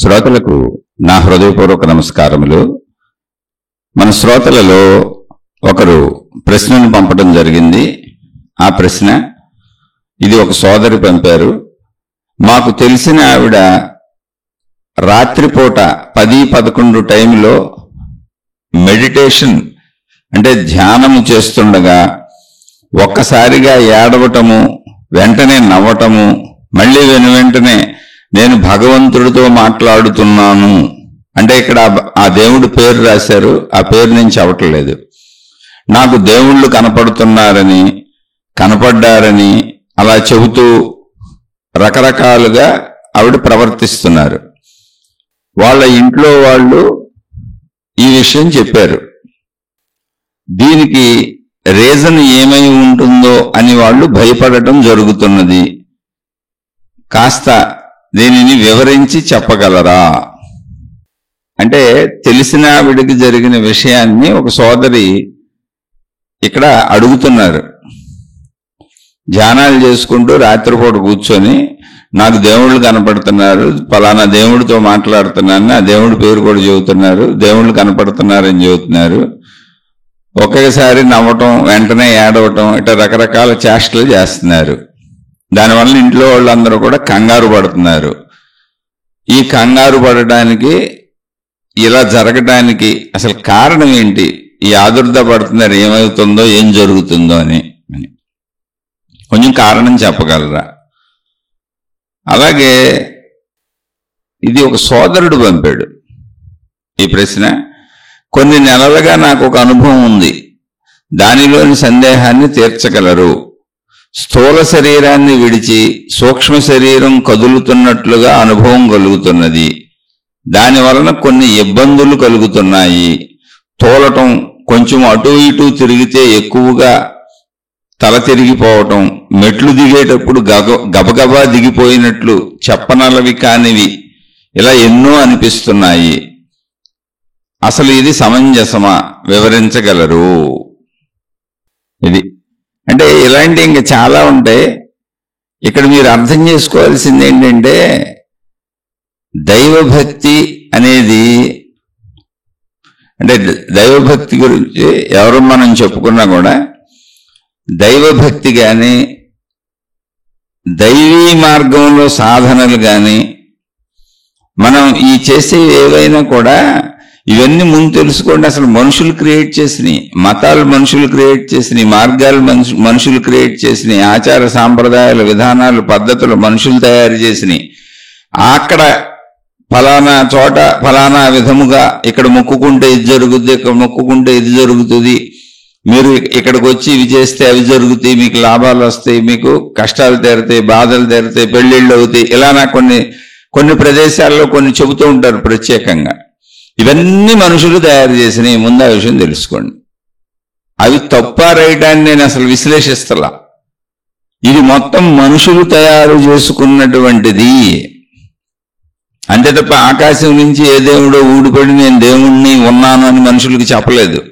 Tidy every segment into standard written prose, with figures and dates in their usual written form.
శ్రోతలకు నా హృదయపూర్వక నమస్కారములు. మన శ్రోతలలో ఒకరు ప్రశ్నను పంపడం జరిగింది. ఆ ప్రశ్న ఇది ఒక సోదరి పంపారు. మాకు తెలిసిన ఆవిడ రాత్రిపూట 10-11 టైంలో మెడిటేషన్ అంటే ధ్యానము చేస్తుండగా ఒక్కసారిగా ఏడవటము, వెంటనే నవ్వటము, మళ్ళీ వెనువెంటనే నేను భగవంతుడితో మాట్లాడుతున్నాను అంటే ఇక్కడ ఆ దేవుడి పేరు రాశారు. ఆ పేరు నేను చెప్పట్లేదు. నాకు దేవుళ్ళు కనపడుతున్నారని, కనపడ్డారని అలా చెబుతూ రకరకాలుగా ఆవిడ ప్రవర్తిస్తున్నారు. వాళ్ళ ఇంట్లో వాళ్ళు ఈ విషయం చెప్పారు. దీనికి రీజన్ ఏమై ఉంటుందో అని వాళ్ళు భయపడటం జరుగుతున్నది. కాస్త దీనిని వివరించి చెప్పగలరా అంటే తెలిసిన ఆవిడికి జరిగిన విషయాన్ని ఒక సోదరి ఇక్కడ అడుగుతున్నారు. ధ్యానాలు చేసుకుంటూ రాత్రిపూట కూర్చొని నాకు దేవుళ్ళు కనపడుతున్నారు, ఫలానా దేవుడితో మాట్లాడుతున్నాను, ఆ దేవుడి పేరు కూడా చెబుతున్నారు, దేవుళ్ళు కనపడుతున్నారని చెబుతున్నారు. ఒకేసారి నవ్వటం, వెంటనే ఏడవటం, ఇట్లా రకరకాల చేష్టలు చేస్తున్నారు. దానివల్ల ఇంట్లో వాళ్ళందరూ కూడా కంగారు పడుతున్నారు. ఈ కంగారు పడడానికి, ఇలా జరగడానికి అసలు కారణం ఏంటి? ఈ ఆదుర్ద పడుతున్నారు, ఏమవుతుందో ఏం జరుగుతుందో అని కొంచెం కారణం చెప్పగలరా? అలాగే ఇది ఒక సోదరుడు పంపాడు ఈ ప్రశ్న. కొన్ని నెలలుగా నాకు ఒక అనుభవం ఉంది, దానిలోని సందేహాన్ని తీర్చగలరు. స్థూల శరీరాన్ని విడిచి సూక్ష్మ శరీరం కదులుతున్నట్లుగా అనుభవం కలుగుతున్నది. దాని వలన కొన్ని ఇబ్బందులు కలుగుతున్నాయి. తోలటం, కొంచెం అటు ఇటు తిరిగితే ఎక్కువగా తల తిరిగిపోవటం, మెట్లు దిగేటప్పుడు గబగబా దిగిపోయినట్లు చెప్పనలవి కానివి, ఇలా ఎన్నో అనిపిస్తున్నాయి. అసలు ఇది సమంజసమా? వివరించగలరు. ఇది అంటే ఇలాంటి ఇంకా చాలా ఉంటాయి. ఇక్కడ మీరు అర్థం చేసుకోవాల్సింది ఏంటంటే దైవభక్తి అనేది, అంటే దైవభక్తి గురించి ఎవరు మనం చెప్పుకున్నా కూడా దైవభక్తి కానీ దైవీ మార్గంలో సాధనలు కానీ మనం ఈ చేసే ఏవైనా కూడా ఇవన్నీ ముందు తెలుసుకోండి. అసలు మనుషులు క్రియేట్ చేసినాయి, మతాలు మనుషులు క్రియేట్ చేసినాయి, మార్గాలు మనుషులు క్రియేట్ చేసినాయి, ఆచార సాంప్రదాయాలు, విధానాలు, పద్ధతులు మనుషులు తయారు చేసినాయి. అక్కడ ఫలానా చోట ఫలానా విధముగా ఇక్కడ మొక్కుకుంటే ఇది జరుగుతుంది, ఇక్కడ మొక్కుకుంటే ఇది జరుగుతుంది, మీరు ఇక్కడికి వచ్చి ఇవి చేస్తే అవి జరుగుతాయి, మీకు లాభాలు వస్తాయి, మీకు కష్టాలు తీరుతాయి, బాధలు తీరుతాయి, పెళ్లిళ్ళు అవుతాయి, ఇలా నాకు కొన్ని ప్రదేశాల్లో కొన్ని చెబుతూ ఉంటారు ప్రత్యేకంగా. ఇవన్నీ మనుషులు తయారు చేసినాయి. ముందు ఆ విషయం తెలుసుకోండి. అవి తప్ప రైటాన్ని నేను అసలు విశ్లేషిస్తలా. ఇది మొత్తం మనుషులు తయారు చేసుకున్నటువంటిది. అంతే తప్ప ఆకాశం నుంచి ఏ దేవుడో ఊడిపడి నేను దేవుణ్ణి ఉన్నాను అని మనుషులకి చెప్పలేదు.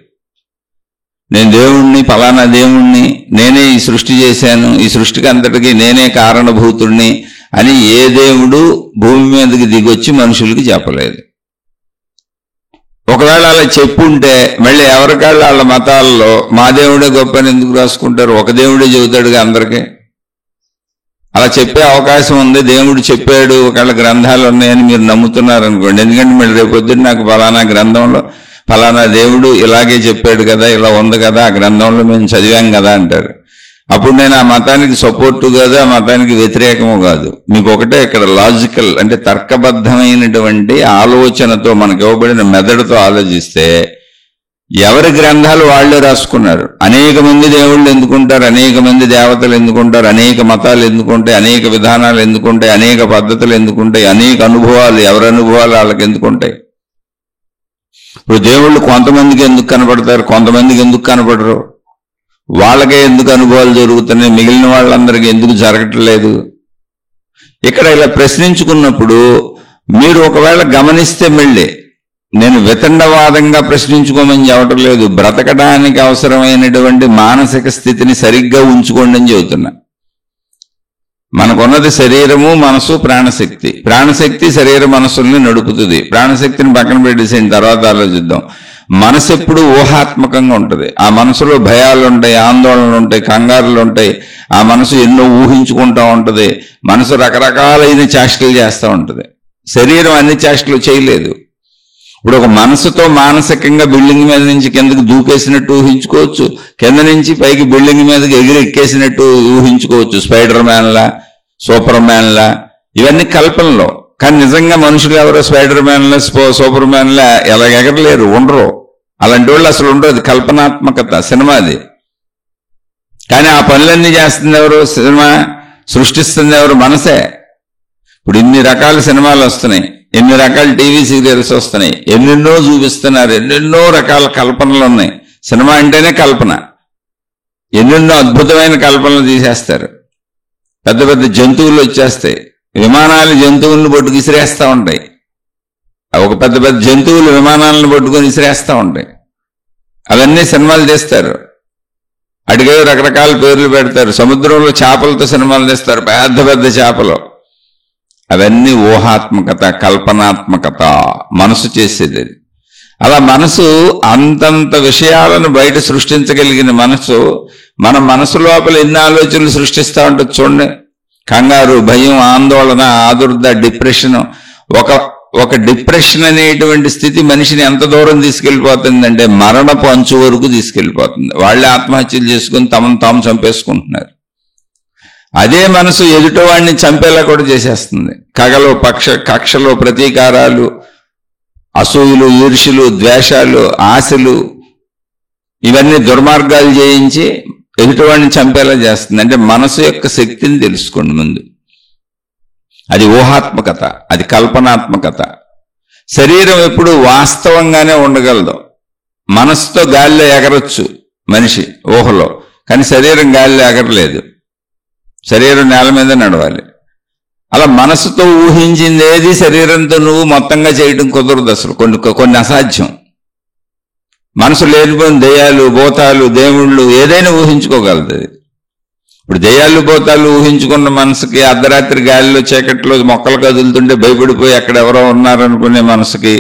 నేను దేవుణ్ణి, ఫలానా దేవుణ్ణి, నేనే ఈ సృష్టి చేశాను, ఈ సృష్టికి అంతటికి నేనే కారణభూతుణ్ణి అని ఏ దేవుడు భూమి మీదకి దిగొచ్చి మనుషులకి చెప్పలేదు. ఒకవేళ అలా చెప్పుంటే మళ్ళీ ఎవరికాళ్ళు వాళ్ళ మతాల్లో మా దేవుడే గొప్పని ఎందుకు రాసుకుంటారు? ఒక దేవుడే చెబుతాడుగా అందరికీ. అలా చెప్పే అవకాశం ఉంది. దేవుడు చెప్పాడు, ఒకవేళ గ్రంథాలు ఉన్నాయని మీరు నమ్ముతున్నారనుకోండి. ఎందుకంటే మళ్ళీ రేపొద్దున నాకు ఫలానా గ్రంథంలో ఫలానా దేవుడు ఇలాగే చెప్పాడు కదా, ఇలా ఉంది కదా, ఆ గ్రంథంలో మేము చదివాం కదా అంటారు. అప్పుడు నేను ఆ మతానికి సపోర్టు కాదు, ఆ మతానికి వ్యతిరేకము కాదు. మీకు ఒకటే ఇక్కడ లాజికల్ అంటే తర్కబద్ధమైనటువంటి ఆలోచనతో మనకు ఇవ్వబడిన మెదడుతో ఆలోచిస్తే ఎవరి గ్రంథాలు వాళ్ళే రాసుకున్నారు. అనేక మంది దేవుళ్ళు ఎందుకుంటారు, అనేక మంది దేవతలు ఎందుకుంటారు, అనేక మతాలు ఎందుకుంటాయి, అనేక విధానాలు ఎందుకుంటాయి, అనేక పద్ధతులు ఎందుకుంటాయి, అనేక అనుభవాలు, ఎవరి అనుభవాలు వాళ్ళకి ఎందుకుంటాయి. ఇప్పుడు దేవుళ్ళు కొంతమందికి ఎందుకు కనపడతారు, కొంతమందికి ఎందుకు కనపడరు, వాళ్ళకే ఎందుకు అనుభవాలు జరుగుతున్నాయి, మిగిలిన వాళ్ళందరికీ ఎందుకు జరగట్లేదు? ఇక్కడ ఇలా ప్రశ్నించుకున్నప్పుడు మీరు ఒకవేళ గమనిస్తే, మళ్ళీ నేను వితండవాదంగా ప్రశ్నించుకోమని చెప్పటం లేదు, బ్రతకడానికి అవసరమైనటువంటి మానసిక స్థితిని సరిగ్గా ఉంచుకోండి అని చెబుతున్నా. మనకున్నది శరీరము, మనసు, ప్రాణశక్తి. ప్రాణశక్తి శరీర మనసుల్ని నడుపుతుంది. ప్రాణశక్తిని పక్కన పెట్టేసిన తర్వాత ఆలోచిద్దాం. మనసు ఎప్పుడు ఊహాత్మకంగా ఉంటుంది. ఆ మనసులో భయాలు ఉంటాయి, ఆందోళనలు ఉంటాయి, కంగారులు ఉంటాయి. ఆ మనసు ఎన్నో ఊహించుకుంటూ ఉంటుంది. మనసు రకరకాలైన చేష్టలు చేస్తూ ఉంటుంది. శరీరం అన్ని చేష్టలు చేయలేదు. ఇప్పుడు ఒక మనసుతో మానసికంగా బిల్డింగ్ మీద నుంచి కిందకి దూకేసినట్టు ఊహించుకోవచ్చు, కింద నుంచి పైకి బిల్డింగ్ మీదకి ఎగిరి ఎక్కేసినట్టు ఊహించుకోవచ్చు. స్పైడర్ మ్యాన్లా, సూపర్ మ్యాన్లా, ఇవన్నీ కల్పనలో. కానీ నిజంగా మనుషులు ఎవరో స్పైడర్ మ్యాన్లా, సూపర్ మ్యాన్లా ఎలా ఎగరలేరు, ఉండరు. అలాంటి వాళ్ళు అసలు ఉండరు. అది కల్పనాత్మకత, సినిమాది. కానీ ఆ పనులన్నీ చేస్తుంది ఎవరు? సినిమా సృష్టిస్తుంది ఎవరు? మనసే. ఇప్పుడు ఇన్ని రకాల సినిమాలు వస్తున్నాయి, ఎన్ని రకాల టీవీ సీరియల్స్ వస్తున్నాయి, ఎన్నెన్నో చూపిస్తున్నారు, ఎన్నెన్నో రకాల కల్పనలు ఉన్నాయి. సినిమా అంటేనే కల్పన. ఎన్నెన్నో అద్భుతమైన కల్పనలు తీసేస్తారు. పెద్ద పెద్ద జంతువులు వచ్చేస్తాయి. విమానాలు జంతువులను పట్టుకు విసిరేస్తూ ఉంటాయి. ఒక పెద్ద పెద్ద జంతువులు విమానాలను పట్టుకొని విసిరేస్తూ ఉంటాయి. అవన్నీ సినిమాలు తీస్తారు. అడిగే రకరకాల పేర్లు పెడతారు. సముద్రంలో చేపలతో సినిమాలు తీస్తారు, పెద్ద పెద్ద చేపలు. అవన్నీ ఊహాత్మకత, కల్పనాత్మకత, మనసు చేసేది. అలా మనసు అంతంత విషయాలను బయట సృష్టించగలిగిన మనసు మన మనసు లోపల ఎన్ని ఆలోచనలు సృష్టిస్తూ ఉంటుంది చూడండి. కంగారు, భయం, ఆందోళన, ఆదుర్ద, డిప్రెషన్. ఒక డిప్రెషన్ అనేటువంటి స్థితి మనిషిని ఎంత దూరం తీసుకెళ్ళిపోతుందంటే మరణపు అంచు వరకు తీసుకెళ్ళిపోతుంది. వాళ్ళే ఆత్మహత్యలు చేసుకుని తమను తాము చంపేసుకుంటున్నారు. అదే మనసు ఎదుట వాడిని చంపేలా కూడా చేసేస్తుంది. కక్షలో ప్రతీకారాలు, అసూయలు, ఈర్ష్యలు, ద్వేషాలు, ఆశలు, ఇవన్నీ దుర్మార్గాలు చేయించి ఎదుటివాడిని చంపేలా చేస్తుంది. అంటే మనసు యొక్క శక్తిని తెలుసుకోండి ముందు. అది ఊహాత్మకత, అది కల్పనాత్మకత. శరీరం ఎప్పుడు వాస్తవంగానే ఉండగలదు. మనసుతో గాలిలో ఎగరొచ్చు మనిషి ఊహలో, కానీ శరీరం గాలిలో ఎగరలేదు. శరీరం నేల మీద నడవాలి. అలా మనసుతో ఊహించింది ఏది శరీరంతో నువ్వు మొత్తంగా చేయడం కుదరదు. అసలు కొన్ని అసాధ్యం. మనసు లేనిపోయిన దెయ్యాలు, భూతాలు, దేవుళ్ళు ఏదైనా ఊహించుకోగలదు. ఇప్పుడు దెయ్యాలు, భూతాలు ఊహించుకున్న మనసుకి, అర్ధరాత్రి గాలిలో చీకట్లో మొక్కలు కదులుతుంటే భయపడిపోయి అక్కడ ఎవరో ఉన్నారనుకునే మనసుకి,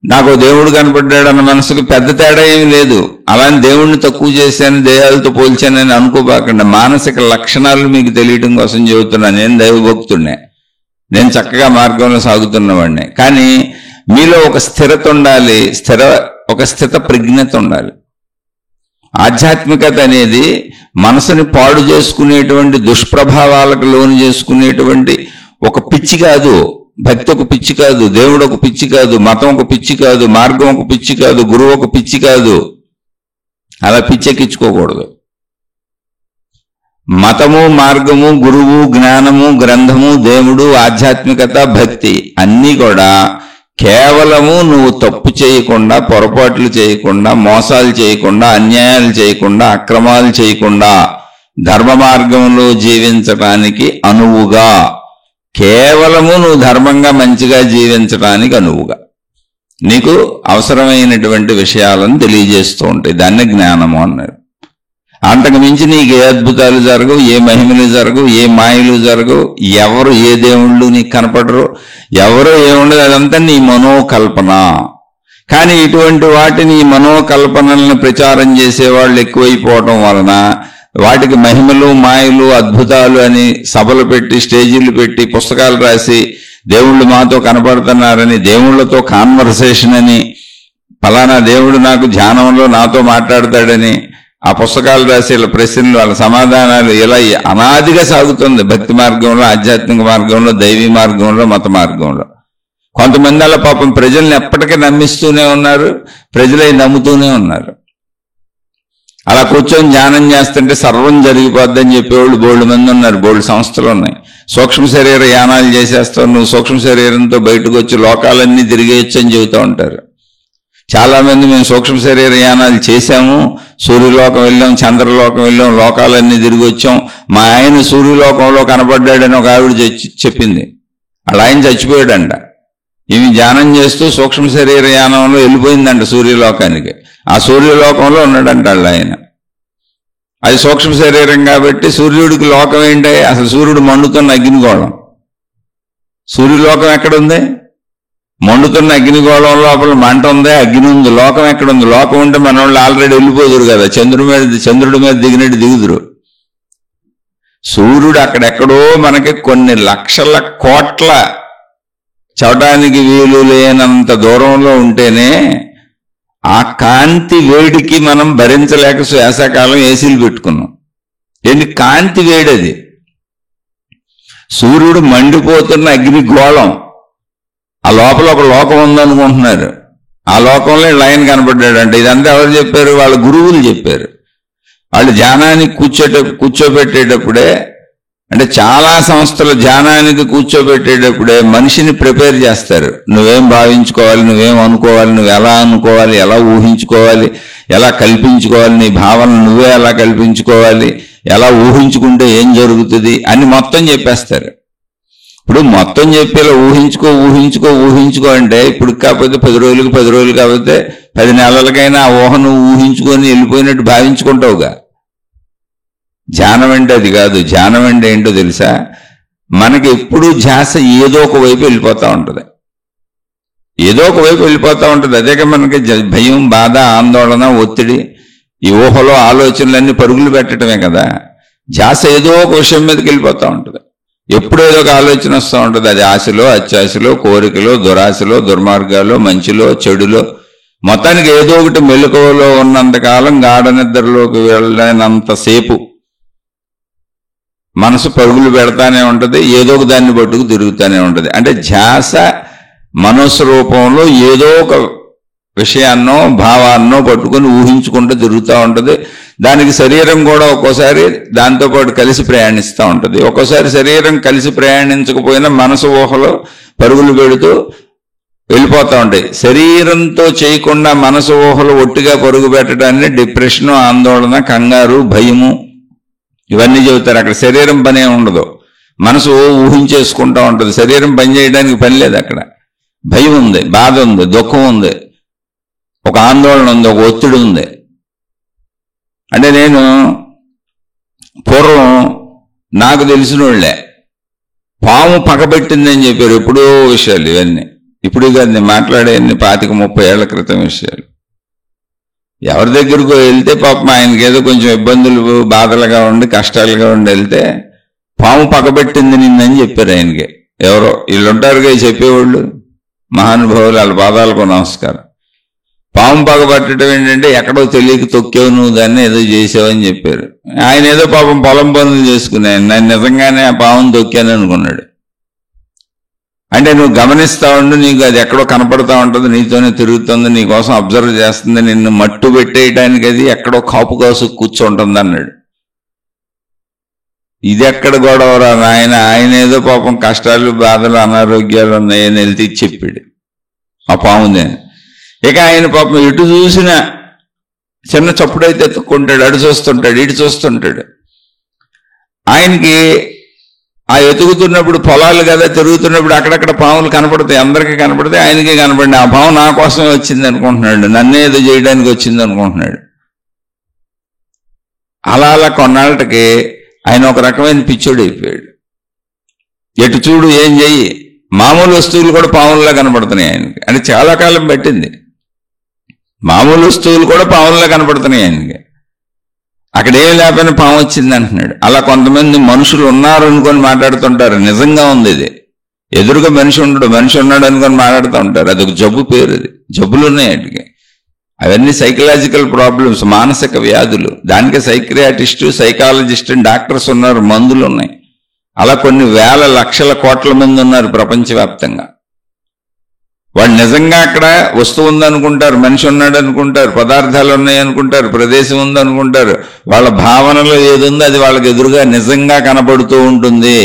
నాకు దేవుడు కనపడ్డాడన్న మనసుకి పెద్ద తేడా ఏమి లేదు. అలానే దేవుణ్ణి తక్కువ చేశాను, దెయ్యాలతో పోల్చానని అనుకోబాకండి. మానసిక లక్షణాలు మీకు తెలియటం కోసం చెబుతున్నా. నేను దైవభక్తుడినే, నేను చక్కగా మార్గంలో సాగుతున్నవాడిని. కానీ మీలో ఒక స్థిరత ఉండాలి, ఒక స్థిత ప్రజ్ఞత ఉండాలి. ఆధ్యాత్మికత అనేది మనసుని పాడు చేసుకునేటువంటి, దుష్ప్రభావాలకు లోను చేసుకునేటువంటి ఒక పిచ్చి కాదు. భక్తి ఒక పిచ్చి కాదు, దేవుడు ఒక పిచ్చి కాదు, మతం ఒక పిచ్చి కాదు, మార్గం ఒక పిచ్చి కాదు, గురువు ఒక పిచ్చి కాదు. అలా పిచ్చెక్కించుకోకూడదు. మతము, మార్గము, గురువు, జ్ఞానము, గ్రంథము, దేవుడు, ఆధ్యాత్మికత, భక్తి అన్నీ కూడా కేవలము నువ్వు తప్పు చేయకుండా, పొరపాట్లు చేయకుండా, మోసాలు చేయకుండా, అన్యాయాలు చేయకుండా, అక్రమాలు చేయకుండా ధర్మ మార్గంలో జీవించటానికి అనువుగా, కేవలము నువ్వు ధర్మంగా మంచిగా జీవించడానికి అనువుగా నీకు అవసరమైనటువంటి విషయాలను తెలియజేస్తూ ఉంటాయి. దాన్ని జ్ఞానము అన్నారు. అంతకు మించి నీకు ఏ అద్భుతాలు జరగవు, ఏ మహిమలు జరగవు, ఏ మాయలు జరగవు, ఎవరు ఏ దేవుళ్ళు నీకు కనపడరు, ఎవరో ఏముండదు. అదంతా నీ మనోకల్పన. కానీ ఇటువంటి వాటిని మనోకల్పనలను ప్రచారం చేసేవాళ్ళు ఎక్కువైపోవటం వలన వాటికి మహిమలు, మాయలు, అద్భుతాలు అని సభలు పెట్టి, స్టేజీలు పెట్టి, పుస్తకాలు రాసి దేవుళ్ళు మాతో కనపడుతున్నారని, దేవుళ్లతో కాన్వర్సేషన్ అని, ఫలానా దేవుడు నాకు ధ్యానంలో నాతో మాట్లాడతాడని ఆ పుస్తకాలు రాసి ఇలా ప్రశ్నలు, వాళ్ళ సమాధానాలు ఇలా అనాదిగా సాగుతుంది. భక్తి మార్గంలో, ఆధ్యాత్మిక మార్గంలో, దైవీ మార్గంలో, మత మార్గంలో. కొంతమంది అలా పాపం ప్రజల్ని ఎప్పటికీ నమ్మిస్తూనే ఉన్నారు, ప్రజలై నమ్ముతూనే ఉన్నారు. అలా కూర్చొని ధ్యానం చేస్తుంటే సర్వం జరిగిపోద్దని చెప్పేవాళ్ళు బోల్డ్ మంది ఉన్నారు, బోల్డ్ సంస్థలు ఉన్నాయి. సూక్ష్మ శరీర యానాలు చేసేస్తావు, నువ్వు సూక్ష్మ శరీరంతో బయటకు వచ్చి లోకాలన్నీ తిరిగేయచ్చు అని చెబుతూ ఉంటారు. చాలా మంది మేము సూక్ష్మ శరీర యానాలు చేశాము, సూర్యలోకం వెళ్ళాం, చంద్రలోకం వెళ్ళాం, లోకాలన్నీ తిరిగి వచ్చాం, మా ఆయన సూర్యలోకంలో కనపడ్డాడని ఒక ఆవిడ చెప్పింది. అలా ఆయన చచ్చిపోయాడంట. ఇవి ధ్యానం చేస్తూ సూక్ష్మ శరీర యానంలో వెళ్ళిపోయిందంట సూర్యలోకానికి. ఆ సూర్యలోకంలో ఉన్నాడంట ఆయన. అది సూక్ష్మ శరీరం కాబట్టి సూర్యుడికి లోకం ఏంటి? అసలు సూర్యుడు మండుతున్న అగ్నిగోళం. సూర్యలోకం ఎక్కడుంది? మండుతున్న అగ్నిగోళం లోపల మంట ఉంది, అగ్ని ఉంది. లోకం ఎక్కడుంది? లోకం ఉంటే మన వాళ్ళు ఆల్రెడీ వెళ్ళిపోదురు కదా, చంద్రుడి మీద దిగినట్టు దిగుదురు. సూర్యుడు అక్కడెక్కడో మనకి కొన్ని లక్షల కోట్ల చవటానికి వీలు లేనంత దూరంలో ఉంటేనే ఆ కాంతి వేడికి మనం భరించలేక వేసవకాలం ఏసీలు పెట్టుకున్నాం. ఏంటి కాంతి వేడది? సూర్యుడు మండిపోతున్న అగ్నిగోళం. ఆ లోపల ఒక లోకం ఉందనుకుంటున్నారు. ఆ లోకంలో లైన్ కనపడ్డాడు. అంటే ఇదంతా ఎవరు చెప్పారు? వాళ్ళ గురువులు చెప్పారు. వాళ్ళు ధ్యానానికి కూర్చోబెట్టేటప్పుడే, అంటే చాలా సంస్థలు ధ్యానానికి కూర్చోబెట్టేటప్పుడే మనిషిని ప్రిపేర్ చేస్తారు. నువ్వేం భావించుకోవాలి, నువ్వేం అనుకోవాలి, నువ్వు ఎలా అనుకోవాలి, ఎలా ఊహించుకోవాలి, ఎలా కల్పించుకోవాలి, నీ భావన నువ్వే ఎలా కల్పించుకోవాలి, ఎలా ఊహించుకుంటే ఏం జరుగుతుంది అని మొత్తం చెప్పేస్తారు. ఇప్పుడు మొత్తం చెప్పేలా ఊహించుకో అంటే ఇప్పుడు కాకపోతే 10 రోజులు కాకపోతే 10 నెలలకైనా ఆ ఊహ నువ్వు ఊహించుకొని వెళ్ళిపోయినట్టు భావించుకుంటావుగా. ధ్యానం అంటే అది కాదు. ధ్యానం అంటే ఏంటో తెలుసా? మనకి ఎప్పుడూ ధ్యాస ఏదో ఒక వైపు వెళ్ళిపోతూ ఉంటుంది. అదేగా మనకి భయం, బాధ, ఆందోళన, ఒత్తిడి, ఈ ఊహలో ఆలోచనలన్నీ పరుగులు పెట్టడమే కదా. ధ్యాస ఏదో ఒక విషయం మీదకి వెళ్ళిపోతూ ఉంటుంది. ఎప్పుడు ఏదో ఒక ఆలోచన వస్తూ ఉంటుంది. అది ఆశలో, అత్యాశలో, కోరికలో, దురాశలో, దుర్మార్గాలు, మంచిలో, చెడులో, మొత్తానికి ఏదో ఒకటి మెలకువలో ఉన్నంతకాలం గాఢ నిద్రలోకి వెళ్ళినంతసేపు మనసు పరుగులు పెడతానే ఉంటుంది. ఏదో ఒక దాన్ని పట్టుకు తిరుగుతూనే ఉంటుంది. అంటే ధ్యాస మనస్సు రూపంలో ఏదో ఒక విషయాన్నో భావాన్నో పట్టుకొని ఊహించుకుంటూ తిరుగుతూ ఉంటుంది. దానికి శరీరం కూడా ఒక్కోసారి దాంతోపాటు కలిసి ప్రయాణిస్తూ ఉంటుంది. ఒక్కోసారి శరీరం కలిసి ప్రయాణించకపోయినా మనసు ఊహలో పరుగులు పెడుతూ వెళ్ళిపోతూ ఉంటాయి. శరీరంతో చేయకుండా మనసు ఊహలు ఒట్టిగా పరుగు పెట్టడాన్ని డిప్రెషను, ఆందోళన, కంగారు, భయము ఇవన్నీ చెబుతారు. అక్కడ శరీరం పనే ఉండదు, మనసు ఊహించేసుకుంటూ ఉంటుంది. శరీరం పని చేయడానికి పని లేదు. అక్కడ భయం ఉంది, బాధ ఉంది, దుఃఖం ఉంది, ఒక ఆందోళన ఉంది, ఒక ఒత్తిడి ఉంది. అంటే నేను పూర్వం నాకు తెలిసిన వాళ్ళే పాము పగబెట్టిందని చెప్పారు. ఎప్పుడో విషయాలు ఇవన్నీ. ఇప్పుడు కాదు, నేను మాట్లాడేవన్నీ 25-30 ఏళ్ల క్రితం విషయాలు. ఎవరి దగ్గరకు వెళ్తే పాపం ఆయనకి ఏదో కొంచెం ఇబ్బందులు, బాధలుగా ఉండి, కష్టాలుగా ఉండి వెళ్తే పాము పగబెట్టింది నిన్నని చెప్పారు ఆయనకి. ఎవరో వీళ్ళు ఉంటారుగా చెప్పేవాళ్ళు, మహానుభావులు, వాళ్ళ పాదాలకు నమస్కారం. పాము పగబట్టడం ఏంటంటే ఎక్కడో తెలియక తొక్కేవు నువ్వు, దాన్ని ఏదో చేసావని చెప్పారు. ఆయన ఏదో పాపం పొలం పనులు చేసుకున్నాను, నేను నిజంగానే ఆ పామును తొక్కాను అనుకున్నాడు. అంటే నువ్వు గమనిస్తూ ఉండు, నీకు అది ఎక్కడో కనపడతా ఉంటుంది, నీతోనే తిరుగుతుంది, నీకోసం అబ్జర్వ్ చేస్తుంది, నిన్ను మట్టు పెట్టేయడానికి అది ఎక్కడో కాపు కాసు కూర్చుంటుంది అన్నాడు. ఇది ఎక్కడ గొడవరా నాయన, ఆయన ఏదో పాపం కష్టాలు, బాధలు, అనారోగ్యాలు ఉన్నాయని వెళ్తే చెప్పాడు ఆ పామునే. ఇక ఆయన పాపం ఇటు చూసిన చిన్న చప్పుడైతే ఎత్తుక్కుంటాడు, అటు చూస్తుంటాడు, ఇటు చూస్తుంటాడు. ఆయనకి ఆ ఎతుకుతున్నప్పుడు పొలాలు కదా, తిరుగుతున్నప్పుడు అక్కడక్కడ పాములు కనపడతాయి, అందరికీ కనపడతాయి, ఆయనకే కనపడి ఆ పాము నా కోసమే వచ్చింది అనుకుంటున్నాడు, నన్నే ఏదో చేయడానికి వచ్చింది అనుకుంటున్నాడు. అలా కొన్నాళ్ళకి ఆయన ఒక రకమైన పిచ్చోడు అయిపోయాడు. ఎటు చూడు, ఏం చెయ్యి, మామూలు వస్తువులు కూడా పాముల్లా కనపడుతున్నాయి ఆయనకి. అంటే చాలా కాలం పట్టింది, మామూలు వస్తువులు కూడా పాముల్లా కనపడుతున్నాయి ఆయనకి. అక్కడ ఏం లేకపోయినా పాము వచ్చింది అంటున్నాడు. అలా కొంతమంది మనుషులు ఉన్నారు అనుకొని మాట్లాడుతుంటారు. నిజంగా ఉంది ఇది. ఎదురుగా మనిషి ఉన్నాడు అనుకొని మాట్లాడుతూ ఉంటారు. అదొక జబ్బు పేరు. అది జబ్బులు ఉన్నాయి వాటికి. అవన్నీ సైకలాజికల్ ప్రాబ్లమ్స్, మానసిక వ్యాధులు. దానికే సైక్రియాటిస్టు, సైకాలజిస్ట్, డాక్టర్స్ ఉన్నారు, మందులు ఉన్నాయి. అలా కొన్ని వేల లక్షల కోట్ల మంది ఉన్నారు ప్రపంచవ్యాప్తంగా. వాళ్ళు నిజంగా అక్కడ వస్తువు ఉందనుకుంటారు, మనిషి ఉన్నాడు అనుకుంటారు, పదార్థాలు ఉన్నాయి అనుకుంటారు, ప్రదేశం ఉందనుకుంటారు. వాళ్ళ భావనలో ఏది ఉందో అది వాళ్ళకి ఎదురుగా నిజంగా కనబడుతూ ఉంటుంది.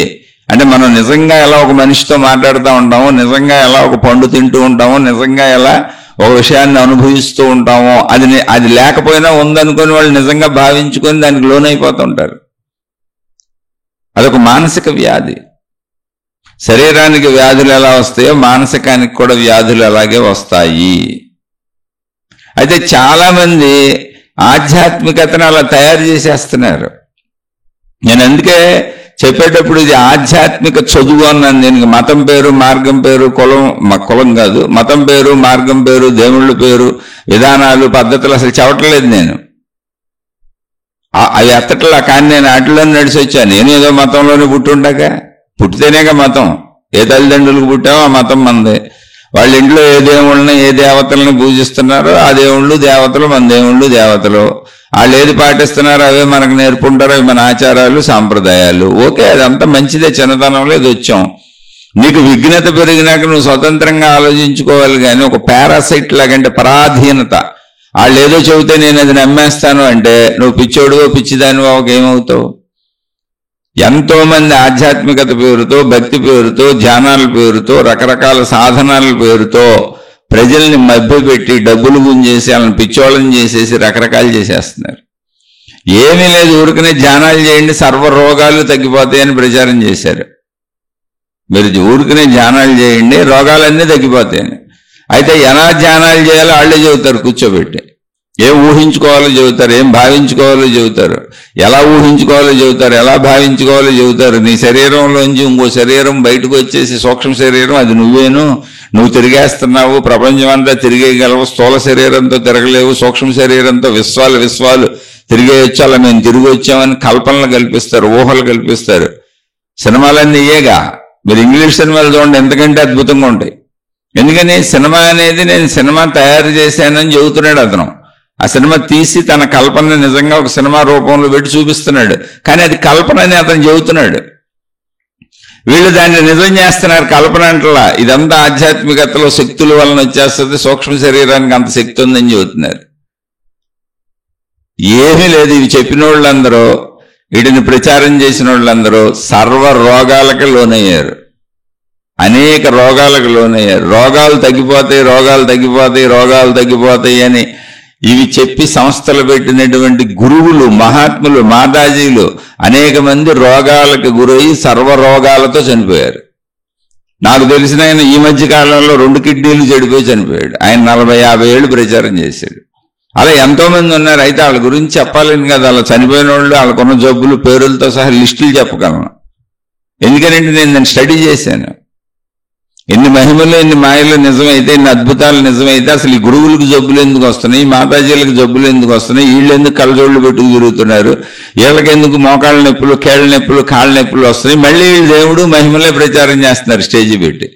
అంటే మనం నిజంగా ఎలా ఒక మనిషితో మాట్లాడుతూ ఉంటామో, నిజంగా ఎలా ఒక పండు తింటూ ఉంటామో, నిజంగా ఎలా ఒక విషయాన్ని అనుభవిస్తూ ఉంటామో, అది లేకపోయినా ఉందనుకొని వాళ్ళు నిజంగా భావించుకొని దానికి లోనైపోతుంటారు. అదొక మానసిక వ్యాధి. శరీరానికి వ్యాధులు ఎలా వస్తాయో మానసికానికి కూడా వ్యాధులు అలాగే వస్తాయి. అయితే చాలామంది ఆధ్యాత్మికతను అలా తయారు చేసేస్తున్నారు. నేను అందుకే చెప్పేటప్పుడు ఇది ఆధ్యాత్మిక చదువు అన్నాను. నేను మతం పేరు, మార్గం పేరు, కులం కాదు, మతం పేరు, మార్గం పేరు, దేవుళ్ళ పేరు, విధానాలు, పద్ధతులు అసలు చెప్పట్లేదు నేను. అవి ఎత్తట్లా. కానీ నేను వాటిలో నడిచి వచ్చాను. నేను ఏదో మతంలోనే పుట్టితేనేగా మతం. ఏ తల్లిదండ్రులకు పుట్టామో ఆ మతం మందే. వాళ్ళ ఇంట్లో ఏ దేవుళ్ళని, ఏ దేవతల్ని పూజిస్తున్నారో ఆ దేవుళ్ళు దేవతలు, మన దేవుళ్ళు దేవతలు. వాళ్ళు ఏది పాటిస్తున్నారో అవే మనకు నేర్పుంటారో అవి మన ఆచారాలు, సాంప్రదాయాలు. ఓకే, అదంతా మంచిదే. చిన్నతనంలో ఇది వచ్చాం. నీకు విఘ్నత పెరిగినాక నువ్వు స్వతంత్రంగా ఆలోచించుకోవాలి. కానీ ఒక పారాసైట్ లాగంటే పరాధీనత, వాళ్ళు ఏదో చెబితే నేను అది నమ్మేస్తాను అంటే నువ్వు పిచ్చోడువో పిచ్చిదానివో ఏమవుతావు? ఎంతో మంది ఆధ్యాత్మికత పేరుతో, భక్తి పేరుతో, ధ్యానాల పేరుతో, రకరకాల సాధనాల పేరుతో ప్రజల్ని మభ్యపెట్టి డబ్బులు గుంజేసి వాళ్ళని పిచ్చోళ్ళని చేసేసి రకరకాలు చేసేస్తున్నారు. ఏమీ లేదు, ఊరికనే ధ్యానాలు చేయండి సర్వ రోగాలు తగ్గిపోతాయని ప్రచారం చేశారు. మీరు ఊరికనే ధ్యానాలు చేయండి రోగాలన్నీ తగ్గిపోతాయని. అయితే ఎలా ధ్యానాలు చేయాలో వాళ్ళే చెబుతారు కూర్చోబెట్టి. ఏం ఊహించుకోవాలో చెబుతారు, ఏం భావించుకోవాలో చెబుతారు, ఎలా ఊహించుకోవాలో చెబుతారు, ఎలా భావించుకోవాలో చెబుతారు. నీ శరీరంలోంచి ఇంకో శరీరం బయటకు వచ్చేసి సూక్ష్మ శరీరం, అది నువ్వు తిరిగేస్తున్నావు. ప్రపంచం అంతా తిరిగేయగలవు. స్థూల శరీరంతో తిరగలేవు. సూక్ష్మ శరీరంతో విశ్వాలు తిరిగేయచ్చు. అలా మేము తిరిగి వచ్చామని కల్పనలు కల్పిస్తారు, ఊహలు కల్పిస్తారు. సినిమాలన్నీ ఇయ్యేగా. మీరు ఇంగ్లీష్ సినిమాలు చూడండి, ఎంతకంటే అద్భుతంగా ఉంటాయి. ఎందుకని సినిమా అనేది నేను సినిమా తయారు చేశానని చెబుతున్నాడు అతను. ఆ సినిమా తీసి తన కల్పన నిజంగా ఒక సినిమా రూపంలో పెట్టి చూపిస్తున్నాడు. కానీ అది కల్పన అని అతను చెబుతున్నాడు. వీళ్ళు దాన్ని నిజం చేస్తున్నారు. కల్పన అంటలా. ఇదంతా ఆధ్యాత్మికతలో శక్తుల వలన వచ్చేస్తుంది. సూక్ష్మ శరీరానికి అంత శక్తి ఉందని చెబుతున్నారు. ఏమీ లేదు. ఇవి చెప్పిన వాళ్ళందరూ, వీటిని ప్రచారం చేసిన వాళ్ళందరూ సర్వ రోగాలకు లోనయ్యారు. అనేక రోగాలకు లోనయ్యారు. రోగాలు తగ్గిపోతాయి అని ఇవి చెప్పి సంస్థలు పెట్టినటువంటి గురువులు, మహాత్ములు, మాతాజీలు అనేక మంది రోగాలకు గురయ్యి సర్వ రోగాలతో చనిపోయారు. నాకు తెలిసిన ఆయన ఈ మధ్య కాలంలో 2 కిడ్నీలు చెడిపోయి చనిపోయాడు. ఆయన 40-50 ఏళ్ళు ప్రచారం చేశాడు. అలా ఎంతో మంది ఉన్నారు. అయితే వాళ్ళ గురించి చెప్పాలని కదా, అలా చనిపోయిన వాళ్ళు, వాళ్ళకున్న జబ్బులు పేరులతో సహా లిస్టులు చెప్పగలను. ఎందుకంటే నేను దాన్ని స్టడీ చేశాను. ఎన్ని మహిమలు, ఎన్ని మాయలు నిజమైతే, ఎన్ని అద్భుతాలు నిజమైతే అసలు ఈ గురువులకు జబ్బులు ఎందుకు వస్తున్నాయి, మాతాజీలకు జబ్బులు ఎందుకు వస్తున్నాయి, వీళ్ళు ఎందుకు కళ్ళజోళ్ళు పెట్టుకు తిరుగుతున్నారు, వీళ్ళకెందుకు మోకాళ్ళ నొప్పులు, కేళ్ళ నొప్పులు, కాళ్ళ నొప్పులు వస్తున్నాయి, మళ్ళీ వీళ్ళు దేవుడు మహిమలే ప్రచారం చేస్తున్నారు స్టేజీ పెట్టి.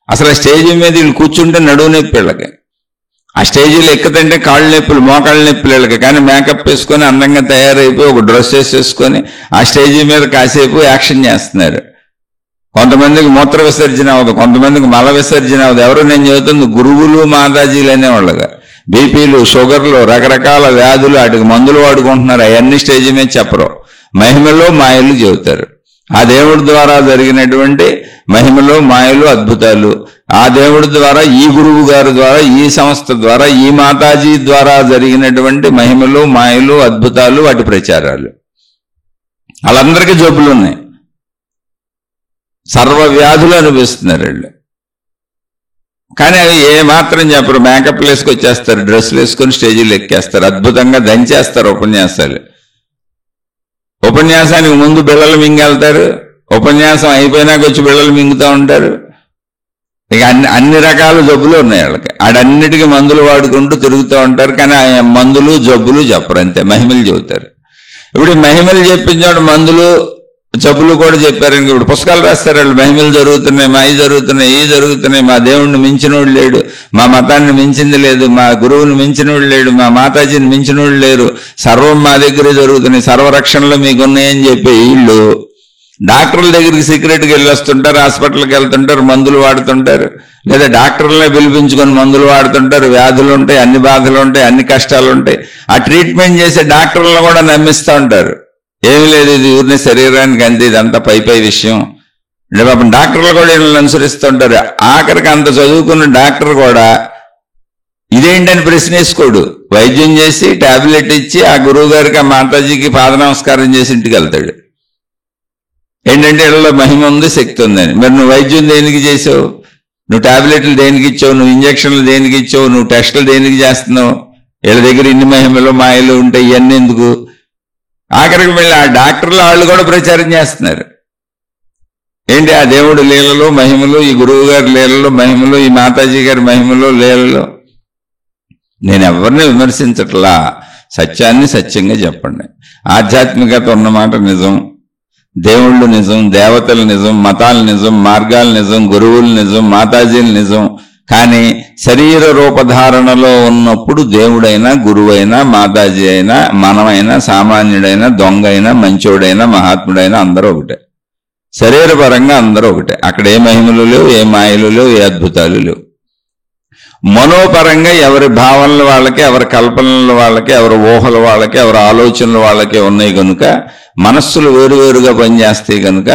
అసలు ఆ స్టేజీ మీద వీళ్ళు కూర్చుంటే నడువు నొప్పి వీళ్ళకి, ఆ స్టేజీలో ఎక్కుతుంటే కాళ్ళ నొప్పులు, మోకాళ్ళ నొప్పులు వీళ్ళకి. కానీ మేకప్ వేసుకొని అందంగా తయారైపోయి ఒక డ్రెస్ వేసేసుకొని ఆ స్టేజీ మీద కాసేపు యాక్షన్ చేస్తున్నారు. కొంతమందికి మూత్ర విసర్జన అవ్వదు, కొంతమందికి మల విసర్జన అవ్వదు. ఎవరు నేను చెబుతుంది గురువులు, మాతాజీలు అనేవాళ్ళుగా. బీపీలు, షుగర్లు, రకరకాల వ్యాధులు, వాటికి మందులు వాడుకుంటున్నారు. అవన్నీ స్టేజీ మీద చెప్పరు. మహిమలో మాయలు చెబుతారు. ఆ దేవుడి ద్వారా జరిగినటువంటి మహిమలో మాయలు, అద్భుతాలు, ఆ దేవుడి ద్వారా, ఈ గురువు గారి ద్వారా, ఈ సంస్థ ద్వారా, ఈ మాతాజీ ద్వారా జరిగినటువంటి మహిమలు, మాయలు, అద్భుతాలు, వాటి ప్రచారాలు. వాళ్ళందరికీ జబ్బులు ఉన్నాయి. సర్వ వ్యాధులు అనిపిస్తున్నారు వీళ్ళు. కానీ అవి ఏమాత్రం చెప్పరు. మేకప్లు వేసుకొచ్చేస్తారు, డ్రెస్సులు వేసుకొని స్టేజీలు ఎక్కేస్తారు, అద్భుతంగా దంచేస్తారు ఉపన్యాసాలు. ఉపన్యాసానికి ముందు బిళ్ళలు మింగెళ్తారు, ఉపన్యాసం అయిపోయినాక వచ్చి బిళ్ళలు మింగుతూ ఉంటారు. ఇక అన్ని రకాల జబ్బులు ఉన్నాయి వాళ్ళకి. ఆడన్నిటికీ మందులు వాడుకుంటూ తిరుగుతూ ఉంటారు. కానీ ఆ మందులు, జబ్బులు చెప్పరు, అంతే మహిమలు చెబుతారు. ఇప్పుడు మహిమలు చెప్పించాడు, మందులు, జబ్బులు కూడా చెప్పారు. ఇప్పుడు పుస్తకాలు రాస్తారు వాళ్ళు. మహిమలు జరుగుతున్నాయి, మాయి జరుగుతున్నాయి, ఈ జరుగుతున్నాయి, మా దేవుణ్ణి మించినోడు లేడు, మా మతాన్ని మించింది లేదు, మా గురువుని మించినోడు లేడు, మా మాతాజీని మించినోడు లేరు, సర్వం మా దగ్గరే జరుగుతున్నాయి, సర్వరక్షణలు మీకున్నాయని చెప్పి వీళ్ళు డాక్టర్ల దగ్గరికి సీక్రెట్గా వెళ్ళి వస్తుంటారు, హాస్పిటల్కి వెళ్తుంటారు, మందులు వాడుతుంటారు, లేదా డాక్టర్లనే పిలిపించుకొని మందులు వాడుతుంటారు. వ్యాధులు ఉంటాయి, అన్ని బాధలు ఉంటాయి, అన్ని కష్టాలు ఉంటాయి. ఆ ట్రీట్మెంట్ చేసే డాక్టర్లను కూడా నమ్మిస్తూ ఉంటారు. ఏమి లేదు, ఇది ఊరిని శరీరానికి అంతే, ఇదంతా పై విషయం అంటే పాపం డాక్టర్లు కూడా వీళ్ళని అనుసరిస్తుంటారు. ఆఖరికి అంత చదువుకున్న డాక్టర్ కూడా ఇదేంటని ప్రశ్న వేసుకోడు. వైద్యం చేసి టాబ్లెట్ ఇచ్చి ఆ గురువు గారికి, ఆ మాతాజీకి పాద నమస్కారం చేసి ఇంటికి వెళ్తాడు. ఏంటంటే వీళ్ళలో మహిమ ఉంది, శక్తి ఉందని. మరి నువ్వు వైద్యం దేనికి చేసావు, నువ్వు టాబ్లెట్లు దేనికి ఇచ్చావు, నువ్వు ఇంజక్షన్లు దేనికి ఇచ్చావు, నువ్వు టెస్టులు దేనికి చేస్తున్నావు, వీళ్ళ దగ్గర ఇన్ని మహిమలు మాయలు ఉంటాయి, ఇవన్నీ ఎందుకు? ఆఖరికి వెళ్ళి ఆ డాక్టర్లు వాళ్ళు కూడా ప్రచారం చేస్తున్నారు. ఏంటి ఆ దేవుడు లీలలో మహిమలు, ఈ గురువు గారి లీలలో మహిమలు, ఈ మాతాజీ గారి మహిమలు లీలలో. నేను ఎవరిని విమర్శించట్లా, సత్యాన్ని సత్యంగా చెప్పండి. ఆధ్యాత్మికత ఉన్నమాట నిజం, దేవుళ్ళు నిజం, దేవతలు నిజం, మతాలు నిజం, మార్గాలు నిజం, గురువులు నిజం, మాతాజీలు నిజం. కానీ శరీర రూపధారణలో ఉన్నప్పుడు దేవుడైనా, గురువైనా, మాతాజీ అయినా, మనమైనా, సామాన్యుడైనా, దొంగ అయినా, మంచోడైనా, మహాత్ముడైనా అందరూ ఒకటే. శరీరపరంగా అందరూ ఒకటే. అక్కడ ఏ మహిమలు లేవు, ఏ మాయలు లేవు, ఏ అద్భుతాలు లేవు. మనోపరంగా ఎవరి భావనలు వాళ్ళకి, ఎవరి కల్పనలు వాళ్ళకి, ఎవరి ఊహలు వాళ్ళకి, ఎవరి ఆలోచనలు వాళ్ళకే ఉన్నాయి కనుక మనస్సులు వేరువేరుగా పనిచేస్తాయి కనుక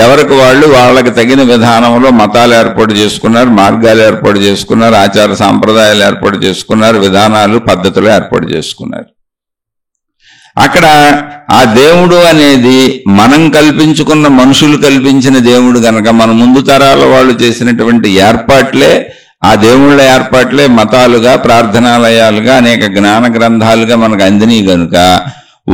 ఎవరికి వాళ్ళు వాళ్ళకి తగిన విధానంలో మతాలు ఏర్పాటు చేసుకున్నారు, మార్గాలు ఏర్పాటు చేసుకున్నారు, ఆచార సాంప్రదాయాలు ఏర్పాటు చేసుకున్నారు, విధానాలు పద్ధతులు ఏర్పాటు చేసుకున్నారు. అక్కడ ఆ దేవుడు అనేది మనం కల్పించుకున్న, మనుషులు కల్పించిన దేవుడు కనుక మన ముందు తరాల వాళ్ళు చేసినటువంటి ఏర్పాట్లే ఆ దేవుళ్ళ ఏర్పాట్లే మతాలుగా, ప్రార్థనాలయాలుగా, అనేక జ్ఞాన గ్రంథాలుగా మనకు అందినవి కనుక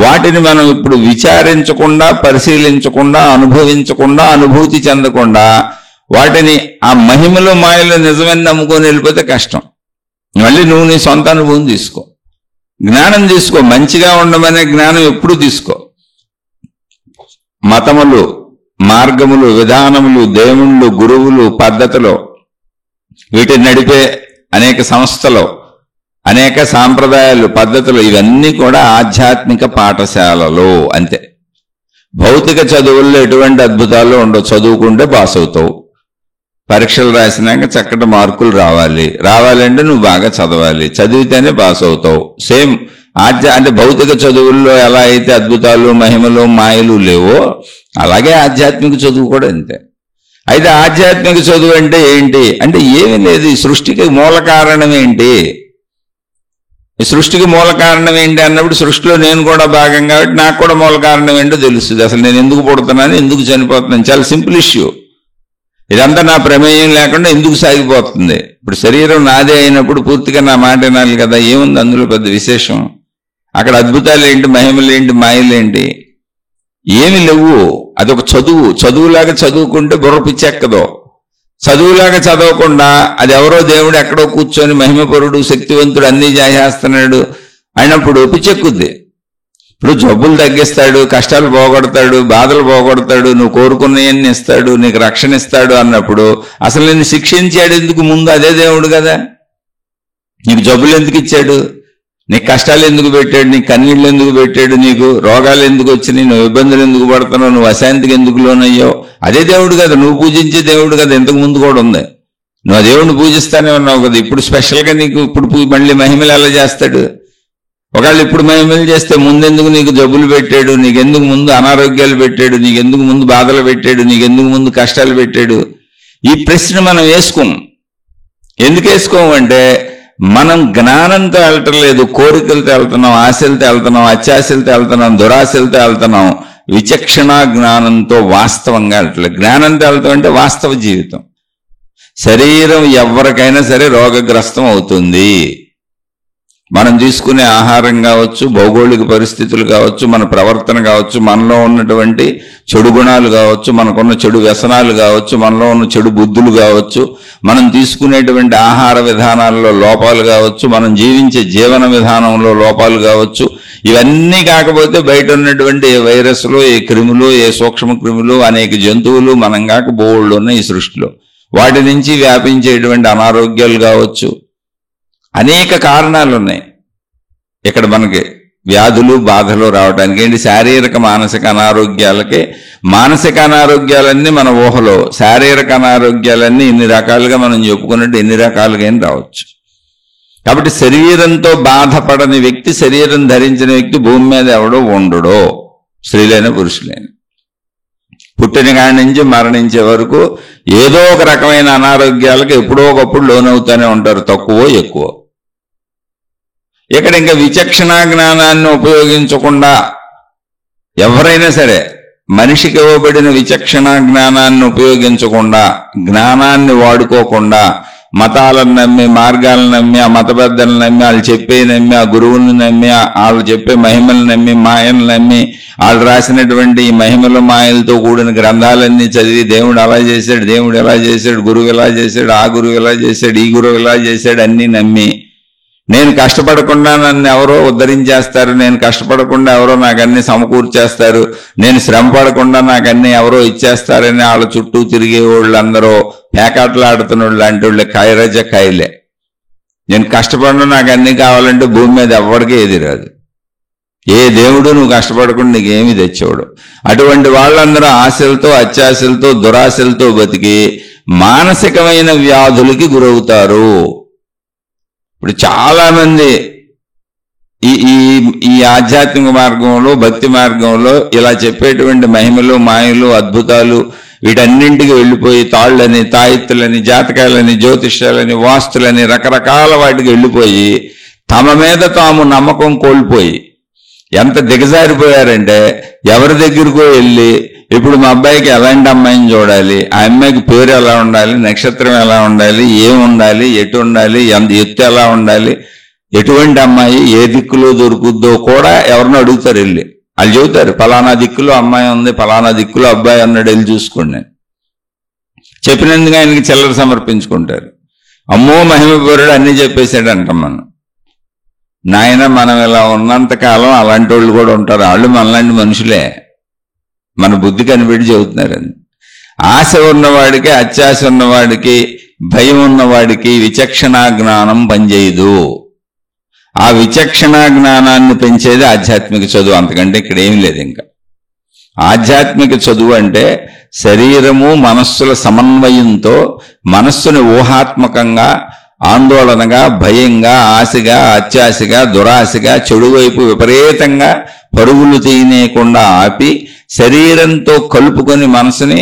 వాటిని మనం ఇప్పుడు విచారించకుండా, పరిశీలించకుండా, అనుభవించకుండా, అనుభూతి చెందకుండా వాటిని ఆ మహిమలు మాయలు నిజమని నమ్ముకొని వెళ్ళిపోతే కష్టం. మళ్ళీ నువ్వు నీ సొంత అనుభవం తీసుకో, జ్ఞానం తీసుకో, మంచిగా ఉండమనే జ్ఞానం ఎప్పుడు తీసుకో. మతములు, మార్గములు, విధానములు, దేవుళ్ళు, గురువులు, పద్ధతులు, వీటిని నడిపే అనేక సంస్థలు, అనేక సాంప్రదాయాలు, పద్ధతులు, ఇవన్నీ కూడా ఆధ్యాత్మిక పాఠశాలలు అంతే. భౌతిక చదువుల్లో ఎటువంటి అద్భుతాలు ఉండవు. చదువుకుంటే పాస్ అవుతావు, పరీక్షలు రాసినాక చక్కటి మార్కులు రావాలంటే నువ్వు బాగా చదవాలి, చదివితేనే పాస్ అవుతావు. సేమ్ అంటే భౌతిక చదువుల్లో ఎలా అయితే అద్భుతాలు, మహిమలు, మాయలు లేవో అలాగే ఆధ్యాత్మిక చదువు కూడా అంతే. అయితే ఆధ్యాత్మిక చదువు అంటే ఏంటి అంటే ఏమీ లేదు. ఈ సృష్టికి మూల కారణం ఏంటి, ఈ సృష్టికి మూల కారణం ఏంటి అన్నప్పుడు సృష్టిలో నేను కూడా భాగం కాబట్టి నాకు కూడా మూల కారణం ఏంటో తెలుస్తుంది. అసలు నేను ఎందుకు పుడుతున్నాను, ఎందుకు చనిపోతున్నాను, చాలా సింపుల్ ఇష్యూ. ఇదంతా నా ప్రమేయం లేకుండా ఎందుకు సాగిపోతుంది. ఇప్పుడు శరీరం నాదే అయినప్పుడు పూర్తిగా నా మాట వినాలి కదా, ఏముంది అందులో పెద్ద విశేషం? అక్కడ అద్భుతాలు ఏంటి, మహిమలు ఏంటి, మాయలు ఏంటి, ఏమి లేవు. అదొక చదువు. చదువులాగా చదువుకుంటే బుర్ర పిచ్చెక్కదో. చదువులాగా చదవకుండా అది ఎవరో దేవుడు ఎక్కడో కూర్చొని మహిమపరుడు, శక్తివంతుడు, అన్నీ చేస్తున్నాడు అయినప్పుడు పిచ్చెక్కుద్ది. ఇప్పుడు జబ్బులు తగ్గిస్తాడు, కష్టాలు పోగొడతాడు, బాధలు పోగొడతాడు, నువ్వు కోరుకున్నవన్నీ ఇస్తాడు, నీకు రక్షణ ఇస్తాడు అన్నప్పుడు అసలు నిన్ను శిక్షించాడు ఎందుకు? ముందు అదే దేవుడు కదా. నీకు జబ్బులు ఎందుకు ఇచ్చాడు, నీకు కష్టాలు ఎందుకు పెట్టాడు, నీకు కన్నీళ్ళు ఎందుకు పెట్టాడు, నీకు రోగాలు ఎందుకు వచ్చినాయి, నువ్వు ఇబ్బందులు ఎందుకు పడుతున్నావు, నువ్వు అశాంతికి ఎందుకు లోనయ్యావు, అదే దేవుడు కదా. నువ్వు పూజించే దేవుడు కదా, ఇంతకు ముందు కూడా ఉంది. నువ్వు ఆ దేవుడిని పూజిస్తానే ఉన్నావు కదా. ఇప్పుడు స్పెషల్గా నీకు ఇప్పుడు మళ్ళీ మహిమలు ఎలా చేస్తాడు? ఒకవేళ ఇప్పుడు మహిమలు చేస్తే ముందెందుకు నీకు జబ్బులు పెట్టాడు, నీకెందుకు ముందు అనారోగ్యాలు పెట్టాడు, నీకెందుకు ముందు బాధలు పెట్టాడు, నీకెందుకు ముందు కష్టాలు పెట్టాడు? ఈ ప్రశ్న మనం వేసుకోం. ఎందుకు వేసుకోమంటే మనం జ్ఞానంతో వెళ్ళటం లేదు, కోరికలతో వెళ్తున్నాం, ఆశలతో వెళ్తున్నాం, అత్యాశలతో వెళ్తున్నాం, దురాశలతో వెళ్తున్నాం. విచక్షణ జ్ఞానంతో వాస్తవంగా వెళ్ళట్లేదు. జ్ఞానంతో వెళ్తాం అంటే వాస్తవ జీవితం. శరీరం ఎవరికైనా సరే రోగగ్రస్తం అవుతుంది. మనం తీసుకునే ఆహారం కావచ్చు, భౌగోళిక పరిస్థితులు కావచ్చు, మన ప్రవర్తన కావచ్చు, మనలో ఉన్నటువంటి చెడు గుణాలు కావచ్చు, మనకున్న చెడు వ్యసనాలు కావచ్చు, మనలో ఉన్న చెడు బుద్ధులు కావచ్చు, మనం తీసుకునేటువంటి ఆహార విధానాల్లో లోపాలు కావచ్చు, మనం జీవించే జీవన విధానంలో లోపాలు కావచ్చు. ఇవన్నీ కాకపోతే బయట ఉన్నటువంటి ఏ వైరస్లు, ఏ క్రిములు, ఏ సూక్ష్మ క్రిములు, అనేక జంతువులు మనం కాక బోళ్ళు ఉన్నాయి ఈ సృష్టిలో. వాటి నుంచి వ్యాపించేటువంటి అనారోగ్యాలు కావచ్చు, అనేక కారణాలు ఉన్నాయి ఇక్కడ మనకి వ్యాధులు, బాధలు రావడానికి. ఏంటి? శారీరక మానసిక అనారోగ్యాలకే. మానసిక అనారోగ్యాలన్నీ మన ఊహలో, శారీరక అనారోగ్యాలన్నీ ఇన్ని రకాలుగా మనం చెప్పుకున్నట్టు ఎన్ని రకాలుగా రావచ్చు. కాబట్టి శరీరంతో బాధపడని వ్యక్తి, శరీరం ధరించిన వ్యక్తి భూమి మీద ఎవడో ఉండడో, స్త్రీలైన పురుషులైన. పుట్టిన కాడి నుంచి మరణించే వరకు ఏదో ఒక రకమైన అనారోగ్యాలకు ఎప్పుడో ఒకప్పుడు లోనవుతూనే ఉంటారు, తక్కువ ఎక్కువ. ఇక్కడ ఇంకా విచక్షణ జ్ఞానాన్ని ఉపయోగించకుండా ఎవరైనా సరే మనిషికి ఇవ్వబడిన విచక్షణ జ్ఞానాన్ని ఉపయోగించకుండా, జ్ఞానాన్ని వాడుకోకుండా మతాలను నమ్మి, మార్గాలను నమ్మి, ఆ మత పెద్దలను నమ్మి, వాళ్ళు చెప్పే నమ్మి, ఆ గురువులను నమ్మి, వాళ్ళు చెప్పే మహిమలు నమ్మి, మాయలు నమ్మి, వాళ్ళు రాసినటువంటి ఈ మహిమల మాయలతో కూడిన గ్రంథాలన్నీ చదివి దేవుడు అలా చేశాడు, దేవుడు ఎలా చేశాడు, గురువు ఎలా చేశాడు, ఆ గురువు ఎలా చేశాడు, ఈ గురువు ఎలా చేశాడు అన్నీ నమ్మి, నేను కష్టపడకుండా నన్ను ఎవరో ఉద్ధరించేస్తారు, నేను కష్టపడకుండా ఎవరో నాకు అన్ని సమకూర్చేస్తారు, నేను శ్రమ పడకుండా నాకు అన్ని ఎవరో ఇచ్చేస్తారని వాళ్ళ చుట్టూ తిరిగే వాళ్ళందరూ పేకాటలాడుతున్న వాళ్ళు లాంటి వాళ్ళు కాయరజ కాయలే. నేను కష్టపడను, నాకు అన్ని కావాలంటే భూమి మీద ఎవరికి ఏది రాదు. ఏ దేవుడు నువ్వు కష్టపడకుండా నీకేమీ తెచ్చేవాడు. అటువంటి వాళ్ళందరూ ఆశలతో, అత్యాశలతో, దురాశలతో బతికి మానసికమైన వ్యాధులకి గురవుతారు. ఇప్పుడు చాలా మంది ఈ ఆధ్యాత్మిక మార్గంలో, భక్తి మార్గంలో ఇలా చెప్పేటువంటి మహిమలు, మాయలు, అద్భుతాలు వీటన్నింటికి వెళ్ళిపోయి తాళ్ళని, తాయిత్తులని, జాతకాలని, జ్యోతిష్యాలని, వాస్తులని రకరకాల వాటికి వెళ్ళిపోయి తమ మీద తాము నమ్మకం కోల్పోయి ఎంత దిగజారిపోయారంటే ఎవరి దగ్గరకో వెళ్ళి ఇప్పుడు మా అబ్బాయికి ఎలాంటి అమ్మాయిని చూడాలి, ఆ అమ్మాయికి పేరు ఎలా ఉండాలి, నక్షత్రం ఎలా ఉండాలి, ఏముండాలి, ఎటు ఉండాలి, ఎత్తు ఎలా ఉండాలి, ఎటువంటి అమ్మాయి ఏ దిక్కులో దొరుకుద్దో కూడా ఎవరినో అడుగుతారు వెళ్ళి. వాళ్ళు చెబుతారు ఫలానా దిక్కులో అమ్మాయి ఉంది, ఫలానా దిక్కులో అబ్బాయి అన్నాడు, వెళ్ళి చూసుకోండి. చెప్పినందుకు ఆయనకి చిల్లర సమర్పించుకుంటారు. అమ్మో మహిమపూరుడు అన్నీ చెప్పేశాడు అంటాం మనం. నాయన మనం ఇలా ఉన్నంతకాలం అలాంటి వాళ్ళు కూడా ఉంటారు, వాళ్ళు మనలాంటి మనుషులే, మన బుద్ధి కనిపెట్టి చెబుతున్నారని. ఆశ ఉన్నవాడికి, అత్యాశ ఉన్నవాడికి, భయం ఉన్నవాడికి విచక్షణా జ్ఞానం పనిచేయదు. ఆ విచక్షణా జ్ఞానాన్ని పెంచేది ఆధ్యాత్మిక చదువు, అంతకంటే ఇక్కడ ఏం లేదు. ఇంకా ఆధ్యాత్మిక చదువు అంటే శరీరము మనస్సుల సమన్వయంతో మనస్సుని ఊహాత్మకంగా, ఆందోళనగా, భయంగా, ఆశగా, అత్యాశగా, దురాశగా, చెడువైపు విపరీతంగా పరుగులు తీయకుండా ఆపి శరీరంతో కలుపుకొని మనసుని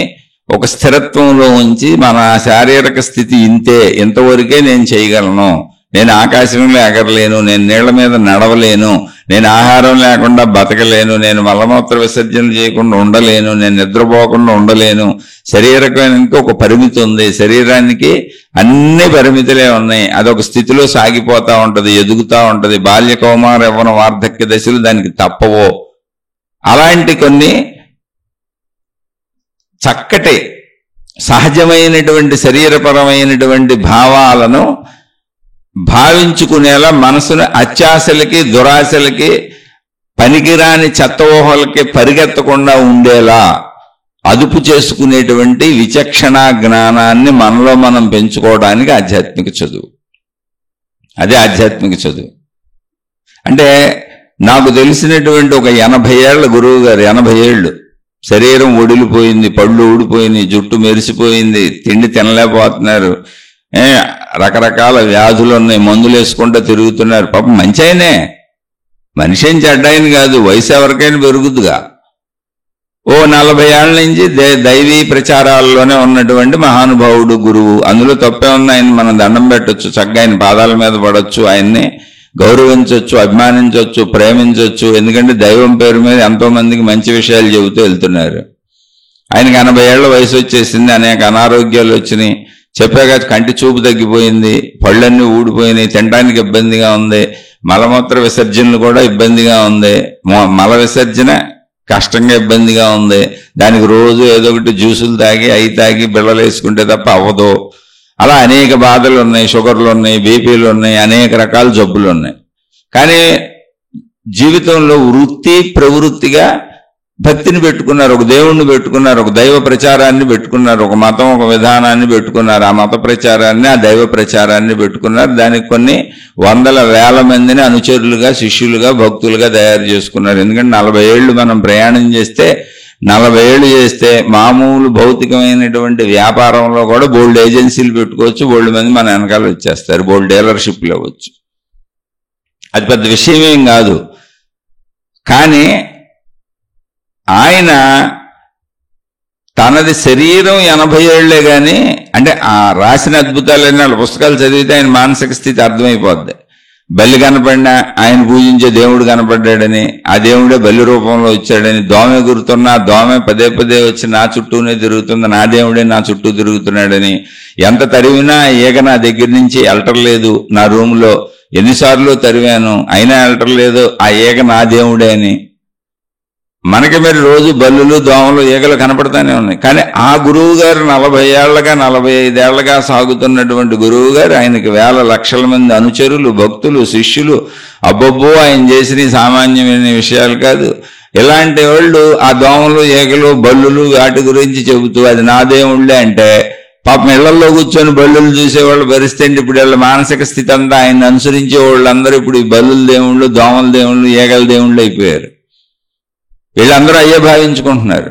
ఒక స్థిరత్వంలో ఉంచి మన శారీరక స్థితి ఇంతే, ఇంతవరకే నేను చేయగలను, నేను ఆకాశంలో ఎగరలేను, నేను నీళ్ల మీద నడవలేను, నేను ఆహారం లేకుండా బతకలేను, నేను మలమూత్ర విసర్జన చేయకుండా ఉండలేను, నేను నిద్రపోకుండా ఉండలేను, శరీరానికి ఒక పరిమితి ఉంది, శరీరానికి అన్ని పరిమితులే ఉన్నాయి, అదొక స్థితిలో సాగిపోతా ఉంటది, ఎదుగుతూ ఉంటది, బాల్య కౌమార యవ్వన వార్ధక్య దశలు దానికి తప్పవో. అలాంటి కొన్ని చక్కటి సహజమైనటువంటి శరీరపరమైనటువంటి భావాలను భావించుకునేలా మనసును అత్యాశలకి, దురాశలకి, పనికిరాని చెత్త ఊహలకి పరిగెత్తకుండా ఉండేలా అదుపు చేసుకునేటువంటి విచక్షణా జ్ఞానాన్ని మనలో మనం పెంచుకోవడానికి ఆధ్యాత్మిక చదువు. అదే ఆధ్యాత్మిక చదువు అంటే. నాకు తెలిసినటువంటి ఒక 80 ఏళ్ల గురువు గారు, 80 ఏళ్ళు, శరీరం ఒడిలిపోయింది, పళ్ళు ఊడిపోయింది, జుట్టు మెరిసిపోయింది, తిండి తినలేకపోతున్నారు, రకరకాల వ్యాధులు ఉన్నాయి, మందులు వేసుకుంటూ తిరుగుతున్నారు. పాపం మంచి ఆయనే, మనిషి ఏం చెడ్డాయన కాదు, వయసు ఎవరికైనా పెరుగుద్దుగా. ఓ 40 ఏళ్ల నుంచి దైవీ ప్రచారాల్లోనే ఉన్నటువంటి మహానుభావుడు గురువు. అందులో తప్పే ఉంది, ఆయన మనం దండం పెట్టొచ్చు, చక్కగా ఆయన పాదాల మీద పడవచ్చు, ఆయన్ని గౌరవించవచ్చు, అభిమానించవచ్చు, ప్రేమించవచ్చు. ఎందుకంటే దైవం పేరు మీద ఎంతో మందికి మంచి విషయాలు చెబుతూ వెళ్తున్నారు. ఆయనకి 80 ఏళ్ల వయసు వచ్చేసింది, అనేక అనారోగ్యాలు వచ్చినాయి, చెప్పాక కంటి చూపు తగ్గిపోయింది, పళ్ళన్నీ ఊడిపోయినాయి, తినడానికి ఇబ్బందిగా ఉంది, మలమూత్ర విసర్జనలు కూడా ఇబ్బందిగా ఉంది, మల విసర్జన కష్టంగా ఇబ్బందిగా ఉంది, దానికి రోజు ఏదో ఒకటి జ్యూసులు తాగి అవి తాగి బిళ్ళలు వేసుకుంటే తప్ప అవ్వదు. అలా అనేక బాధలు ఉన్నాయి, షుగర్లు ఉన్నాయి, బీపీలు ఉన్నాయి, అనేక రకాల జబ్బులు ఉన్నాయి. కానీ జీవితంలో వృత్తి ప్రవృత్తిగా భక్తిని పెట్టుకున్నారు, ఒక దేవుణ్ణి పెట్టుకున్నారు, ఒక దైవ ప్రచారాన్ని పెట్టుకున్నారు, ఒక మతం, ఒక విధానాన్ని పెట్టుకున్నారు, ఆ మత ప్రచారాన్ని, ఆ దైవ ప్రచారాన్ని పెట్టుకున్నారు. దానికి కొన్ని వందల వేల మందిని అనుచరులుగా, శిష్యులుగా, భక్తులుగా తయారు చేసుకున్నారు. ఎందుకంటే 40 ఏళ్ళు మనం ప్రయాణం చేస్తే, 40 ఏళ్ళు చేస్తే మామూలు భౌతికమైనటువంటి వ్యాపారంలో కూడా బోల్డ్ ఏజెన్సీలు పెట్టుకోవచ్చు, బోల్డ్ మంది మన వెనకాల వచ్చేస్తారు, బోల్డ్ డీలర్షిప్లు అవ్వచ్చు. అది పెద్ద విషయం ఏం కాదు. కానీ ఆయన తనది శరీరం 80 ఏళ్లే కానీ, అంటే ఆ రాసిన అద్భుతాలన్నీ వాళ్ళ పుస్తకాలు చదివితే ఆయన మానసిక స్థితి అర్థమైపోద్ది. బల్లి కనపడినా ఆయన పూజించే దేవుడు కనపడ్డాడని, ఆ దేవుడే బల్లి రూపంలో వచ్చాడని, దోమ ఎగురుతున్నా దోమ పదే పదే వచ్చి నా చుట్టూనే తిరుగుతుంది, నా దేవుడే నా చుట్టూ తిరుగుతున్నాడని, ఎంత తరివినా ఈగ నా దగ్గర నుంచి వెళ్ళటర్లేదు, నా రూమ్లో ఎన్నిసార్లు తరివాను అయినా వెళ్ళటర్లేదు, ఆ ఈగ నా దేవుడే అని. మనకి మరి రోజు బల్లులు దోమలు ఈగలు కనపడతానే ఉన్నాయి. కానీ ఆ గురువు గారు 40 ఏళ్లగా 45 ఏళ్లగా సాగుతున్నటువంటి గురువు గారు, ఆయనకి వేల లక్షల మంది అనుచరులు, భక్తులు, శిష్యులు, అబ్బబ్బో ఆయన చేసిన సామాన్యమైన విషయాలు కాదు. ఇలాంటి వాళ్ళు ఆ దోమలు ఈగలు బల్లులు వాటి గురించి చెబుతూ అది నా దేవుళ్ళే అంటే, పాపం ఇళ్లలో కూర్చొని బల్లులు చూసేవాళ్ళు పరిస్థితి ఇప్పుడు వీళ్ళ మానసిక స్థితి అంతా ఆయన అనుసరించే వాళ్ళందరూ ఇప్పుడు ఈ బల్లుల దేవుళ్ళు, దోమల దేవుళ్ళు, ఈగల దేవుళ్ళు అయిపోయారు. వీళ్ళందరూ అయ్యే భావించుకుంటున్నారు.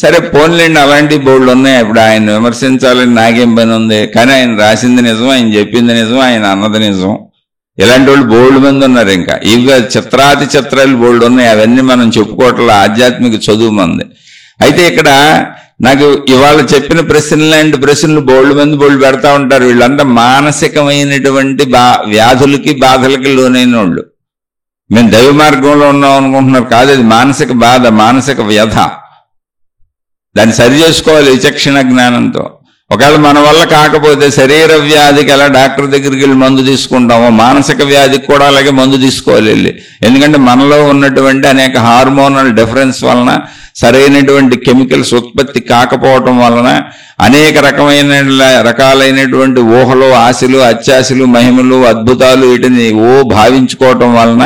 సరే పోన్లేండి, అలాంటి బోర్డులు ఉన్నాయి. ఇప్పుడు ఆయన విమర్శించాలని నాకేం పని ఉంది? కానీ ఆయన రాసింది నిజం, ఆయన చెప్పింది నిజం, ఆయన అన్నది నిజం. ఇలాంటి వాళ్ళు బోర్డు మంది ఉన్నారు. ఇంకా ఇవి చిత్రాతి చిత్రాలు బోర్డు ఉన్నాయి. అవన్నీ మనం చెప్పుకోవట్ల ఆధ్యాత్మిక చదువు మంది. అయితే ఇక్కడ నాకు ఇవాళ చెప్పిన ప్రశ్నలు లాంటి ప్రశ్నలు బోర్డు మంది బోర్డు పెడతా ఉంటారు. వీళ్ళంతా మానసికమైనటువంటి వ్యాధులకి బాధలకి లోనైన వాళ్ళు. మేము దైవ మార్గంలో ఉన్నాం అనుకుంటున్నారు. కాదు, అది మానసిక బాధ, మానసిక వ్యధ. దాన్ని సరి చేసుకోవాలి విచక్షణ జ్ఞానంతో. ఒకవేళ మన వల్ల కాకపోతే శరీర వ్యాధికి ఎలా డాక్టర్ దగ్గరికి వెళ్ళి మందు తీసుకుంటామో, మానసిక వ్యాధికి కూడా అలాగే మందు తీసుకోవాలి వెళ్ళి. ఎందుకంటే మనలో ఉన్నటువంటి అనేక హార్మోనల్ డిఫరెన్స్ వలన, సరైనటువంటి కెమికల్స్ ఉత్పత్తి కాకపోవటం వలన, అనేక రకాలైనటువంటి ఊహలు, ఆశలు, అత్యాశలు, మహిమలు, అద్భుతాలు వీటిని భావించుకోవటం వలన,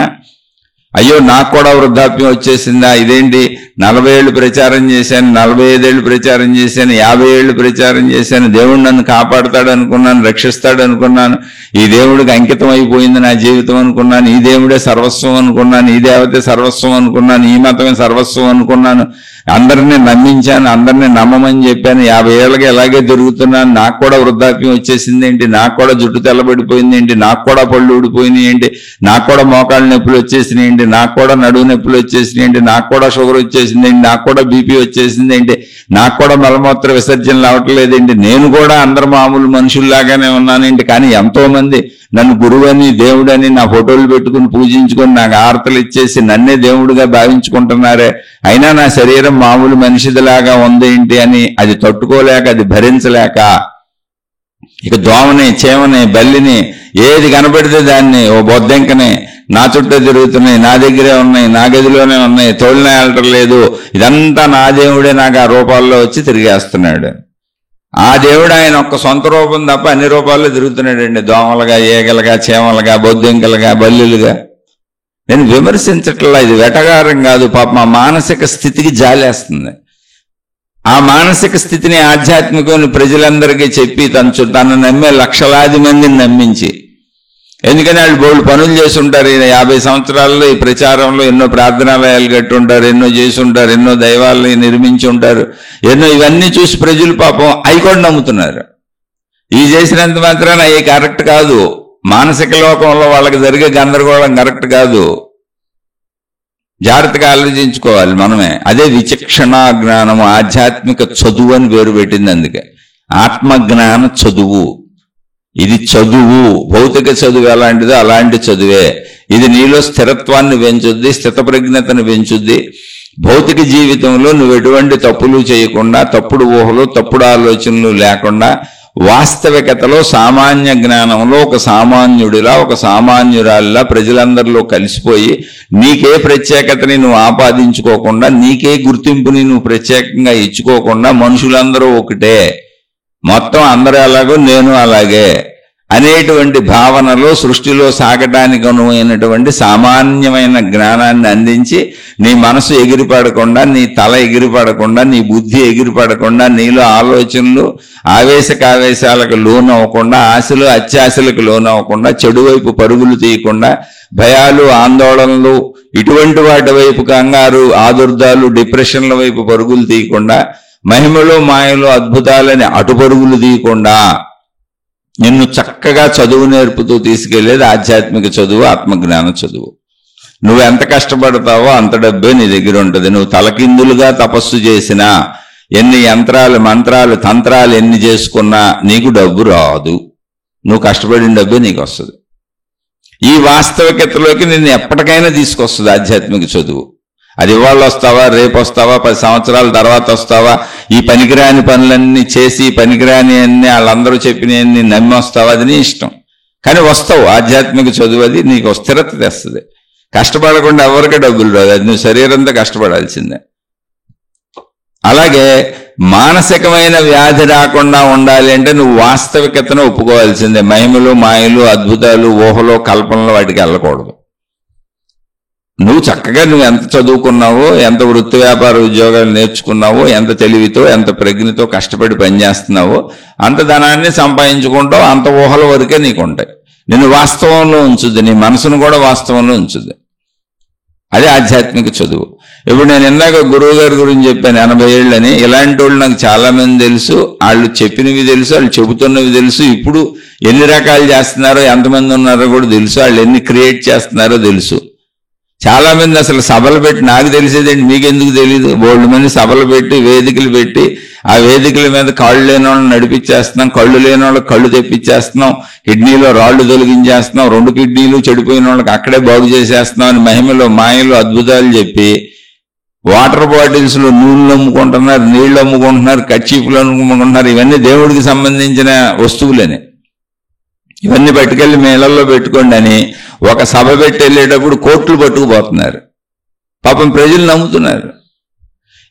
అయ్యో నాకు కూడా వృద్ధాప్యం వచ్చేసిందా, ఇదేంటి 40 ఏళ్ళు ప్రచారం చేశాను, 45 ఏళ్ళు ప్రచారం చేశాను, 50 ఏళ్ళు ప్రచారం చేశాను, దేవుడు నన్ను కాపాడుతాడు అనుకున్నాను, రక్షిస్తాడు అనుకున్నాను, ఈ దేవుడికి అంకితం అయిపోయింది నా జీవితం అనుకున్నాను, ఈ దేవుడే సర్వస్వం అనుకున్నాను, ఈ దేవతే సర్వస్వం అనుకున్నాను, ఈ మతమే సర్వస్వం అనుకున్నాను, అందరినీ నమ్మించాను, అందరినీ నమ్మమని చెప్పాను, 50 ఏళ్ళకి ఎలాగే తిరుగుతున్నాను, నాకు కూడా వృద్ధాప్యం వచ్చేసింది ఏంటి, నాకు కూడా జుట్టు తెల్లబడిపోయింది ఏంటి, నాకు కూడా పళ్ళు ఊడిపోయినాయి ఏంటి, నాకు కూడా మోకాళ్ళ నొప్పులు వచ్చేసినాయి ఏంటి, నాకు కూడా నడువు నొప్పులు వచ్చేసినాయి ఏంటి, నాకు కూడా షుగర్ వచ్చేసింది ఏంటి, నాకు కూడా బీపీ వచ్చేసింది ఏంటి, నాకు కూడా మలమూత్ర విసర్జనలు అవట్లేదేంటి, నేను కూడా అందరు మామూలు మనుషుల్లాగానే ఉన్నానేంటి. కానీ ఎంతో మంది నన్ను గురువని, దేవుడని నా ఫోటోలు పెట్టుకుని పూజించుకొని నాకు ఆర్తలు ఇచ్చేసి నన్నే దేవుడిగా భావించుకుంటున్నారే, అయినా నా శరీరం మామూలు మనిషిదిలాగా ఉందేంటి అని అది తట్టుకోలేక, అది భరించలేక, ఇక దోమని, చేమని, బల్లిని ఏది కనబడితే దాన్ని ఓ బొద్దెంకని నా చుట్టూ తిరుగుతున్నాయి, నా దగ్గరే ఉన్నాయి, నా గదిలోనే ఉన్నాయి, తోలిన వెళ్ళటం లేదు, ఇదంతా నా దేవుడే నాకు ఆ రూపాల్లో వచ్చి తిరిగేస్తున్నాడు. ఆ దేవుడు ఆయన ఒక్క సొంత రూపం తప్ప అన్ని రూపాల్లో తిరుగుతున్నాడండి. దోమలుగా, ఈగలుగా, చేమలుగా, బొద్దింకలుగా, బల్లులుగా. నేను విమర్శించట్లా, ఇది వెటగారం కాదు. పాప మా మానసిక స్థితికి జాలేస్తుంది. ఆ మానసిక స్థితిని ఆధ్యాత్మికమైన ప్రజలందరికీ చెప్పి తను నమ్మే లక్షలాది మందిని నమ్మించి, ఎందుకని వాళ్ళు బోళ్ళు పనులు చేసి ఉంటారు. 50 సంవత్సరాల్లో ఈ ప్రచారంలో ఎన్నో ప్రార్థనాలయాలు కట్టి ఉంటారు, ఎన్నో చేసి ఉంటారు, ఎన్నో దైవాలని నిర్మించి ఉంటారు, ఎన్నో ఇవన్నీ చూసి ప్రజలు పాపం అవి కూడా నమ్ముతున్నారు. ఇవి చేసినంత మాత్రాన అవి కరెక్ట్ కాదు. మానసిక లోకంలో వాళ్ళకి జరిగే గందరగోళం కరెక్ట్ కాదు. జాగ్రత్తగా ఆలోచించుకోవాలి మనమే. అదే విచక్షణ జ్ఞానము, ఆధ్యాత్మిక చదువు అని పేరు పెట్టింది. అందుకే ఆత్మజ్ఞాన చదువు. ఇది చదువు, భౌతిక చదువు ఎలాంటిదో అలాంటి చదువే. ఇది నీలో స్థిరత్వాన్ని పెంచుద్ది, స్థితప్రజ్ఞతను పెంచుద్ది. భౌతిక జీవితంలో నువ్వు ఎటువంటి తప్పులు చేయకుండా, తప్పుడు ఊహలు, తప్పుడు ఆలోచనలు లేకుండా, వాస్తవికతలో సామాన్య జ్ఞానంలో ఒక సామాన్యుడిలా, ఒక సామాన్యురాలిలా ప్రజలందరిలో కలిసిపోయి, నీకే ప్రత్యేకతని నువ్వు ఆపాదించుకోకుండా, నీకే గుర్తింపుని నువ్వు ప్రత్యేకంగా ఇచ్చుకోకుండా, మనుషులందరూ ఒకటే, మొత్తం అందరూ ఎలాగో నేను అలాగే అనేటువంటి భావనలో సృష్టిలో సాగటానికి అనువైనటువంటి సామాన్యమైన జ్ఞానాన్ని అందించి, నీ మనసు ఎగిరిపడకుండా, నీ తల ఎగిరిపడకుండా, నీ బుద్ధి ఎగిరిపడకుండా, నీలో ఆలోచనలు ఆవేశకావేశాలకు లోనవ్వకుండా, ఆశలు అత్యాశలకు లోనవ్వకుండా, చెడు వైపు పరుగులు తీయకుండా, భయాలు, ఆందోళనలు ఇటువంటి వాటి వైపు, కంగారు, ఆదుర్దాలు, డిప్రెషన్ల వైపు పరుగులు తీయకుండా, మహిమలు, మాయలు, అద్భుతాలని అటు పరుగులు తీయకుండా నిన్ను చక్కగా చదువు నేర్పుతూ తీసుకెళ్లేది ఆధ్యాత్మిక చదువు, ఆత్మజ్ఞాన చదువు. నువ్వు ఎంత కష్టపడతావో అంత డబ్బే నీ దగ్గర ఉంటుంది. నువ్వు తలకిందులుగా తపస్సు చేసినా, ఎన్ని యంత్రాలు, మంత్రాలు, తంత్రాలు ఎన్ని చేసుకున్నా నీకు డబ్బు రాదు. నువ్వు కష్టపడిన డబ్బే నీకు వస్తుంది. ఈ వాస్తవికతలోకి నిన్ను ఎప్పటికైనా తీసుకొస్తుంది ఆధ్యాత్మిక చదువు. అది ఇవాళ వస్తావా, రేపు వస్తావా, 10 సంవత్సరాల తర్వాత వస్తావా, ఈ పనికిరాని పనులన్నీ చేసి పనికిరాని అన్ని వాళ్ళందరూ చెప్పినవన్నీ నమ్మి వస్తావా, అది నీ ఇష్టం. కానీ వస్తావు. ఆధ్యాత్మిక చదువు అది నీకు స్థిరత తెస్తుంది. కష్టపడకుండా ఎవరికే డబ్బులు రాదు, అది నువ్వు శరీరంతో కష్టపడాల్సిందే. అలాగే మానసికమైన వ్యాధి రాకుండా ఉండాలి అంటే నువ్వు వాస్తవికతను ఒప్పుకోవాల్సిందే. మహిమలు, మాయలు, అద్భుతాలు, ఊహలో, కల్పనలు వాటికి వెళ్ళకూడదు. నువ్వు చక్కగా నువ్వు ఎంత చదువుకున్నావో, ఎంత వృత్తి వ్యాపార ఉద్యోగాలు నేర్చుకున్నావో, ఎంత తెలివితో ఎంత ప్రజ్ఞతో కష్టపడి పనిచేస్తున్నావో అంత ధనాన్ని సంపాదించుకుంటావు. అంత ఊహల వరకే నీకు ఉంటాయి. నిన్ను వాస్తవంలో ఉంచుద్ది, నీ మనసును కూడా వాస్తవంలో ఉంచుద్ది. అదే ఆధ్యాత్మిక చదువు. ఇప్పుడు నేను ఇందాక గురువు గారి గురించి చెప్పాను 80 ఏళ్ళని. ఇలాంటి వాళ్ళు నాకు చాలా మంది తెలుసు. వాళ్ళు చెప్పినవి తెలుసు, వాళ్ళు చెబుతున్నవి తెలుసు. ఇప్పుడు ఎన్ని రకాలు చేస్తున్నారో, ఎంతమంది ఉన్నారో కూడా తెలుసు. వాళ్ళు ఎన్ని క్రియేట్ చేస్తున్నారో తెలుసు. చాలా మంది అసలు సభలు పెట్టి, నాకు తెలిసేదండి మీకెందుకు తెలీదు, బోల్డ్ మంది సభలు పెట్టి వేదికలు పెట్టి ఆ వేదికల మీద కాళ్ళు లేని వాళ్ళని నడిపించేస్తున్నాం, కళ్ళు లేని వాళ్ళకి కళ్ళు తెప్పించేస్తున్నాం, కిడ్నీలో రాళ్లు తొలగించేస్తున్నాం, 2 కిడ్నీలు చెడిపోయిన వాళ్ళకి అక్కడే బాగు చేసేస్తున్నాం అని మహిమలో మాయలు అద్భుతాలు చెప్పి వాటర్ బాటిల్స్ లో నూనెలు అమ్ముకుంటున్నారు, నీళ్లు అమ్ముకుంటున్నారు, కర్చీఫ్లు అమ్ముకుంటున్నారు. ఇవన్నీ దేవుడికి సంబంధించిన వస్తువులని. ఇవన్నీ పట్టుకెళ్ళి మీ ఇళ్లలో పెట్టుకోండి అని ఒక సభ పెట్టి వెళ్ళేటప్పుడు కోట్లు పట్టుకుపోతున్నారు. పాపం ప్రజలు నమ్ముతున్నారు.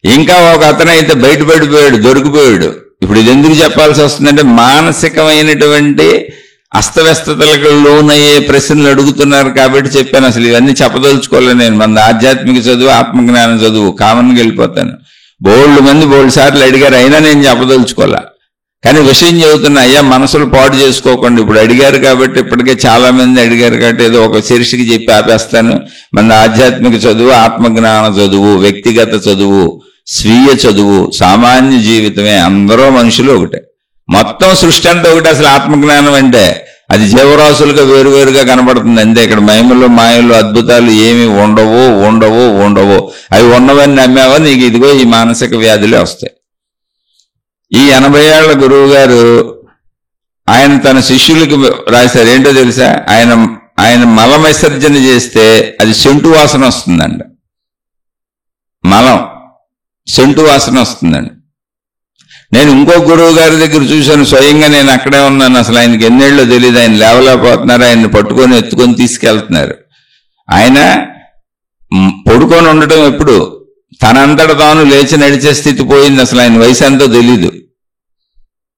ఇంకా ఒక అతనైతే బయటపడిపోయాడు, దొరికిపోయాడు. ఇప్పుడు ఇది ఎందుకు చెప్పాల్సి వస్తుందంటే మానసికమైనటువంటి అస్తవ్యస్తతలకు లోనయ్యే ప్రశ్నలు అడుగుతున్నారు కాబట్టి చెప్పాను. అసలు ఇవన్నీ చెప్పదలుచుకోలే నేను. మన ఆధ్యాత్మిక చదువు, ఆత్మజ్ఞానం చదువు కామన్గా వెళ్ళిపోతాను. బోల్డ్ మంది బోల్డ్ సార్లు అడిగారు, అయినా నేను చెప్పదలుచుకోలే. కానీ విషయం చెబుతున్నా, అయ్యా మనసులు పాడు చేసుకోకండి. ఇప్పుడు అడిగారు కాబట్టి, ఇప్పటికే చాలా మంది అడిగారు కాబట్టి ఏదో ఒక శీర్షికి చెప్పి ఆపేస్తాను. మన ఆధ్యాత్మిక చదువు, ఆత్మజ్ఞాన చదువు, వ్యక్తిగత చదువు, స్వీయ చదువు, సామాన్య జీవితమే. అందరూ మనుషులు ఒకటే. మొత్తం సృష్టి అంతా ఒకటి. అసలు ఆత్మజ్ఞానం అంటే అది జీవరాశులుగా వేరువేరుగా కనబడుతుంది అంతే. ఇక్కడ మహిమలు, మాయలు, అద్భుతాలు ఏమి ఉండవు. అవి ఉన్నవని నమ్మావా, నీకు ఇదిగో ఈ మానసిక వ్యాధులే వస్తాయి. ఈ 80 ఏళ్ల గురువు గారు ఆయన తన శిష్యులకి రాశారు. ఏంటో తెలుసా? ఆయన మల విసర్జన చేస్తే అది సెంటు వాసన వస్తుందండి. మలం సెంటు వాసన వస్తుందండి. నేను ఇంకో గురువు గారి దగ్గర చూశాను, స్వయంగా నేను అక్కడే ఉన్నాను. అసలు ఆయనకి ఎన్నేళ్ళో తెలియదు. ఆయన లేవలేకపోతున్నారు, ఆయన్ని పట్టుకొని ఎత్తుకొని తీసుకెళ్తున్నారు. ఆయన పడుకొని ఉండటం ఎప్పుడు, తనంతట తాను లేచి నడిచే స్థితి పోయింది. అసలు ఆయన వయసు ఎంతో తెలీదు,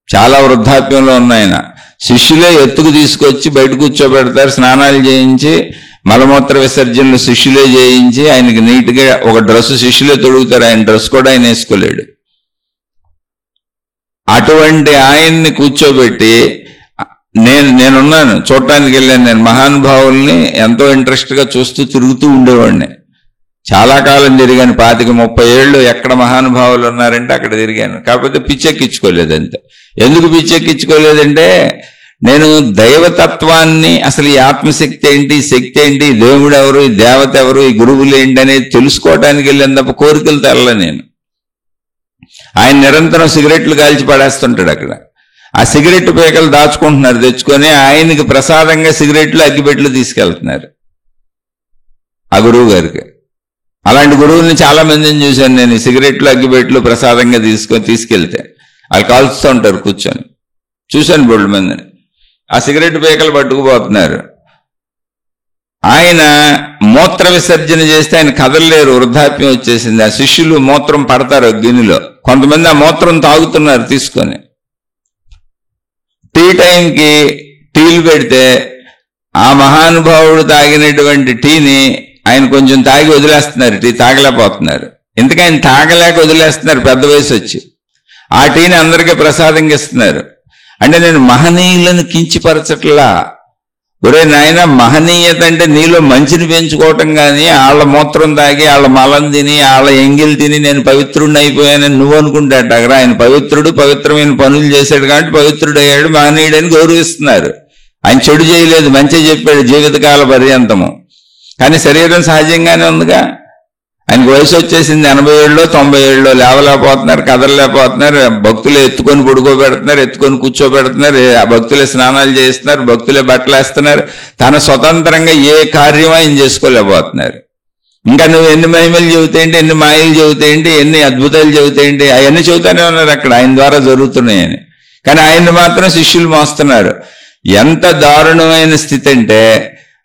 చాలా వృద్ధాప్యంలో ఉన్న ఆయన. శిష్యులే ఎత్తుకు తీసుకొచ్చి బయట కూర్చోబెడతారు, స్నానాలు చేయించి మలమూత్ర విసర్జనలు శిష్యులే చేయించి ఆయనకి నీట్గా ఒక డ్రెస్సు శిష్యులే తొడుగుతారు. ఆయన డ్రెస్ కూడా ఆయన వేసుకోలేడు. అటువంటి ఆయన్ని కూర్చోబెట్టి నేనున్నాను, చూడటానికి వెళ్ళాను. నేను మహానుభావుల్ని ఎంతో ఇంట్రెస్ట్గా చూస్తూ తిరుగుతూ ఉండేవాడిని. చాలా కాలం తిరిగాను, 25-30 ఏళ్ళు. ఎక్కడ మహానుభావులు ఉన్నారంటే అక్కడ తిరిగాను. కాకపోతే పిచ్చెక్కించుకోలేదంతే. ఎందుకు పిచ్చెక్కించుకోలేదంటే నేను దైవతత్వాన్ని, అసలు ఈ ఆత్మశక్తి ఏంటి, శక్తి ఏంటి, దేవుడు ఎవరు, ఈ దేవత ఎవరు, ఈ గురువులు ఏంటి అనేది తెలుసుకోవటానికి వెళ్ళాను తప్ప కోరికలతో వెళ్ళలే నేను. ఆయన నిరంతరం సిగరెట్లు కాల్చి పడేస్తుంటాడు అక్కడ. ఆ సిగరెట్ పేకలు దాచుకుంటున్నారు తెచ్చుకొని, ఆయనకి ప్రసాదంగా సిగరెట్లు అగ్గిపెట్లు తీసుకెళ్తున్నారు ఆ గురువు గారికి. అలాంటి గురువుల్ని చాలా మందిని చూశాను నేను. సిగరెట్లు అగ్గిపెట్లు ప్రసాదంగా తీసుకెళ్తే వాళ్ళు కాల్చుతూ ఉంటారు కూర్చొని. చూశాను బోల్డ్ మందిని. ఆ సిగరెట్ పేకలు పట్టుకుపోతున్నారు. ఆయన మూత్ర విసర్జన చేస్తే ఆయన కదలలేరు, వృద్ధాప్యం వచ్చేసింది. ఆ శిష్యులు మూత్రం పడతారు గిన్నెలో. కొంతమంది ఆ మూత్రం తాగుతున్నారు తీసుకొని. టీ టైంకి టీలు పెడితే ఆ మహానుభావుడు తాగినటువంటి టీని ఆయన కొంచెం తాగి వదిలేస్తున్నారు. టీ తాగలేకపోతున్నారు. ఎందుకు ఆయన తాగలేక వదిలేస్తున్నారు, పెద్ద వయసు వచ్చి. ఆ టీని అందరికీ ప్రసాదంగా ఇస్తున్నారు. అంటే నేను మహనీయులను కించిపరచట్లా. ఒరే నాయన, మహనీయత అంటే నీలో మంచిని పెంచుకోవటం కానీ, వాళ్ళ మూత్రం తాగి వాళ్ళ మలం తిని వాళ్ళ ఎంగిల్ తిని నేను పవిత్రుడిని అయిపోయానని నువ్వు అనుకుంటాట. ఆయన పవిత్రుడు, పవిత్రమైన పనులు చేశాడు కాబట్టి పవిత్రుడు అయ్యాడు, మహనీయుడని గౌరవిస్తున్నారు. ఆయన చెడు చేయలేదు, మంచి చెప్పాడు జీవితకాల పర్యంతము. కానీ శరీరం సహజంగానే ఉందిగా. ఆయనకు వయసు వచ్చేసింది 80 ఏళ్ళు 90 ఏళ్ళు, లేవలేకపోతున్నారు, కదలలేకపోతున్నారు. భక్తులు ఎత్తుకొని పడుకోబెడుతున్నారు, ఎత్తుకొని కూర్చోబెడుతున్నారు, ఆ భక్తులే స్నానాలు చేస్తున్నారు, భక్తులే బట్టలు వేస్తున్నారు. తన స్వతంత్రంగా ఏ కార్యం ఆయన చేసుకోలేకపోతున్నారు. ఇంకా నువ్వు ఎన్ని మహిమలు చెబుతాయండి, ఎన్ని మాయలు చెబుతాయండి, ఎన్ని అద్భుతాలు చెబుతాయండి, అవన్నీ చెబుతానే ఉన్నారు అక్కడ ఆయన ద్వారా జరుగుతున్నాయని. కానీ ఆయన్ని మాత్రం శిష్యులు మోస్తున్నారు. ఎంత దారుణమైన స్థితి అంటే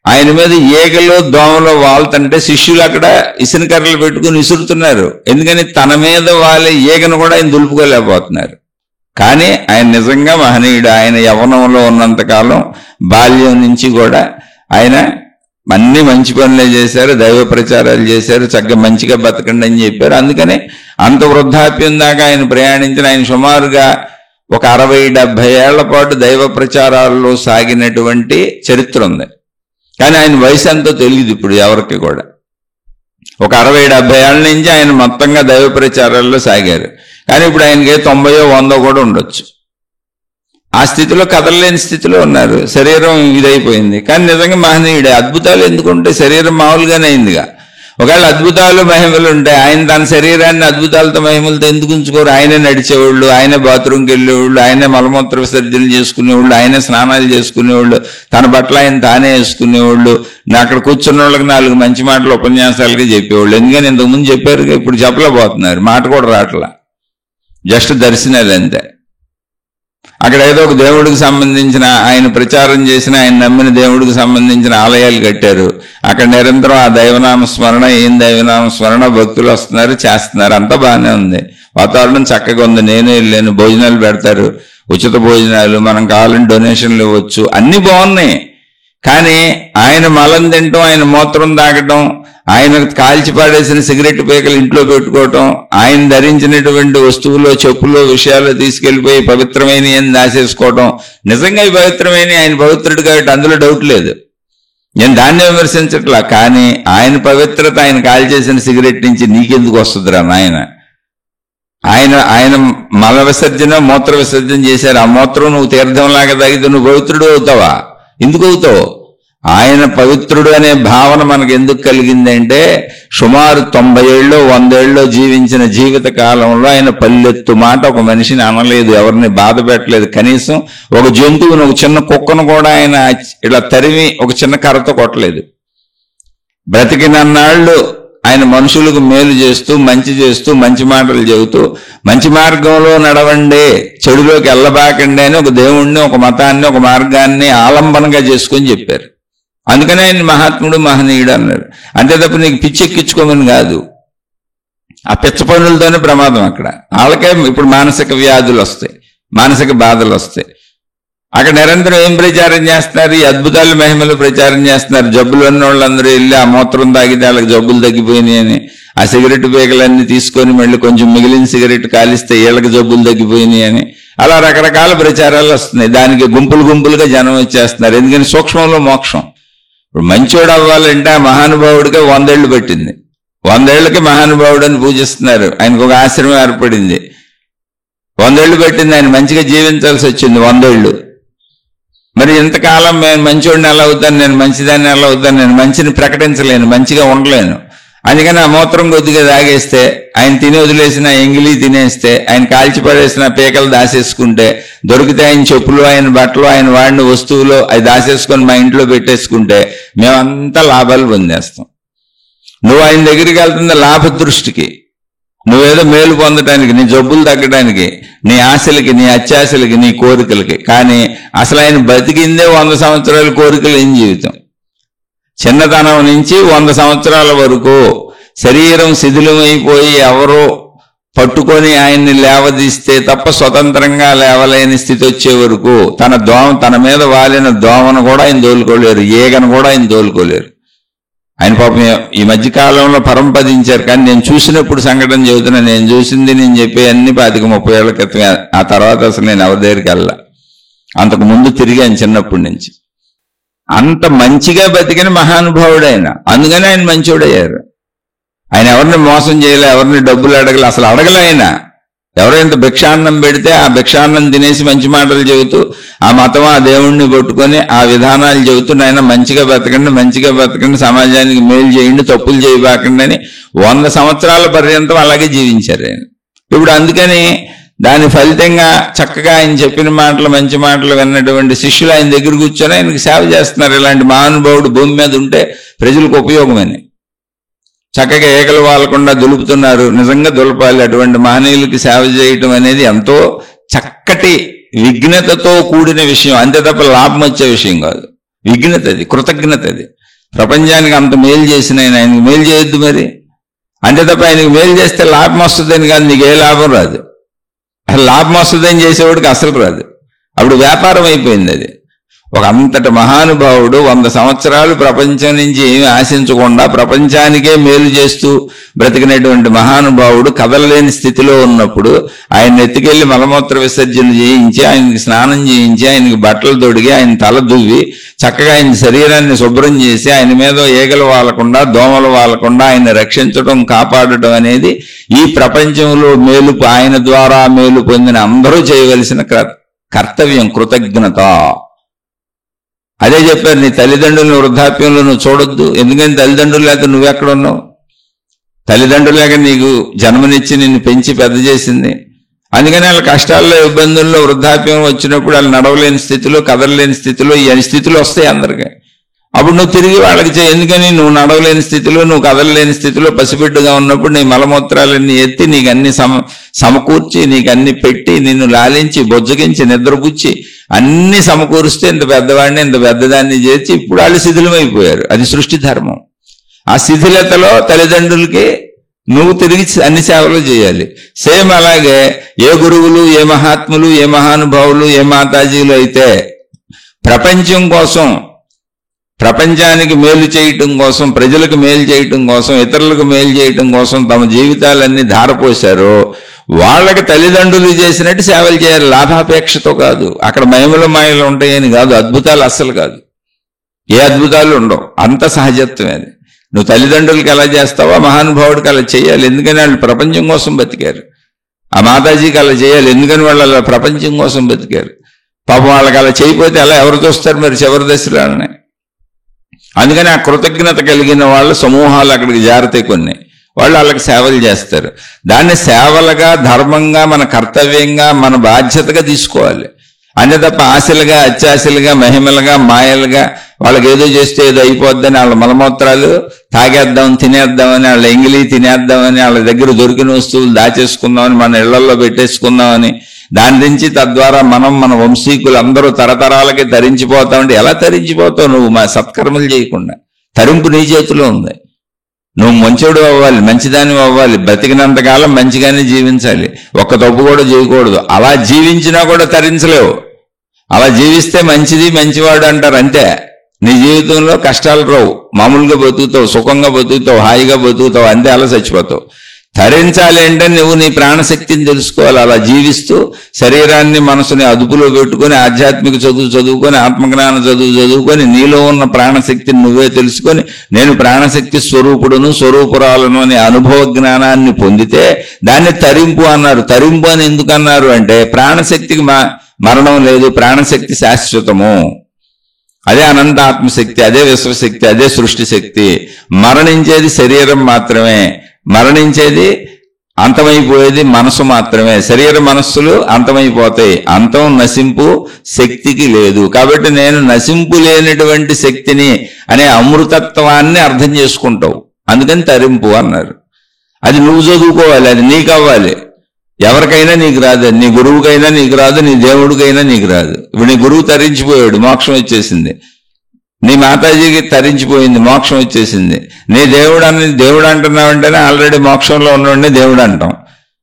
ఆయన మీద ఈగలు దోమలు వాళ్తుంటే శిష్యులు అక్కడ ఇసునకర్రలు పెట్టుకుని విసురుతున్నారు. ఎందుకని తన మీద వాళ్ళే ఈగను కూడా ఆయన దులుపుకోలేకపోతున్నారు. కానీ ఆయన నిజంగా మహనీయుడు. ఆయన యవ్వనంలో ఉన్నంతకాలం బాల్యం నుంచి కూడా ఆయన అన్ని మంచి పనులే చేశారు, దైవ ప్రచారాలు చేశారు, చక్కగా మంచిగా బతకండి అని చెప్పారు. అందుకనే అంత వృద్ధాప్యం దాకా ఆయన ప్రయాణించిన ఆయన సుమారుగా ఒక 60-70 ఏళ్ల పాటు దైవ ప్రచారాల్లో సాగినటువంటి చరిత్ర ఉంది. కానీ ఆయన వయసు ఎంతో తెలియదు ఇప్పుడు ఎవరికి కూడా. ఒక 60-70 ఏళ్ల నుంచి ఆయన మొత్తంగా దైవ ప్రచారాల్లో సాగారు. కానీ ఇప్పుడు ఆయనకి 90-100 కూడా ఉండొచ్చు. ఆ స్థితిలో కదలలేని స్థితిలో ఉన్నారు. శరీరం ఇదైపోయింది. కానీ నిజంగా మహనీయుడే. అద్భుతాలు ఎందుకుంటే శరీరం మామూలుగానే అయిందిగా. ఒకవేళ అద్భుతాలు మహిమలు ఉంటాయి, ఆయన తన శరీరాన్ని అద్భుతాలతో మహిమలతో ఎందుకు ఉంచుకోరు? ఆయనే నడిచేవాళ్ళు, ఆయనే బాత్రూమ్కి వెళ్ళేవాళ్ళు, ఆయనే మలమూత్ర విసర్జన చేసుకునేవాళ్ళు, ఆయనే స్నానాలు చేసుకునేవాళ్ళు, తన బట్టలు ఆయన తానే వేసుకునేవాళ్ళు. అక్కడ కూర్చున్న వాళ్ళకి 4 మంచి మాటలు ఉపన్యాసాలుగా చెప్పేవాళ్ళు. ఎందుకని ఇంతకుముందు చెప్పారు, ఇప్పుడు చెప్పలేకపోతున్నారు, మాట కూడా రావట్లా, జస్ట్ దర్శనాలు అంతే. అక్కడ ఏదో ఒక దేవుడికి సంబంధించిన ఆయన ప్రచారం చేసిన ఆయన నమ్మిన దేవుడికి సంబంధించిన ఆలయాలు కట్టారు. అక్కడ నిరంతరం ఆ దైవనామ స్మరణ, ఏం దైవనామ స్మరణ, భక్తులు వస్తున్నారు, చేస్తున్నారు, అంతా బాగానే ఉంది, వాతావరణం చక్కగా ఉంది. నేనే వెళ్ళాను, భోజనాలు పెడతారు, ఉచిత భోజనాలు, మనం కావాలని డొనేషన్లు ఇవ్వచ్చు, అన్ని బాగున్నాయి. కానీ ఆయన మలం తినటం, ఆయన మూత్రం తాగటం, ఆయన కాల్చి పాడేసిన సిగరెట్ పీకలు ఇంట్లో పెట్టుకోవటం, ఆయన ధరించినటువంటి వస్తువులు, చెప్పులు, విషయాలు తీసుకెళ్లిపోయి పవిత్రమైన దాచేసుకోవటం, నిజంగా ఈ పవిత్రమైన ఆయన పవిత్రుడు కాబట్టి అందులో డౌట్ లేదు, నేను దాన్ని విమర్శించట్లా. కానీ ఆయన పవిత్రత ఆయన కాల్చేసిన సిగరెట్ నుంచి నీకెందుకు వస్తుందిరా నాయన? ఆయన మల విసర్జన, మూత్ర విసర్జన చేశారు. ఆ మూత్రం నువ్వు తీర్థంలాగా తాగితే నువ్వు పవిత్రుడు అవుతావా? ఎందుకు అవుతావు? ఆయన పవిత్రుడు అనే భావన మనకు ఎందుకు కలిగిందంటే సుమారు 90 ఏళ్ళు 100 ఏళ్ళు జీవించిన జీవిత కాలంలో ఆయన పల్లెత్తు మాట ఒక మనిషిని అనలేదు, ఎవరిని బాధ పెట్టలేదు. కనీసం ఒక జంతువును, ఒక చిన్న కుక్కను కూడా ఆయన ఇలా తరిమి ఒక చిన్న కర్రతో కొట్టలేదు. బ్రతికినన్నాళ్ళు ఆయన మనుషులకు మేలు చేస్తూ, మంచి మాటలు చెబుతూ, మంచి మార్గంలో నడవండి, చెడులోకి వెళ్ళబాకండి అని ఒక దేవుణ్ణి, ఒక మతాన్ని, ఒక మార్గాన్ని ఆలంబనగా చేసుకొని చెప్పారు. అందుకనే ఆయన మహాత్ముడు, మహనీయుడు అన్నారు. అంతే తప్ప నీకు పిచ్చెక్కించుకోమని కాదు. ఆ పిచ్చ పనులతోనే ప్రమాదం. అక్కడ వాళ్ళకే ఇప్పుడు మానసిక వ్యాధులు వస్తాయి, మానసిక బాధలు వస్తాయి. అక్కడ నిరంతరం ఏం ప్రచారం చేస్తున్నారు? ఈ అద్భుతాలు, మహిమలు ప్రచారం చేస్తున్నారు. జబ్బులు ఉన్న వాళ్ళందరూ వెళ్ళి ఆ మూత్రం తాగితే వాళ్ళకి జబ్బులు తగ్గిపోయినాయి అని, ఆ సిగరెట్ పీకలన్నీ తీసుకొని మళ్ళీ కొంచెం మిగిలిన సిగరెట్ కాలిస్తే వీళ్ళకి జబ్బులు తగ్గిపోయినాయి అని, అలా రకరకాల ప్రచారాలు వస్తున్నాయి. దానికి గుంపులుగా జనం వచ్చేస్తున్నారు. ఎందుకని సూక్ష్మంలో మోక్షం. ఇప్పుడు మంచోడు అవ్వాలంటే ఆ మహానుభావుడిగా 100 ఏళ్ళు పట్టింది. 100 ఏళ్ళకి మహానుభావుడు అని పూజిస్తున్నారు. ఆయనకు ఒక ఆశ్రమం ఏర్పడింది. 100 ఏళ్ళు పట్టింది, ఆయన మంచిగా జీవించాల్సి వచ్చింది 100 ఏళ్ళు. మరి ఇంతకాలం నేను మంచోడిని ఎలా అవుతాను, నేను మంచిదాన్ని ఎలా అవుతాను, నేను మంచిని ప్రకటించలేను, మంచిగా ఉండలేను. అందుకని ఆ మూత్రం కొద్దిగా తాగేస్తే, ఆయన తిని వదిలేసిన ఎంగిలి తినేస్తే, ఆయన కాల్చి పడేసిన పీకలు దాసేసుకుంటే, దొరికితే ఆయన చెప్పులు, ఆయన బట్టలు, ఆయన వాడిన వస్తువులు అవి దాసేసుకొని మా ఇంట్లో పెట్టేసుకుంటే మేమంతా లాభాలు పొందేస్తాం. నువ్వు ఆయన దగ్గరికి వెళ్తుంది లాభ దృష్టికి, నువ్వేదో మేలు పొందటానికి, నీ జబ్బులు తగ్గడానికి, నీ ఆశలకి, నీ అత్యాశలకి, నీ కోరికలకి. కానీ అసలు ఆయన బతికిందే 100 సంవత్సరాల కోరికలు ఏం జీవితం. చిన్నతనం నుంచి 100 సంవత్సరాల వరకు శరీరం శిథిలమైపోయి ఎవరో పట్టుకొని ఆయన్ని లేవదీస్తే తప్ప స్వతంత్రంగా లేవలేని స్థితి వచ్చే వరకు తన మీద వాలిన దోమను కూడా ఆయన తోలుకోలేరు, ఈగను కూడా ఆయన తోలుకోలేరు. ఆయన పాపం ఈ మధ్య కాలంలో పరంపదించారు. కానీ నేను చూసినప్పుడు సంఘటన చెబుతున్నా, నేను చూసింది నేను చెప్పే అన్ని 25-30 ఏళ్ల క్రితమే. ఆ తర్వాత అసలు నేను ఎవరి దగ్గరికి వెళ్ళా. అంతకు ముందు తిరిగాను చిన్నప్పటి నుంచి. అంత మంచిగా బతికిన మహానుభావుడు ఆయన. అందుకని ఆయన మంచోడయ్యారు. ఆయన ఎవరిని మోసం చేయలే, ఎవరిని డబ్బులు అడగలే, అసలు అడగలే. ఆయన ఎవరైనా భిక్షాన్నం పెడితే ఆ భిక్షాన్నం తినేసి మంచి మాటలు చెబుతూ ఆ మతం ఆ దేవుణ్ణి పట్టుకొని ఆ విధానాలు చెబుతూ నాయన మంచిగా బతకండి, సమాజానికి మేలు చేయండి, తప్పులు చేయబాకండి అని 100 సంవత్సరాల పర్యంతం అలాగే జీవించారు ఆయన. ఇప్పుడు అందుకని దాని ఫలితంగా చక్కగా ఆయన చెప్పిన మాటలు, మంచి మాటలు విన్నటువంటి శిష్యులు ఆయన దగ్గర కూర్చొని ఆయనకి సేవ చేస్తున్నారు. ఇలాంటి మహానుభావుడు భూమి మీద ఉంటే ప్రజలకు ఉపయోగమని చక్కగా ఏకలు వాలకుండా దులుపుతున్నారు. నిజంగా దులపాలి. అటువంటి మహనీయులకి సేవ చేయటం అనేది ఎంతో చక్కటి విఘ్నతతో కూడిన విషయం, అంతే తప్ప లాభం వచ్చే విషయం కాదు. విఘ్నత అది, కృతజ్ఞత అది. ప్రపంచానికి అంత మేలు చేసిన ఆయనకి మేలు చేయొద్దు మరి, అంతే తప్ప ఆయనకి మేలు చేస్తే లాభం వస్తుందని కాదు, నీకు ఏ లాభం రాదు. అసలు లాభం వస్తుందని చేసేవాడికి అసలు రాదు. అప్పుడు వ్యాపారం అయిపోయింది అది. ఒక అంతటి మహానుభావుడు 100 సంవత్సరాలు ప్రపంచం నుంచి ఏమి ఆశించకుండా ప్రపంచానికే మేలు చేస్తూ బ్రతికినటువంటి మహానుభావుడు కదలలేని స్థితిలో ఉన్నప్పుడు ఆయన ఎత్తుకెళ్లి మలమూత్ర విసర్జన చేయించి, ఆయనకి స్నానం చేయించి, ఆయనకి బట్టలు తొడిగి, ఆయన తల దువ్వి చక్కగా ఆయన శరీరాన్ని శుభ్రం చేసి, ఆయన మీద ఈగలు వాలకుండా, దోమలు వాలకుండా ఆయన రక్షించడం, కాపాడటం అనేది ఈ ప్రపంచంలో మేలు, ఆయన ద్వారా మేలు పొందిన అందరూ చేయవలసిన కర్తవ్యం, కృతజ్ఞత. అదే చెప్పారు, నీ తల్లిదండ్రులను వృద్ధాప్యంలో నువ్వు చూడొద్దు. ఎందుకని తల్లిదండ్రులు లేక నువ్వెక్కడున్నావు? తల్లిదండ్రులు లేక నీకు జన్మనిచ్చి నిన్ను పెంచి పెద్ద చేసింది. అందుకని వాళ్ళ కష్టాల్లో, ఇబ్బందుల్లో, వృద్ధాప్యం వచ్చినప్పుడు వాళ్ళు నడవలేని స్థితిలో, కదలలేని స్థితిలో, ఈ స్థితిలో వస్తాయి అందరికీ. అప్పుడు నువ్వు తిరిగి వాళ్ళకి ఎందుకని నువ్వు నడవలేని స్థితిలో, నువ్వు కదలలేని స్థితిలో పసిబిడ్డగా ఉన్నప్పుడు నీ మలమూత్రాలన్నీ ఎత్తి నీకు అన్ని సమకూర్చి, నీకు అన్ని పెట్టి, నిన్ను లాలించి, బొజ్జగించి, నిద్రపుచ్చి అన్ని సమకూరుస్తే ఇంత పెద్దవాడిని, ఇంత పెద్దదాన్ని చేర్చి ఇప్పుడు వాళ్ళు శిథిలమైపోయారు. అది సృష్టి ధర్మం. ఆ శిథిలతలో తల్లిదండ్రులకి నువ్వు తిరిగి అన్ని సేవలు చేయాలి. సేమ్ అలాగే ఏ గురువులు, ఏ మహాత్ములు, ఏ మహానుభావులు, ఏ మాతాజీలు అయితే ప్రపంచం కోసం, ప్రపంచానికి మేలు చేయటం కోసం, ప్రజలకు మేలు చేయటం కోసం, ఇతరులకు మేలు చేయటం కోసం తమ జీవితాలన్నీ ధారపోశారో వాళ్ళకి తల్లిదండ్రులు చేసినట్టు సేవలు చేయాలి. లాభాపేక్షతో కాదు. అక్కడ మహిమలు మాయలు ఉంటాయని కాదు, అద్భుతాలు అస్సలు కాదు, ఏ అద్భుతాలు ఉండవు. అంత సహజత్వమే అది. నువ్వు తల్లిదండ్రులకి ఎలా చేస్తావో మహానుభావుడికి అలా చేయాలి. ఎందుకని వాళ్ళు ప్రపంచం కోసం బతికారు. ఆ మాతాజీకి అలా చేయాలి. ఎందుకని వాళ్ళు అలా ప్రపంచం కోసం బతికారు. పాపం వాళ్ళకి అలా చేయకపోతే అలా ఎవరు చూస్తారు మరి చివరి దశలోనే. అందుకని ఆ కృతజ్ఞత కలిగిన వాళ్ళ సమూహాలు అక్కడికి జారుతాయి. కొన్ని వాళ్ళు వాళ్ళకి సేవలు చేస్తారు. దాన్ని సేవలుగా, ధర్మంగా, మన కర్తవ్యంగా, మన బాధ్యతగా తీసుకోవాలి. అంతే తప్ప ఆశలుగా, అత్యాశలుగా, మహిమలుగా, మాయలుగా వాళ్ళకి ఏదో చేస్తే ఏదో అయిపోద్దని వాళ్ళ మలమూత్రాలు తాగేద్దాం, తినేద్దామని, వాళ్ళ ఎంగిలి తినేద్దామని, వాళ్ళ దగ్గర దొరికిన వస్తువులు దాచేసుకుందామని, మన ఇళ్లలో పెట్టేసుకుందామని, దాని నుంచి తద్వారా మన వంశీకులు అందరూ తరతరాలకి తరించిపోతామంటే ఎలా తరించిపోతావు నువ్వు మా సత్కర్మలు చేయకుండా? తరింపు నీ చేతిలో ఉంది. నువ్వు మంచోడు అవ్వాలి, మంచిదాని అవ్వాలి, బ్రతికినంతకాలం మంచిగానే జీవించాలి, ఒక్క తప్పు కూడా చేయకూడదు. అలా జీవించినా కూడా తరించలేవు. అలా జీవిస్తే మంచిది, మంచివాడు అంటారు అంతే. నీ జీవితంలో కష్టాలు రావు, మామూలుగా బతుకుతావు, సుఖంగా బతుకుతావు, హాయిగా బతుకుతావు, అంతే. అలా చచ్చిపోతావు. తరించాలి అంటే నువ్వు నీ ప్రాణశక్తిని తెలుసుకోవాలి. అలా జీవిస్తూ శరీరాన్ని, మనసుని అదుపులో పెట్టుకొని, ఆధ్యాత్మిక చదువుకొని, ఆత్మజ్ఞాన చదువుకొని, నీలో ఉన్న ప్రాణశక్తిని నువ్వే తెలుసుకొని, నేను ప్రాణశక్తి స్వరూపుడును, స్వరూపురాలను అనే అనుభవ జ్ఞానాన్ని పొందితే దాన్ని తరింపు అన్నారు. తరింపు అని ఎందుకు అన్నారు అంటే ప్రాణశక్తికి మరణం లేదు, ప్రాణశక్తి శాశ్వతము. అదే అనంత ఆత్మశక్తి, అదే విశ్వశక్తి, అదే సృష్టి శక్తి. మరణించేది శరీరం మాత్రమే, మరణించేది, అంతమైపోయేది మనసు మాత్రమే. శరీర మనస్సులు అంతమైపోతాయి. అంతం, నశింపు శక్తికి లేదు. కాబట్టి నేను నశింపు లేనటువంటి శక్తిని అనే అమృతత్వాన్ని అర్థం చేసుకుంటావు. అందుకని తరింపు అన్నారు. అది నువ్వు చదువుకోవాలి, అది నీకు అవ్వాలి. ఎవరికైనా నీకు రాదు. నీ గురువుకైనా నీకు రాదు, నీ దేవుడికైనా నీకు రాదు. ఇప్పుడు నీ గురువు తరించిపోయాడు, మోక్షం వచ్చేసింది. నీ మాతాజీకి తరించిపోయింది, మోక్షం వచ్చేసింది. నీ దేవుడు అంటున్నావంటేనే ఆల్రెడీ మోక్షంలో ఉన్నవాడిని దేవుడు అంటాం.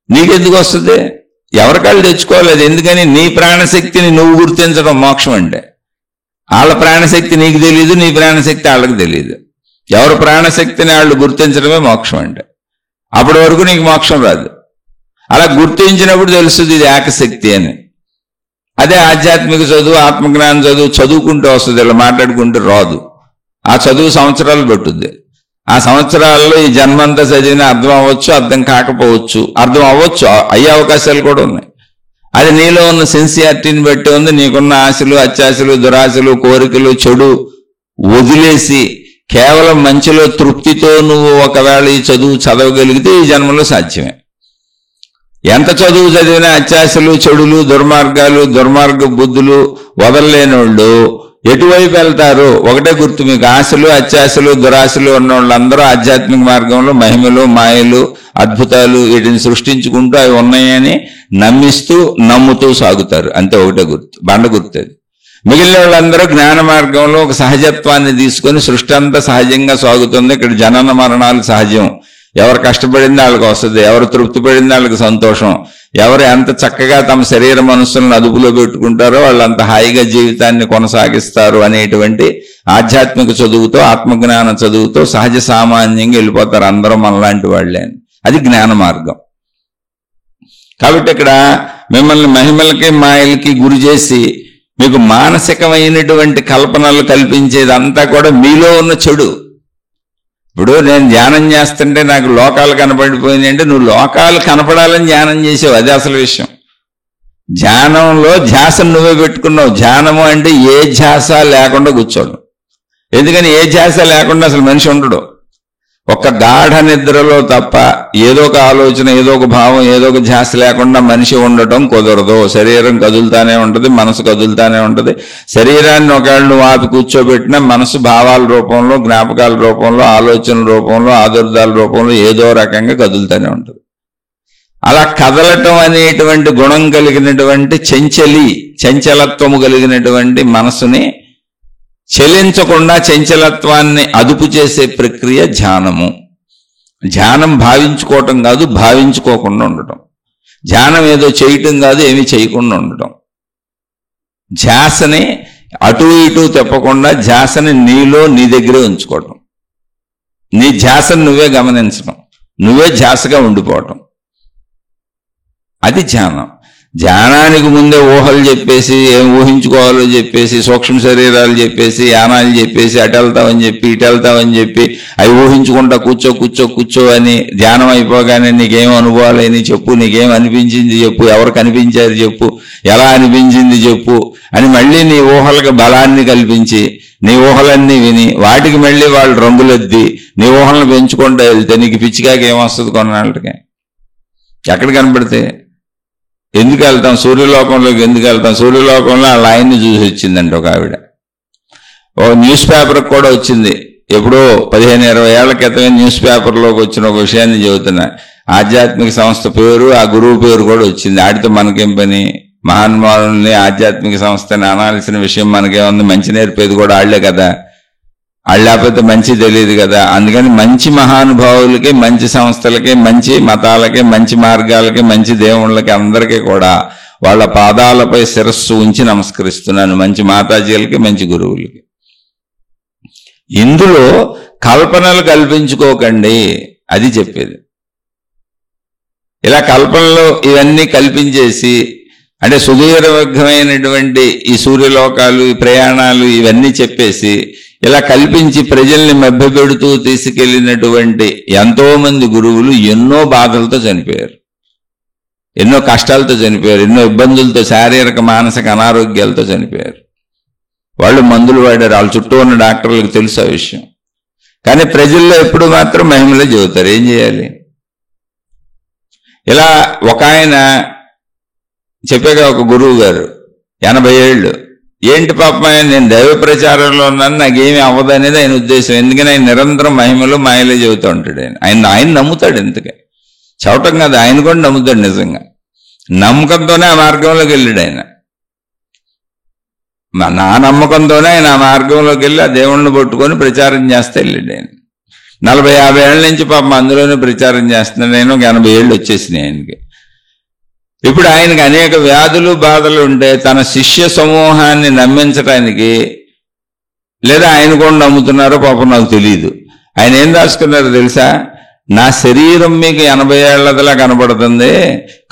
నీకెందుకు వస్తుంది? ఎవరికాళ్ళు తెచ్చుకోవాలి. అది ఎందుకని? నీ ప్రాణశక్తిని నువ్వు గుర్తించడం మోక్షం అంటే. వాళ్ళ ప్రాణశక్తి నీకు తెలియదు, నీ ప్రాణశక్తి వాళ్ళకి తెలియదు. ఎవరి ప్రాణశక్తిని వాళ్ళు గుర్తించడమే మోక్షం అంటే. అప్పటి వరకు నీకు మోక్షం రాదు. అలా గుర్తించినప్పుడు తెలుస్తుంది ఇది ఏకశక్తి అని. అదే ఆధ్యాత్మిక చదువు, ఆత్మజ్ఞానం చదువుకుంటూ వస్తుంది. ఇలా మాట్లాడుకుంటూ రాదు. ఆ చదువు సంవత్సరాలు పట్టుద్ది. ఆ సంవత్సరాల్లో ఈ జన్మంతా చదివిన అర్థం అవ్వచ్చు, అర్థం కాకపోవచ్చు, అర్థం అవ్వచ్చు, అయ్యే అవకాశాలు కూడా ఉన్నాయి. అది నీలో ఉన్న సిన్సియారిటీని బట్టి ఉంది. నీకున్న ఆశలు, అత్యాశలు, దురాశలు, కోరికలు, చెడు వదిలేసి కేవలం మంచిలో తృప్తితో నువ్వు ఒకవేళ ఈ చదువు చదవగలిగితే ఈ జన్మలో సాధ్యమే. ఎంత చదువు చదివినా అత్యాశలు, చెడులు, దుర్మార్గాలు, దుర్మార్గ బుద్ధులు వదలలేనోళ్ళు ఎటువైపు వెళ్తారు? ఒకటే గుర్తు మీకు, ఆశలు, అత్యాశలు, దురాశలు ఉన్న వాళ్ళందరూ ఆధ్యాత్మిక మార్గంలో మహిమలు, మాయలు, అద్భుతాలు వీటిని సృష్టించుకుంటూ అవి ఉన్నాయని నమ్ముతూ సాగుతారు. అంతే, ఒకటే గుర్తు, బండ గుర్తు. మిగిలిన వాళ్ళందరూ జ్ఞాన మార్గంలో ఒక సహజత్వాన్ని తీసుకొని సృష్టి అంతా సహజంగా సాగుతుంది. ఇక్కడ జనన మరణాలు సహజం. ఎవరు కష్టపడింది వాళ్ళకి వస్తుంది, ఎవరు తృప్తి పడింది వాళ్ళకి సంతోషం, ఎవరు ఎంత చక్కగా తమ శరీర మనస్సులను అదుపులో పెట్టుకుంటారో వాళ్ళు అంత హాయిగా జీవితాన్ని కొనసాగిస్తారు అనేటువంటి ఆధ్యాత్మిక చదువుతో, ఆత్మజ్ఞాన చదువుతో సహజ సామాన్యంగా వెళ్ళిపోతారు అందరూ మనలాంటి వాళ్ళే అని. అది జ్ఞాన మార్గం. కాబట్టి ఇక్కడ మిమ్మల్ని మహిమలకి మాయలకి గురి చేసి మీకు మానసికమైనటువంటి కల్పనలు కల్పించేదంతా కూడా మీలో ఉన్న చెడు. ఇప్పుడు నేను ధ్యానం చేస్తుంటే నాకు లోకాలు కనపడిపోయింది అంటే నువ్వు లోకాలు కనపడాలని ధ్యానం చేసావు, అది అసలు విషయం. ధ్యానంలో ధ్యాసను నువ్వే పెట్టుకున్నావు. ధ్యానము అంటే ఏ ధ్యాస లేకుండా కూర్చోవడం. ఎందుకని ఏ ధ్యాస లేకుండా అసలు మనిషి ఉండడు. ఒక్క గాఢ నిద్రలో తప్ప ఏదో ఒక ఆలోచన, ఏదో ఒక భావం, ఏదో ఒక ధ్యాస లేకుండా మనిషి ఉండటం కుదరదు. శరీరం కదులుతానే ఉంటుంది, మనసు కదులుతానే ఉంటుంది. శరీరాన్ని ఒకవేళ నువ్వు ఆపి కూర్చోబెట్టినా మనసు భావాల రూపంలో, జ్ఞాపకాల రూపంలో, ఆలోచనల రూపంలో, ఆదుర్దాల రూపంలో ఏదో రకంగా కదులుతానే ఉంటుంది. అలా కదలటం అనేటువంటి గుణం కలిగినటువంటి చంచలత్వము కలిగినటువంటి మనసుని చలించకుండా చంచలత్వాన్ని అదుపు చేసే ప్రక్రియ ధ్యానము. ధ్యానం భావించుకోవటం కాదు, భావించుకోకుండా ఉండటం. ధ్యానం ఏదో చేయటం కాదు, ఏమీ చేయకుండా ఉండటం. ధ్యాసని అటు ఇటు తిప్పకుండా ధ్యాసని నీలో, నీ దగ్గరే ఉంచుకోవటం. నీ ధ్యాసను నువ్వే గమనించడం, నువ్వే ధ్యాసగా ఉండిపోవటం. అది ధ్యానం. ధ్యానానికి ముందే ఊహలు చెప్పేసి, ఏం ఊహించుకోవాలో చెప్పేసి, సూక్ష్మ శరీరాలు చెప్పేసి, యానాలు చెప్పేసి, అటు వెళ్తామని చెప్పి, ఇటు వెళ్తామని చెప్పి, అవి ఊహించుకుంటా కూర్చో అని ధ్యానం అయిపోగానే నీకేం అనుభవాలు అయినాయి చెప్పు, నీకేం అనిపించింది చెప్పు, ఎవరు కనిపించారు చెప్పు, ఎలా అనిపించింది చెప్పు అని మళ్ళీ నీ ఊహలకు బలాన్ని కల్పించి, నీ ఊహలన్నీ విని వాటికి మళ్ళీ వాళ్ళు రంగులద్ది నీ ఊహలను పెంచుకుంటూ వెళ్తే నీకు పిచ్చికాకి ఏమొస్తుంది కొన్నాళ్ళకి? ఎక్కడ కనపడితే ఎందుకు వెళ్తాం? సూర్యలోకంలోకి ఎందుకు వెళ్తాం? సూర్యలోకంలో వాళ్ళ ఆయన్ని చూసి వచ్చిందంట ఒక ఆవిడ. ఓ న్యూస్ పేపర్కి కూడా వచ్చింది. ఎప్పుడో 15-20 ఏళ్ల క్రితమే న్యూస్ పేపర్లోకి వచ్చిన ఒక విషయాన్ని చెబుతున్నా. ఆధ్యాత్మిక సంస్థ పేరు, ఆ గురువు పేరు కూడా వచ్చింది. ఆడితో మనకేం పని? మహానుభావుల్ని ఆధ్యాత్మిక సంస్థని అనాల్సిన విషయం మనకేముంది? మంచి నేర్పేది కూడా వాళ్లే కదా. వాళ్ళు లేకపోతే మంచి తెలియదు కదా. అందుకని మంచి మహానుభావులకి, మంచి సంస్థలకి, మంచి మతాలకి, మంచి మార్గాలకి, మంచి దేవుళ్ళకి అందరికీ కూడా వాళ్ళ పాదాలపై శిరస్సు ఉంచి నమస్కరిస్తున్నాను. మంచి మాతాజీలకి, మంచి గురువులకి. ఇందులో కల్పనలు కల్పించుకోకండి, అది చెప్పేది. ఇలా కల్పనలు ఇవన్నీ కల్పించేసి, అంటే సుదీర్ఘమైనటువంటి ఈ సూర్యలోకాలు, ఈ ప్రయాణాలు ఇవన్నీ చెప్పేసి ఇలా కల్పించి ప్రజల్ని మభ్యపెడుతూ తీసుకెళ్లినటువంటి ఎంతో మంది గురువులు ఎన్నో బాధలతో చనిపోయారు, ఎన్నో కష్టాలతో చనిపోయారు, ఎన్నో ఇబ్బందులతో, శారీరక మానసిక అనారోగ్యాలతో చనిపోయారు. వాళ్ళు మందులు వాడారు, వాళ్ళ చుట్టూ ఉన్న డాక్టర్లకు తెలుసు ఆ విషయం. కానీ ప్రజల్లో ఎప్పుడు మాత్రం మహిమలే చెబుతారు. ఏం చేయాలి? ఇలా ఒక ఆయన చెప్పాక, ఒక గురువు గారు 80 ఏళ్ళు, ఏంటి పాపం నేను దైవ ప్రచారంలో ఉన్నాను, నాకేమీ అవ్వదు అనేది ఆయన ఉద్దేశం. ఎందుకని ఆయన నిరంతరం మహిమలు మాయలే చెబుతూ ఉంటాడు. ఆయన నమ్ముతాడు. ఎందుకే చవటం కాదు, ఆయన కూడా నమ్ముతాడు. నిజంగా నమ్మకంతోనే ఆ మార్గంలోకి వెళ్ళాడు ఆయన. నా నమ్మకంతోనే ఆయన ఆ మార్గంలోకి వెళ్ళి ఆ దేవుణ్ణి పట్టుకొని ప్రచారం చేస్తే వెళ్ళాడు ఆయన. 40-50 ఏళ్ళ నుంచి పాపం అందులోనే ప్రచారం చేస్తున్నాడు. నేను 80 ఏళ్ళు వచ్చేసినాయి ఆయనకి. ఇప్పుడు ఆయనకి అనేక వ్యాధులు, బాధలు ఉంటే తన శిష్య సమూహాన్ని నమ్మించడానికి, లేదా ఆయన కూడా నమ్ముతున్నారో పాపం నాకు తెలియదు, ఆయన ఏం రాసుకున్నారో తెలుసా? నా శరీరం మీకు 80 ఏళ్లదిలా కనబడుతుంది,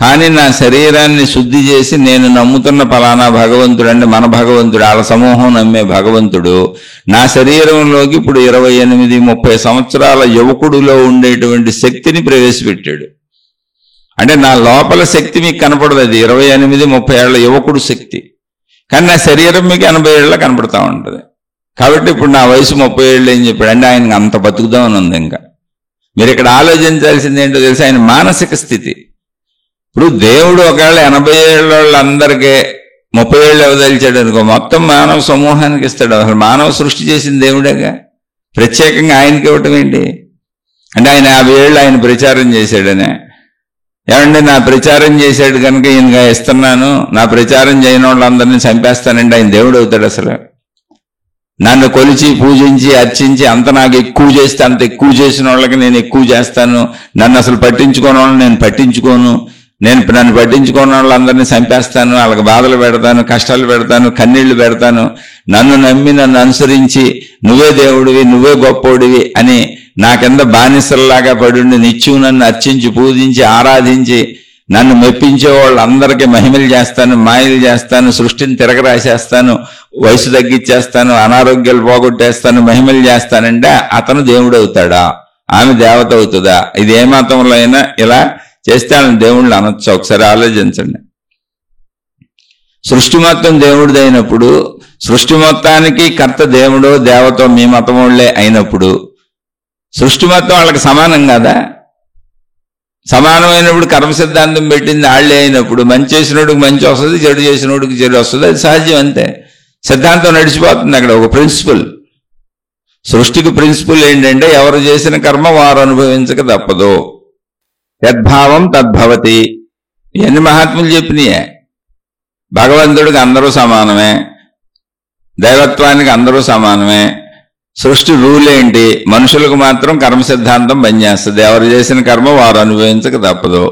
కానీ నా శరీరాన్ని శుద్ధి చేసి నేను నమ్ముతున్న ఫలానా భగవంతుడు అంటే మన భగవంతుడు, వాళ్ళ సమూహం నమ్మే భగవంతుడు నా శరీరంలోకి ఇప్పుడు 28-30 సంవత్సరాల యువకుడిలో ఉండేటువంటి శక్తిని ప్రవేశపెట్టాడు. అంటే నా లోపల శక్తి మీకు కనపడదు, అది 28-30 ఏళ్ల యువకుడు శక్తి. కానీ నా శరీరం మీకు 80 ఏళ్ళ కనపడతా ఉంటుంది. కాబట్టి ఇప్పుడు నా వయసు 30 ఏళ్ళు ఏం చెప్పాడు అంటే ఆయనకి అంత బతుకుదామని ఉంది. ఇంకా మీరు ఇక్కడ ఆలోచించాల్సింది ఏంటో తెలిసి ఆయన మానసిక స్థితి. ఇప్పుడు దేవుడు ఒకవేళ 80 ఏళ్ళ వాళ్ళందరికీ 30 ఏళ్ళు అవదలిచాడు అనుకో, మొత్తం మానవ సమూహానికి ఇస్తాడు. అసలు మానవ సృష్టి చేసిన దేవుడేగా, ప్రత్యేకంగా ఆయనకి ఇవ్వటం ఏంటి అంటే ఆయన 50 ఏళ్ళు ఆయన ప్రచారం చేశాడనే. ఏమంటే నా ప్రచారం చేశాడు కనుక ఈయనగా ఇస్తున్నాను, నా ప్రచారం చేయని వాళ్ళందరినీ చంపేస్తానంటే ఆయన దేవుడు అవుతాడు? అసలు నన్ను కొలిచి పూజించి అర్చించి అంత నాకు ఎక్కువ చేస్తే అంత ఎక్కువ చేసిన వాళ్ళకి నేను ఎక్కువ చేస్తాను, నన్ను అసలు పట్టించుకోని వాళ్ళని నేను పట్టించుకోను, నన్ను పట్టించుకోని వాళ్ళందరినీ చంపేస్తాను, వాళ్ళకి బాధలు పెడతాను, కష్టాలు పెడతాను, కన్నీళ్లు పెడతాను, నన్ను నమ్మి నన్ను అనుసరించి నువ్వే దేవుడివి నువ్వే గొప్పోడివి అని నా కింద బానిసల్లాగా పడుండి నిత్యం నన్ను అర్చించి పూజించి ఆరాధించి నన్ను మెప్పించే వాళ్ళందరికీ మహిమలు చేస్తాను, మాయలు చేస్తాను, సృష్టిని తిరగరాసేస్తాను, వయసు తగ్గించేస్తాను, అనారోగ్యాలు పోగొట్టేస్తాను, మహిమలు చేస్తానంటే అతను దేవుడు అవుతాడా? ఆమె దేవత అవుతుందా? ఇది ఏ మతంలో అయినా ఇలా చేస్తే ఆమె దేవుళ్ళు అనొచ్చు. ఒకసారి ఆలోచించండి. సృష్టి మొత్తం దేవుడిది అయినప్పుడు, సృష్టి మొత్తానికి కర్త దేవుడో దేవతో మీ మతం వాళ్ళే అయినప్పుడు సృష్టి మొత్తం వాళ్ళకి సమానం కదా? సమానమైనప్పుడు కర్మ సిద్ధాంతం పెట్టింది వాళ్ళే అయినప్పుడు మంచి చేసినోడికి మంచి వస్తుంది, చెడు చేసినోడికి చెడు వస్తుంది. అది సహజం, అంతే. సిద్ధాంతం నడిచిపోతుంది. అక్కడ ఒక ప్రిన్సిపల్, సృష్టికి ప్రిన్సిపల్ ఏంటంటే ఎవరు చేసిన కర్మ వారు అనుభవించక తప్పదు. యద్భావం తద్భవతి. ఇవన్నీ మహాత్ములు చెప్పినాయే. భగవంతుడికి అందరూ సమానమే, దైవత్వానికి అందరూ సమానమే. సృష్టి రూల్ ఏంటి? మనుషులకు మాత్రం కర్మ సిద్ధాంతం పనిచేస్తుంది. ఎవరు చేసిన కర్మ వారు అనుభవించక తప్పదు.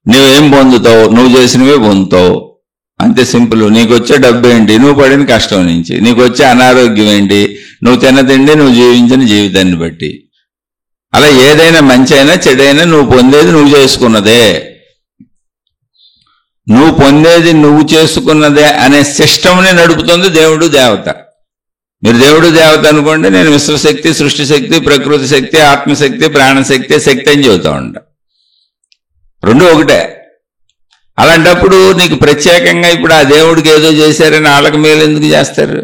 నువ్వేం పొందుతావు? నువ్వు చేసినవే పొందుతావు, అంతే సింపుల్. నీకు వచ్చే డబ్బు ఏంటి? నువ్వు పడిన కష్టం నుంచి. నీకు వచ్చే అనారోగ్యం ఏంటి? నువ్వు తిన్న తిండి, నువ్వు జీవించిన జీవితాన్ని బట్టి. అలా ఏదైనా మంచి అయినా చెడైనా నువ్వు పొందేది నువ్వు చేసుకున్నదే. నువ్వు పొందేది నువ్వు చేసుకున్నదే అనే సిస్టమ్ని నడుపుతుంది దేవుడు దేవత. మీరు దేవుడు దేవత అనుకోండి, నేను విశ్వశక్తి, సృష్టి శక్తి, ప్రకృతి శక్తి, ఆత్మశక్తి, ప్రాణశక్తి, శక్తి అని చెబుతా ఉంటా. రెండు ఒకటే. అలాంటప్పుడు నీకు ప్రత్యేకంగా ఇప్పుడు ఆ దేవుడికి ఏదో చేశారని వాళ్ళకి మేలు ఎందుకు చేస్తారు?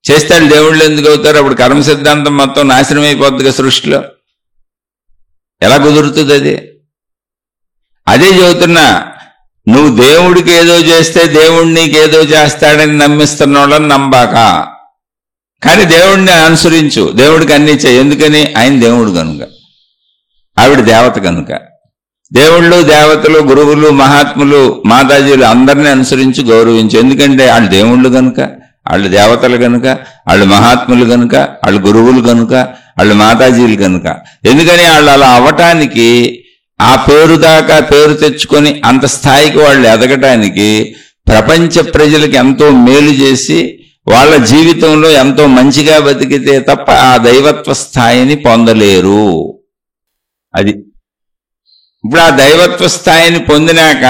చేస్తాడు దేవుళ్ళు ఎందుకు అవుతారు? అప్పుడు కర్మ సిద్ధాంతం మొత్తం నాశనం అయిపోద్దిగా సృష్టిలో. ఎలా కుదురుతుంది అది? అదే చెబుతున్నా, నువ్వు దేవుడికి ఏదో చేస్తే దేవుడు నీకేదో చేస్తాడని నమ్మిస్తున్న వాళ్ళని నమ్మాక. కానీ దేవుడిని అనుసరించు, దేవుడికి అన్నీ చేయి. ఎందుకని? ఆయన దేవుడు కనుక, ఆవిడ దేవత కనుక. దేవుళ్ళు, దేవతలు, గురువులు, మహాత్ములు, మాతాజీలు అందరినీ అనుసరించి గౌరవించు. ఎందుకంటే వాళ్ళు దేవుళ్ళు కనుక, వాళ్ళు దేవతలు కనుక, వాళ్ళు మహాత్ములు కనుక, వాళ్ళు గురువులు కనుక, వాళ్ళు మాతాజీలు కనుక. ఎందుకని? వాళ్ళు అలా అవ్వటానికి, ఆ పేరు దాకా పేరు తెచ్చుకొని అంత స్థాయికి వాళ్ళు ఎదగటానికి ప్రపంచ ప్రజలకు ఎంతో మేలు చేసి వాళ్ళ జీవితంలో ఎంతో మంచిగా బతికితే తప్ప ఆ దైవత్వ స్థాయిని పొందలేరు. అది ఇప్పుడు ఆ దైవత్వ స్థాయిని పొందినాక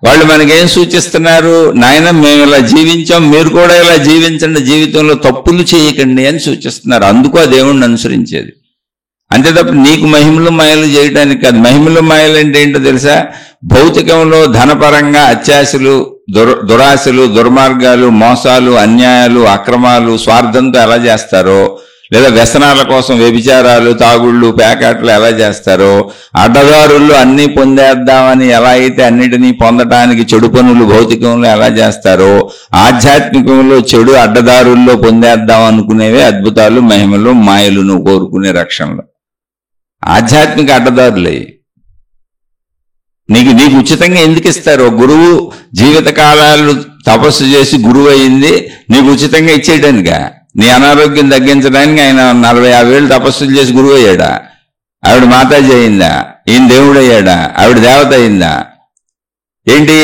వాళ్ళు మనకేం సూచిస్తున్నారు? నాయన మేము ఇలా జీవించాం, మీరు కూడా ఇలా జీవించండి, జీవితంలో తప్పులు చేయకండి అని సూచిస్తున్నారు. అందుకు ఆ దేవుణ్ణి అనుసరించేది. అంతే తప్ప నీకు మహిమలు మాయలు చేయడానికి కాదు. మహిమలు మాయలు అంటే ఏంటో తెలుసా? భౌతికంలో ధనపరంగా అత్యాశలు, దురాశలు, దుర్మార్గాలు, మోసాలు, అన్యాయాలు, అక్రమాలు, స్వార్థంతో ఎలా చేస్తారో, లేదా వ్యసనాల కోసం వ్యభిచారాలు, తాగుళ్ళు, పేకాట్లు ఎలా చేస్తారో, అడ్డదారుల్లో అన్నీ పొందేద్దామని ఎలా అయితే అన్నిటినీ పొందటానికి చెడు పనులు భౌతికంలో ఎలా చేస్తారో, ఆధ్యాత్మికంలో చెడు అడ్డదారుల్లో పొందేద్దాం అనుకునేవే అద్భుతాలు, మహిమలు, మాయలు, నువ్వు కోరుకునే రక్షణలు. ఆధ్యాత్మిక అడ్డదారులే. నీకు ఉచితంగా ఎందుకు ఇస్తారు? గురువు జీవితకాలాలు తపస్సు చేసి గురువు అయింది నీకు ఉచితంగా ఇచ్చేయడానికా? నీ అనారోగ్యం తగ్గించడానికి ఆయన 40-50 ఏళ్ళు తపస్సులు చేసి గురువు అయ్యాడా? ఆవిడ మాతాజీ అయిందా? ఈయన దేవుడు అయ్యాడా? ఆవిడ దేవత అయిందా? ఏంటి?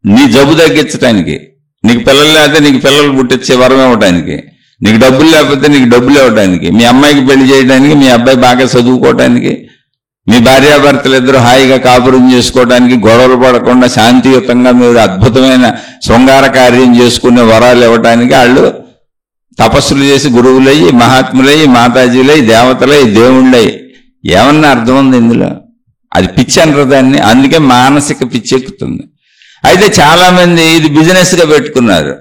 నీ జబ్బు తగ్గించడానికి, నీకు పిల్లలు లేకపోతే నీకు పిల్లలు పుట్టించే వరం ఇవ్వటానికి, నీకు డబ్బులు లేకపోతే నీకు డబ్బులు ఇవ్వడానికి, మీ అమ్మాయికి పెళ్లి చేయడానికి, మీ అబ్బాయి బాగా చదువుకోవడానికి, మీ భార్యాభర్తలు ఇద్దరు హాయిగా కాపురం చేసుకోవడానికి, గొడవలు పడకుండా శాంతియుతంగా మీరు అద్భుతమైన శృంగార కార్యం చేసుకునే వరాలు ఇవ్వడానికి వాళ్ళు తపస్సులు చేసి గురువులయ్యి, మహాత్ములయ్యి, మాతాజీలై, దేవతలై, దేవుళ్ళై. ఏమన్నా అర్థం ఉంది ఇందులో? అది పిచ్చి అంటారు దాన్ని. అందుకే మానసిక పిచ్చి ఎక్కుతుంది. అయితే చాలా మంది ఇది బిజినెస్ గా పెట్టుకున్నారు.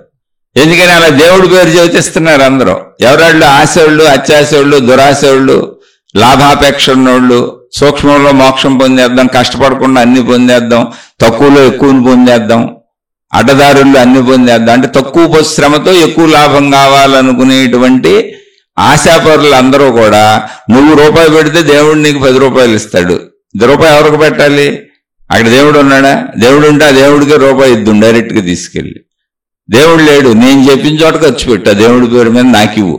ఎందుకని అలా దేవుడి పేరు జ్యోతిస్తున్నారు అందరూ. ఎవరాళ్ళు? ఆశోళ్ళు, అత్యాశోళ్ళు, దురాశోళ్ళు, లాభాపేక్ష ఉన్నోళ్ళు, సూక్ష్మంలో మోక్షం పొందేద్దాం, కష్టపడకుండా అన్ని పొందేద్దాం, తక్కువలో ఎక్కువని పొందేద్దాం, అడ్డదారుల్లో అన్ని పొందేద్దాం అంటే తక్కువ శ్రమతో ఎక్కువ లాభం కావాలనుకునేటువంటి ఆశాపరులు అందరూ కూడా నువ్వు రూపాయి పెడితే దేవుడు నీకు 10 రూపాయలు ఇస్తాడు. రూపాయి ఎవరికి పెట్టాలి? అక్కడ దేవుడు ఉన్నాడా? దేవుడు ఉంటే ఆ దేవుడికి రూపాయి ఇద్దాం డైరెక్ట్ గా తీసుకెళ్ళి. దేవుడు లేడు, నేను చెప్పిన చోట ఖర్చు పెట్టా, దేవుడి పేరు మీద నాకివ్వు.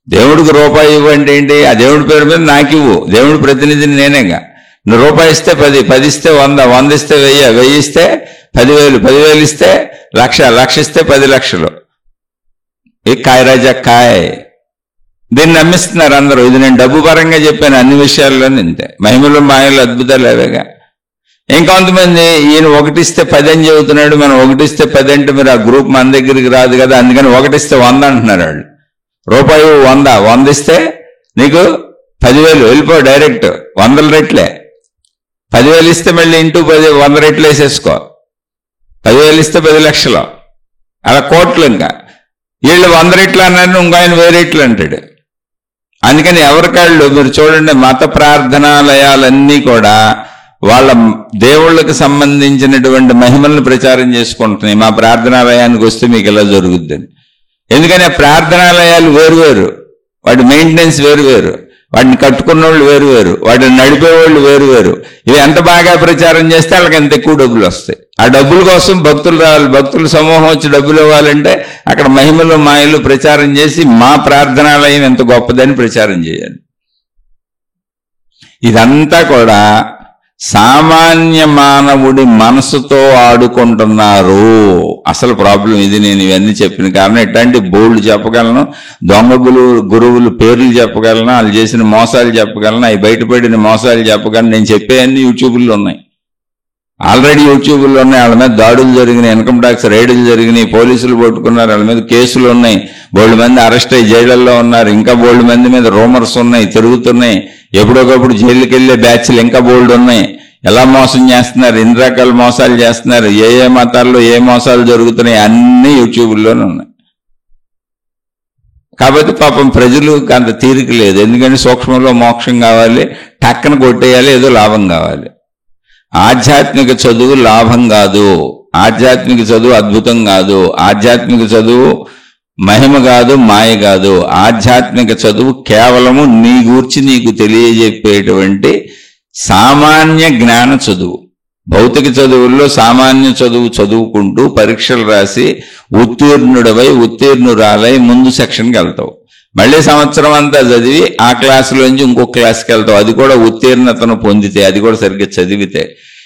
దేవుడికి రూపాయి ఇవ్వండి ఏంటి? ఆ దేవుడి పేరు మీద నాకివ్వు. దేవుడి ప్రతినిధిని నేనేగా. నువ్వు రూపాయి ఇస్తే 10, 10 ఇస్తే 100, 100 ఇస్తే 1000, 1000 ఇస్తే 10,000, 10,000 ఇస్తే 1,00,000, 1,00,000 ఇస్తే 10 లక్షలు. ఏ కాయ రాజా కాయ్. దీన్ని నమ్మిస్తున్నారు అందరూ. ఇది నేను డబ్బు పరంగా చెప్పాను, అన్ని విషయాల్లోనే ఇంతే. మహిమలు మాయలు అద్భుతాలు అవేగా. ఇంకొంతమంది ఈయన 1 ఇస్తే 10 అని చెబుతున్నాడు, మనం 1 ఇస్తే 10 అంటే మీరు ఆ గ్రూప్ మన దగ్గరికి రాదు కదా, అందుకని 1 ఇస్తే 100 అంటున్నారు వాళ్ళు. రూపాయి 100, 100 ఇస్తే నీకు 10,000 వెళ్ళిపో డైరెక్ట్. 100 రెట్లే. 10,000 ఇస్తే మళ్ళీ ఇంటూ 10, 100 రెట్లు వేసేసుకో. 10,000 ఇస్తే 10 లక్షలు, అలా కోట్లు. ఇంకా వీళ్ళు 100 రెట్లు అన్నారు, ఇంకో ఆయన 1000 రెట్లు అంటాడు. అందుకని ఎవరికాళ్ళు మీరు చూడండి, మత ప్రార్థనాలయాలన్నీ కూడా వాళ్ళ దేవుళ్ళకి సంబంధించినటువంటి మహిమలను ప్రచారం చేసుకుంటున్నాయి. మా ప్రార్థనాలయానికి వస్తే మీకు ఇలా జరుగుద్దని. ఎందుకని ఆ ప్రార్థనాలయాలు వేరువేరు, వాటి మెయింటెనెన్స్ వేరువేరు, వాటిని కట్టుకున్న వాళ్ళు వేరువేరు, వాటిని నడిపేవాళ్ళు వేరువేరు. ఇవి ఎంత బాగా ప్రచారం చేస్తే వాళ్ళకి ఎంత ఎక్కువ డబ్బులు వస్తాయి. ఆ డబ్బుల కోసం భక్తులు రావాలి. భక్తుల సమూహం వచ్చి డబ్బులు ఇవ్వాలంటే అక్కడ మహిమలు మాయలు ప్రచారం చేసి మా ప్రార్థనాలయం ఎంత గొప్పదని ప్రచారం చేయాలి. ఇదంతా కూడా సామాన్య మానవుడి మనసుతో ఆడుకుంటున్నారు. అసలు ప్రాబ్లం ఇది. నేను ఇవన్నీ చెప్పిన కారణం ఇట్లాంటి బోల్డ్ చెప్పగలను, దొంగ గురువులు పేర్లు చెప్పగలను, వాళ్ళు చేసిన మోసాలు చెప్పగలను, అవి బయటపడిన మోసాలు చెప్పగలను. నేను చెప్పేవన్నీ యూట్యూబ్లో ఉన్నాయి, ఆల్రెడీ యూట్యూబ్లో ఉన్నాయి. వాళ్ళ మీద దాడులు జరిగినాయి, ఇన్కమ్ ట్యాక్స్ రైడులు జరిగినాయి, పోలీసులు పట్టుకున్నారు, వాళ్ళ మీద కేసులు ఉన్నాయి, బోల్డ్ మంది అరెస్ట్ అయ్యి జైళ్లలో ఉన్నారు, ఇంకా బోల్డ్ మంది మీద రూమర్స్ ఉన్నాయి, తిరుగుతున్నాయి. ఎప్పుడొకప్పుడు జైలుకి వెళ్ళే బ్యాచ్లు ఇంకా బోల్డ్ ఉన్నాయి. ఎలా మోసం చేస్తున్నారు, ఎన్ని రకాల మోసాలు చేస్తున్నారు, ఏ ఏ మతాల్లో ఏ మోసాలు జరుగుతున్నాయి అన్నీ యూట్యూబ్లోనే ఉన్నాయి. కాబట్టి పాపం ప్రజలకు అంత తీరిక లేదు. ఎందుకంటే సూక్ష్మంలో మోక్షం కావాలి, టక్కన కొట్టేయాలి, ఏదో లాభం కావాలి. ఆధ్యాత్మిక చదువు లాభం కాదు, ఆధ్యాత్మిక చదువు అద్భుతం కాదు, ఆధ్యాత్మిక చదువు మహిమ కాదు, మాయ కాదు. ఆధ్యాత్మిక చదువు కేవలము నీ గూర్చి నీకు తెలియజెప్పేటువంటి సామాన్య జ్ఞాన చదువు. భౌతిక చదువుల్లో సామాన్య చదువు చదువుకుంటూ పరీక్షలు రాసి ఉత్తీర్ణుడవై ఉత్తీర్ణురాలై ముందు సెక్షన్కి వెళ్తావు. మళ్ళీ సంవత్సరం అంతా చదివి ఆ క్లాసులోంచి ఇంకో క్లాస్కి వెళ్తావు. అది కూడా ఉత్తీర్ణతను పొందితే, అది కూడా సరిగ్గా చదివితే.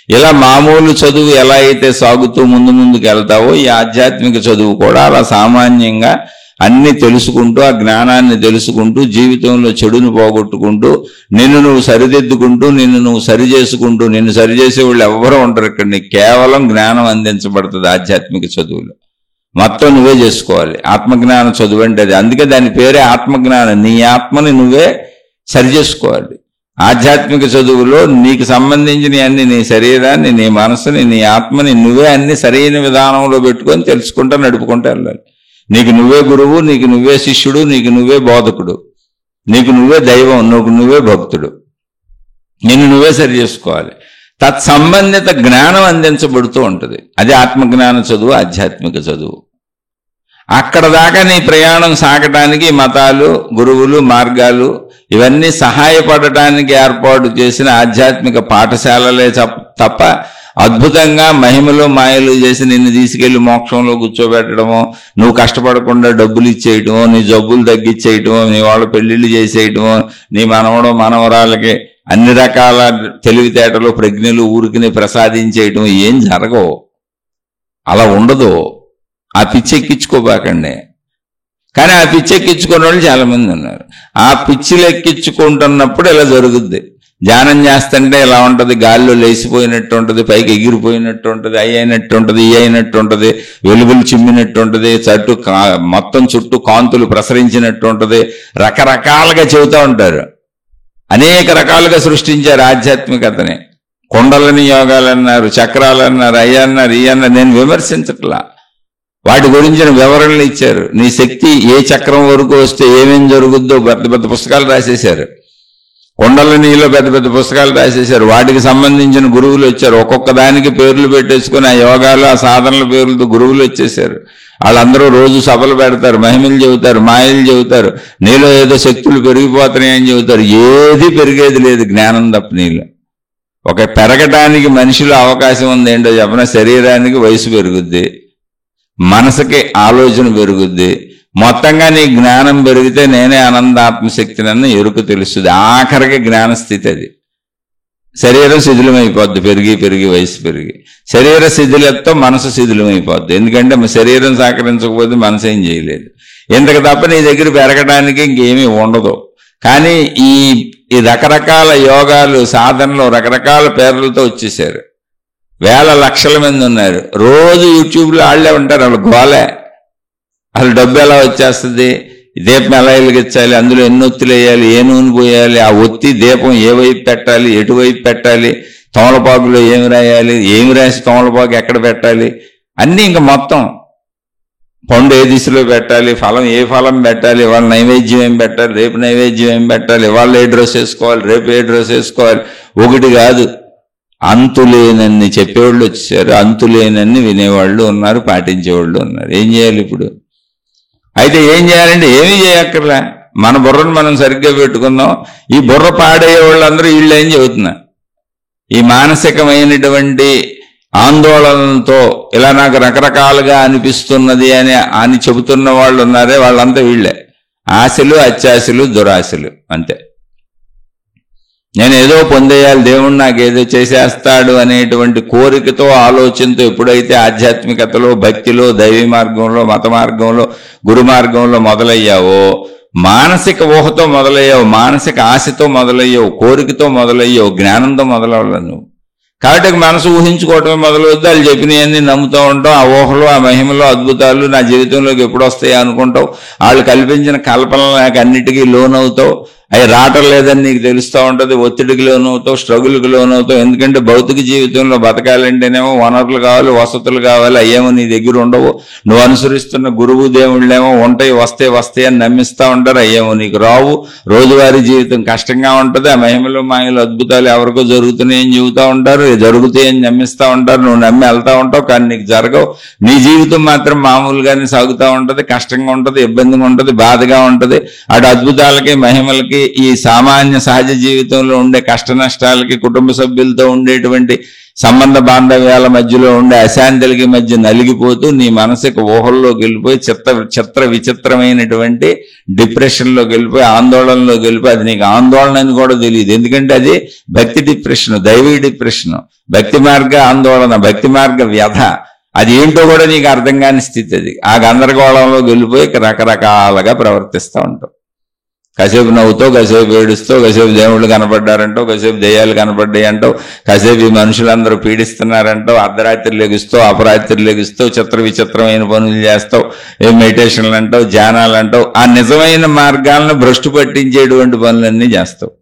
ఇలా మామూలు చదువు ఎలా అయితే సాగుతూ ముందుకు వెళ్తావో ఈ ఆధ్యాత్మిక చదువు కూడా అలా సామాన్యంగా అన్ని తెలుసుకుంటూ, ఆ జ్ఞానాన్ని తెలుసుకుంటూ, జీవితంలో చెడును పోగొట్టుకుంటూ, నిన్ను నువ్వు సరిదిద్దుకుంటూ, నిన్ను నువ్వు సరి చేసుకుంటూ, నిన్ను సరిచేసే వాళ్ళు ఎవరో ఉంటారు ఇక్కడ. నీకు కేవలం జ్ఞానం అందించబడుతుంది ఆధ్యాత్మిక చదువులో. మొత్తం నువ్వే చేసుకోవాలి. ఆత్మజ్ఞాన చదువు అంటే అది. అందుకే దాని పేరే ఆత్మజ్ఞానం. నీ ఆత్మని నువ్వే సరి చేసుకోవాలి. ఆధ్యాత్మిక చదువులో నీకు సంబంధించిన అన్ని, నీ శరీరాన్ని, నీ మనసుని, నీ ఆత్మని నువ్వే అన్ని సరైన విధానంలో పెట్టుకొని తెలుసుకుంటా నడుపుకుంటూ వెళ్ళాలి. నీకు నువ్వే గురువు, నీకు నువ్వే శిష్యుడు, నీకు నువ్వే బోధకుడు, నీకు నువ్వే దైవం, నీకు నువ్వే భక్తుడు. నిన్ను నువ్వే సరి చేసుకోవాలి. తత్సంబంధిత జ్ఞానం అందించబడుతూ ఉంటుంది. అది ఆత్మజ్ఞాన చదువు, ఆధ్యాత్మిక చదువు. అక్కడ దాకా నీ ప్రయాణం సాగటానికి మతాలు, గురువులు, మార్గాలు ఇవన్నీ సహాయపడటానికి ఏర్పాటు చేసిన ఆధ్యాత్మిక పాఠశాలలే తప్ప అద్భుతంగా మహిమలు మాయలు చేసి నిన్ను తీసుకెళ్లి మోక్షంలో కూర్చోబెట్టడమో, నువ్వు కష్టపడకుండా డబ్బులు ఇచ్చేయటమో, నీ జబ్బులు తగ్గించేయటమో, నీ వాళ్ళ పెళ్లిళ్ళు చేసేయటమో, నీ మనవడో మనవరాలకి అన్ని రకాల తెలివితేటలు ప్రజ్ఞలు ఊరికి ప్రసాదించేయటం ఏం జరగవు. అలా ఉండదు. ఆ పిచ్చెక్కించుకోబాకండి. కానీ ఆ పిచ్చి ఎక్కించుకున్న వాళ్ళు చాలా మంది ఉన్నారు. ఆ పిచ్చిలు ఎక్కించుకుంటున్నప్పుడు ఇలా జరుగుద్ది. ధ్యానం చేస్తుంటే ఇలా ఉంటుంది, గాల్లో లేచిపోయినట్టు ఉంటుంది, పైకి ఎగిరిపోయినట్టు ఉంటుంది, అయి అయినట్టు ఉంటుంది, ఈ అయినట్టు ఉంటుంది, వెలుగులు చిమ్మినట్టు ఉంటుంది, మొత్తం చుట్టూ కాంతులు ప్రసరించినట్టు ఉంటుంది, రకరకాలుగా చెబుతూ ఉంటారు. అనేక రకాలుగా సృష్టించారు ఆధ్యాత్మికతని. కొండలని యోగాలన్నారు, చక్రాలన్నారు, అయ్యన్నారు, ఈ అన్నారు. నేను విమర్శించట్లా, వాటి గురించిన వివరణలు ఇచ్చారు. నీ శక్తి ఏ చక్రం వరకు వస్తే ఏమేం జరుగుద్దో పెద్ద పెద్ద పుస్తకాలు రాసేశారు. కొండల నీళ్ళు పెద్ద పెద్ద పుస్తకాలు రాసేశారు. వాటికి సంబంధించిన గురువులు వచ్చారు. ఒక్కొక్క దానికి పేర్లు పెట్టేసుకుని ఆ యోగాలు ఆ సాధనల పేర్లతో గురువులు వచ్చేసారు. వాళ్ళందరూ రోజు సభలు పెడతారు, మహిమలు చెబుతారు, మాయలు చెబుతారు, నీలో ఏదో శక్తులు పెరిగిపోతున్నాయని చెబుతారు. ఏది పెరిగేది లేదు జ్ఞానం తప్ప నీళ్ళు. ఒక పెరగటానికి మనిషిలో అవకాశం ఉంది ఏంటో చెప్పిన, శరీరానికి వయసు పెరుగుద్ది, మనసుకి ఆలోచన పెరుగుద్ది, మొత్తంగా నీ జ్ఞానం పెరిగితే నేనే ఆనందాత్మశక్తినన్న ఎరుకు తెలుస్తుంది. ఆఖరికి జ్ఞానస్థితి అది. శరీరం శిథిలమైపోద్ది, పెరిగి పెరిగి వయసు పెరిగి. శరీర శిథిలతో మనసు శిథిలమైపోద్ది. ఎందుకంటే శరీరం సహకరించకపోతే మనసు ఏం చేయలేదు. ఇంతకు తప్ప నీ దగ్గర పెరగడానికి ఇంకేమీ ఉండదు. కానీ ఈ రకరకాల యోగాలు సాధనలు రకరకాల పేర్లతో వచ్చేసారు. వేల లక్షల మంది ఉన్నారు. రోజు యూట్యూబ్లో వాళ్ళే ఉంటారు. వాళ్ళు గోలే. అసలు డబ్బు ఎలా వచ్చేస్తుంది, దీపం ఎలా వెలిగించాలి, అందులో ఎన్ని ఒత్తులు వేయాలి, ఏ నూనె పోయాలి, ఆ ఒత్తి దీపం ఏ వైపు పెట్టాలి, ఎటువైపు పెట్టాలి, తమలపాకులో ఏమి రాయాలి, ఏమి రాసి తమలపాకు ఎక్కడ పెట్టాలి, అన్నీ ఇంకా మొత్తం. పండు ఏ దిశలో పెట్టాలి, ఫలం ఏ ఫలం పెట్టాలి, వాళ్ళ నైవేద్యం ఏం పెట్టాలి, రేపు నైవేద్యం ఏం పెట్టాలి, వాళ్ళు ఏ డ్రెస్ వేసుకోవాలి, రేపు ఏ డ్రెస్ వేసుకోవాలి. ఒకటి కాదు, అంతులేనన్ని చెప్పేవాళ్ళు వచ్చారు, అంతులేనన్ని వినేవాళ్ళు ఉన్నారు, పాటించేవాళ్ళు ఉన్నారు. ఏం చేయాలి ఇప్పుడు? అయితే ఏం చేయాలంటే ఏమీ చేయక్కర్లే, మన బుర్రను మనం సరిగ్గా పెట్టుకుందాం. ఈ బుర్ర పాడయ్యే వాళ్ళందరూ వీళ్ళు ఏం చెబుతున్నారు, ఈ మానసికమైనటువంటి ఆందోళనలతో ఇలా నాకు రకరకాలుగా అనిపిస్తున్నది అని చెబుతున్న వాళ్ళు ఉన్నారే, వాళ్ళంతా వీళ్ళే. ఆశలు, అత్యాశలు, దురాశలు, అంతే. నేను ఏదో పొందేయాలి, దేవుడు నాకు ఏదో చేసేస్తాడు అనేటువంటి కోరికతో ఆలోచనతో ఎప్పుడైతే ఆధ్యాత్మికతలో, భక్తిలో, దైవీ మార్గంలో, మత మార్గంలో, గురు మార్గంలో మొదలయ్యావో, మానసిక ఊహతో మొదలయ్యావు, మానసిక ఆశతో మొదలయ్యావు, కోరికతో మొదలయ్యావు, జ్ఞానంతో మొదలవ్వాలి నువ్వు. కాబట్టి మనసు ఊహించుకోవటమే మొదలవుద్ది. వాళ్ళు చెప్పినవన్నీ నమ్ముతూ ఉంటావు. ఆ ఊహలు, ఆ మహిమలు, అద్భుతాలు నా జీవితంలోకి ఎప్పుడు వస్తాయి అనుకుంటావు. వాళ్ళు కల్పించిన కల్పనలు నాకు అన్నిటికీ లోనవుతావు. అవి రావటం లేదని నీకు తెలుస్తూ ఉంటుంది. ఒత్తిడికి లోనవుతావు, స్ట్రగుల్కి లోనవుతావు. ఎందుకంటే భౌతిక జీవితంలో బతకాలంటేనేమో వనరులు కావాలి, వసతులు కావాలి. అయ్యేమో నీ దగ్గర ఉండవు. నువ్వు అనుసరిస్తున్న గురువు దేవుళ్ళేమో ఉంటాయి, వస్తాయి అని నమ్మిస్తూ ఉంటారు. అయ్యేమో నీకు రావు. రోజువారీ జీవితం కష్టంగా ఉంటుంది. ఆ మహిమలు, మాయలు, అద్భుతాలు ఎవరికో జరుగుతున్నాయని చెబుతూ ఉంటారు, జరుగుతాయని నమ్మిస్తూ ఉంటారు. నువ్వు నమ్మి వెళ్తూ ఉంటావు, కానీ నీకు జరగవు. నీ జీవితం మాత్రం మామూలుగానే సాగుతూ ఉంటుంది. కష్టంగా ఉంటుంది, ఇబ్బందిగా ఉంటుంది, బాధగా ఉంటుంది. అటు అద్భుతాలకి, మహిమలకి, ఈ సామాన్య సహజ జీవితంలో ఉండే కష్ట నష్టాలకి, కుటుంబ సభ్యులతో ఉండేటువంటి సంబంధ బాంధవ్యాల మధ్యలో ఉండే అశాంతులకి మధ్య నలిగిపోతూ నీ మనసుకు ఊహల్లోకి వెళ్ళిపోయి చిత్ర విచిత్రమైనటువంటి డిప్రెషన్లోకి వెళ్ళిపోయి, ఆందోళనలోకి వెళ్ళిపోయి, అది నీకు ఆందోళన అని కూడా తెలియదు. ఎందుకంటే అది భక్తి డిప్రెషన్, దైవీ డిప్రెషన్, భక్తి మార్గ ఆందోళన, భక్తి మార్గ వ్యధ. అది ఏంటో కూడా నీకు అర్థం కాని స్థితి. అది ఆ గందరగోళంలోకి వెళ్ళిపోయి రకరకాలుగా ప్రవర్తిస్తూ ఉంటావు. కాసేపు నవ్వుతావు, కాసేపు ఏడుస్తావు, కాసేపు దేవుళ్ళు కనపడ్డారంటావు, కాసేపు దెయ్యాలు కనపడ్డాయి అంటావు, కాసేపు ఈ మనుషులందరూ పీడిస్తున్నారంటావు, అర్ధరాత్రి లెగుస్తావు, అపరాత్రి లెగుస్తావు, చిత్ర విచిత్రమైన పనులు చేస్తావు, మెడిటేషన్లు అంటావు, ధ్యానాలు అంటావు. ఆ నిజమైన మార్గాలను భ్రష్టు పట్టించేటువంటి పనులన్నీ చేస్తావు.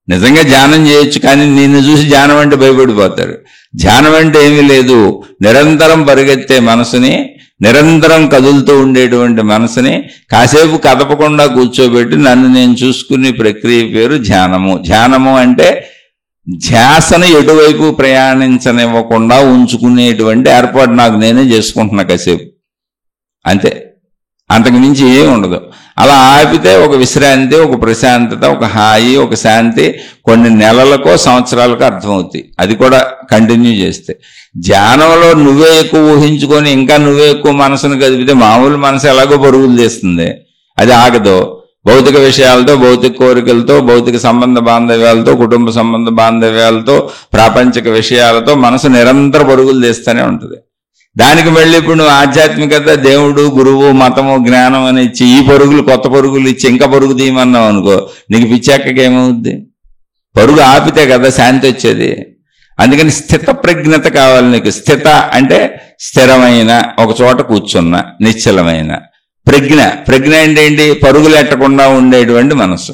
నిజంగా ధ్యానం చేయొచ్చు, కానీ నిన్ను చూసి ధ్యానం అంటే భయపడిపోతారు. ధ్యానం అంటే ఏమీ లేదు, నిరంతరం పరిగెత్తే మనసుని, నిరంతరం కదులుతూ ఉండేటువంటి మనసుని కాసేపు కదపకుండా కూర్చోబెట్టి నన్ను నేను చూసుకునే ప్రక్రియ పేరు ధ్యానము. ధ్యానము అంటే ధ్యాసను ఎటువైపు ప్రయాణించనివ్వకుండా ఉంచుకునేటువంటి ఏర్పాటు నాకు నేనే చేసుకుంటున్నా కాసేపు, అంతే. అంతకు మించి ఏమి ఉండదు. అలా ఆపితే ఒక విశ్రాంతి, ఒక ప్రశాంతత, ఒక హాయి, ఒక శాంతి కొన్ని నెలలకో సంవత్సరాలకో అర్థమవుతాయి. అది కూడా కంటిన్యూ చేస్తే. ధ్యానంలో నువ్వే ఎక్కువ ఊహించుకొని ఇంకా నువ్వే ఎక్కువ మనసును కదిపితే మామూలు మనసు ఎలాగో పరుగులు చేస్తుంది, అది ఆగదు. భౌతిక విషయాలతో, భౌతిక కోరికలతో, భౌతిక సంబంధ బాంధవ్యాలతో, కుటుంబ సంబంధ బాంధవ్యాలతో, ప్రాపంచిక విషయాలతో మనసు నిరంతర పరుగులు తీస్తూనే ఉంటుంది. దానికి మళ్ళీ ఇప్పుడు నువ్వు ఆధ్యాత్మికత, దేవుడు, గురువు, మతము, జ్ఞానం అని ఇచ్చి ఈ పరుగులు, కొత్త పరుగులు ఇచ్చి ఇంకా పరుగు తీయమన్నావు అనుకో, నీకు పిచ్చాకేమవుద్ది? పరుగు ఆపితే కదా శాంతి వచ్చేది. అందుకని స్థిత ప్రజ్ఞత కావాలి నీకు. స్థిత అంటే స్థిరమైన, ఒక చోట కూర్చున్న, నిశ్చలమైన. ప్రజ్ఞ అంటే ఏంటి? పరుగులు ఎట్టకుండా ఉండేటువంటి మనసు.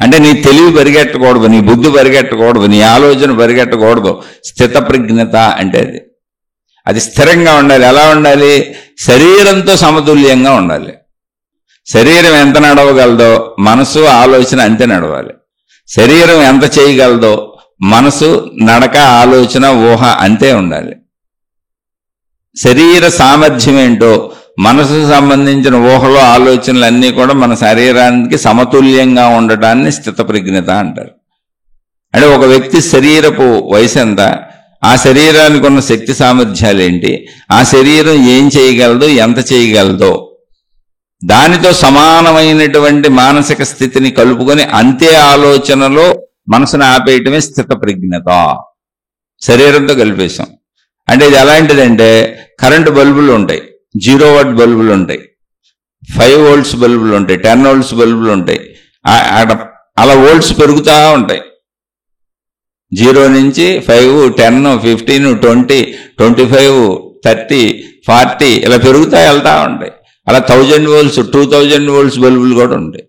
అంటే నీ తెలివి పరిగెట్టకూడదు, నీ బుద్ధి పరిగెట్టకూడదు, నీ ఆలోచన పరిగెట్టకూడదు. స్థిత ప్రజ్ఞత అంటే అది స్థిరంగా ఉండాలి. ఎలా ఉండాలి? శరీరంతో సమతుల్యంగా ఉండాలి. శరీరం ఎంత నడవగలదో మనసు, ఆలోచన అంతే నడవాలి. శరీరం ఎంత చేయగలదో మనసు, నడక, ఆలోచన, ఊహ అంతే ఉండాలి. శరీర సామర్థ్యం ఏంటో మనసుకు సంబంధించిన ఊహలో ఆలోచనలు అన్నీ కూడా మన శరీరానికి సమతుల్యంగా ఉండటాన్ని స్థిత ప్రజ్ఞత అంటారు. అంటే ఒక వ్యక్తి శరీరపు వయసు ఎంత, ఆ శరీరానికి ఉన్న శక్తి సామర్థ్యాలు ఏంటి, ఆ శరీరం ఏం చేయగలదో, ఎంత చేయగలదో దానితో సమానమైనటువంటి మానసిక స్థితిని కలుపుకొని అంతే ఆలోచనలో మనసును ఆపేయటమే స్థిత ప్రజ్ఞత. శరీరంతో కలిపేశాం. అంటే ఇది ఎలాంటిదంటే, కరెంటు బల్బులు ఉంటాయి, 0 వాట్ బల్బులు ఉంటాయి, 5 వోల్ట్స్ బల్బులు ఉంటాయి, 10 వోల్ట్స్ బల్బులు ఉంటాయి. అలా వోల్ట్స్ పెరుగుతూ ఉంటాయి. 0 నుంచి 5, 10, 15, 20, 25, 30, 40 ఇలా పెరుగుతూ వెళ్తూ ఉంటాయి. అలా 1000 వోల్ట్స్, 2000 వోల్ట్స్ బల్బులు కూడా ఉంటాయి.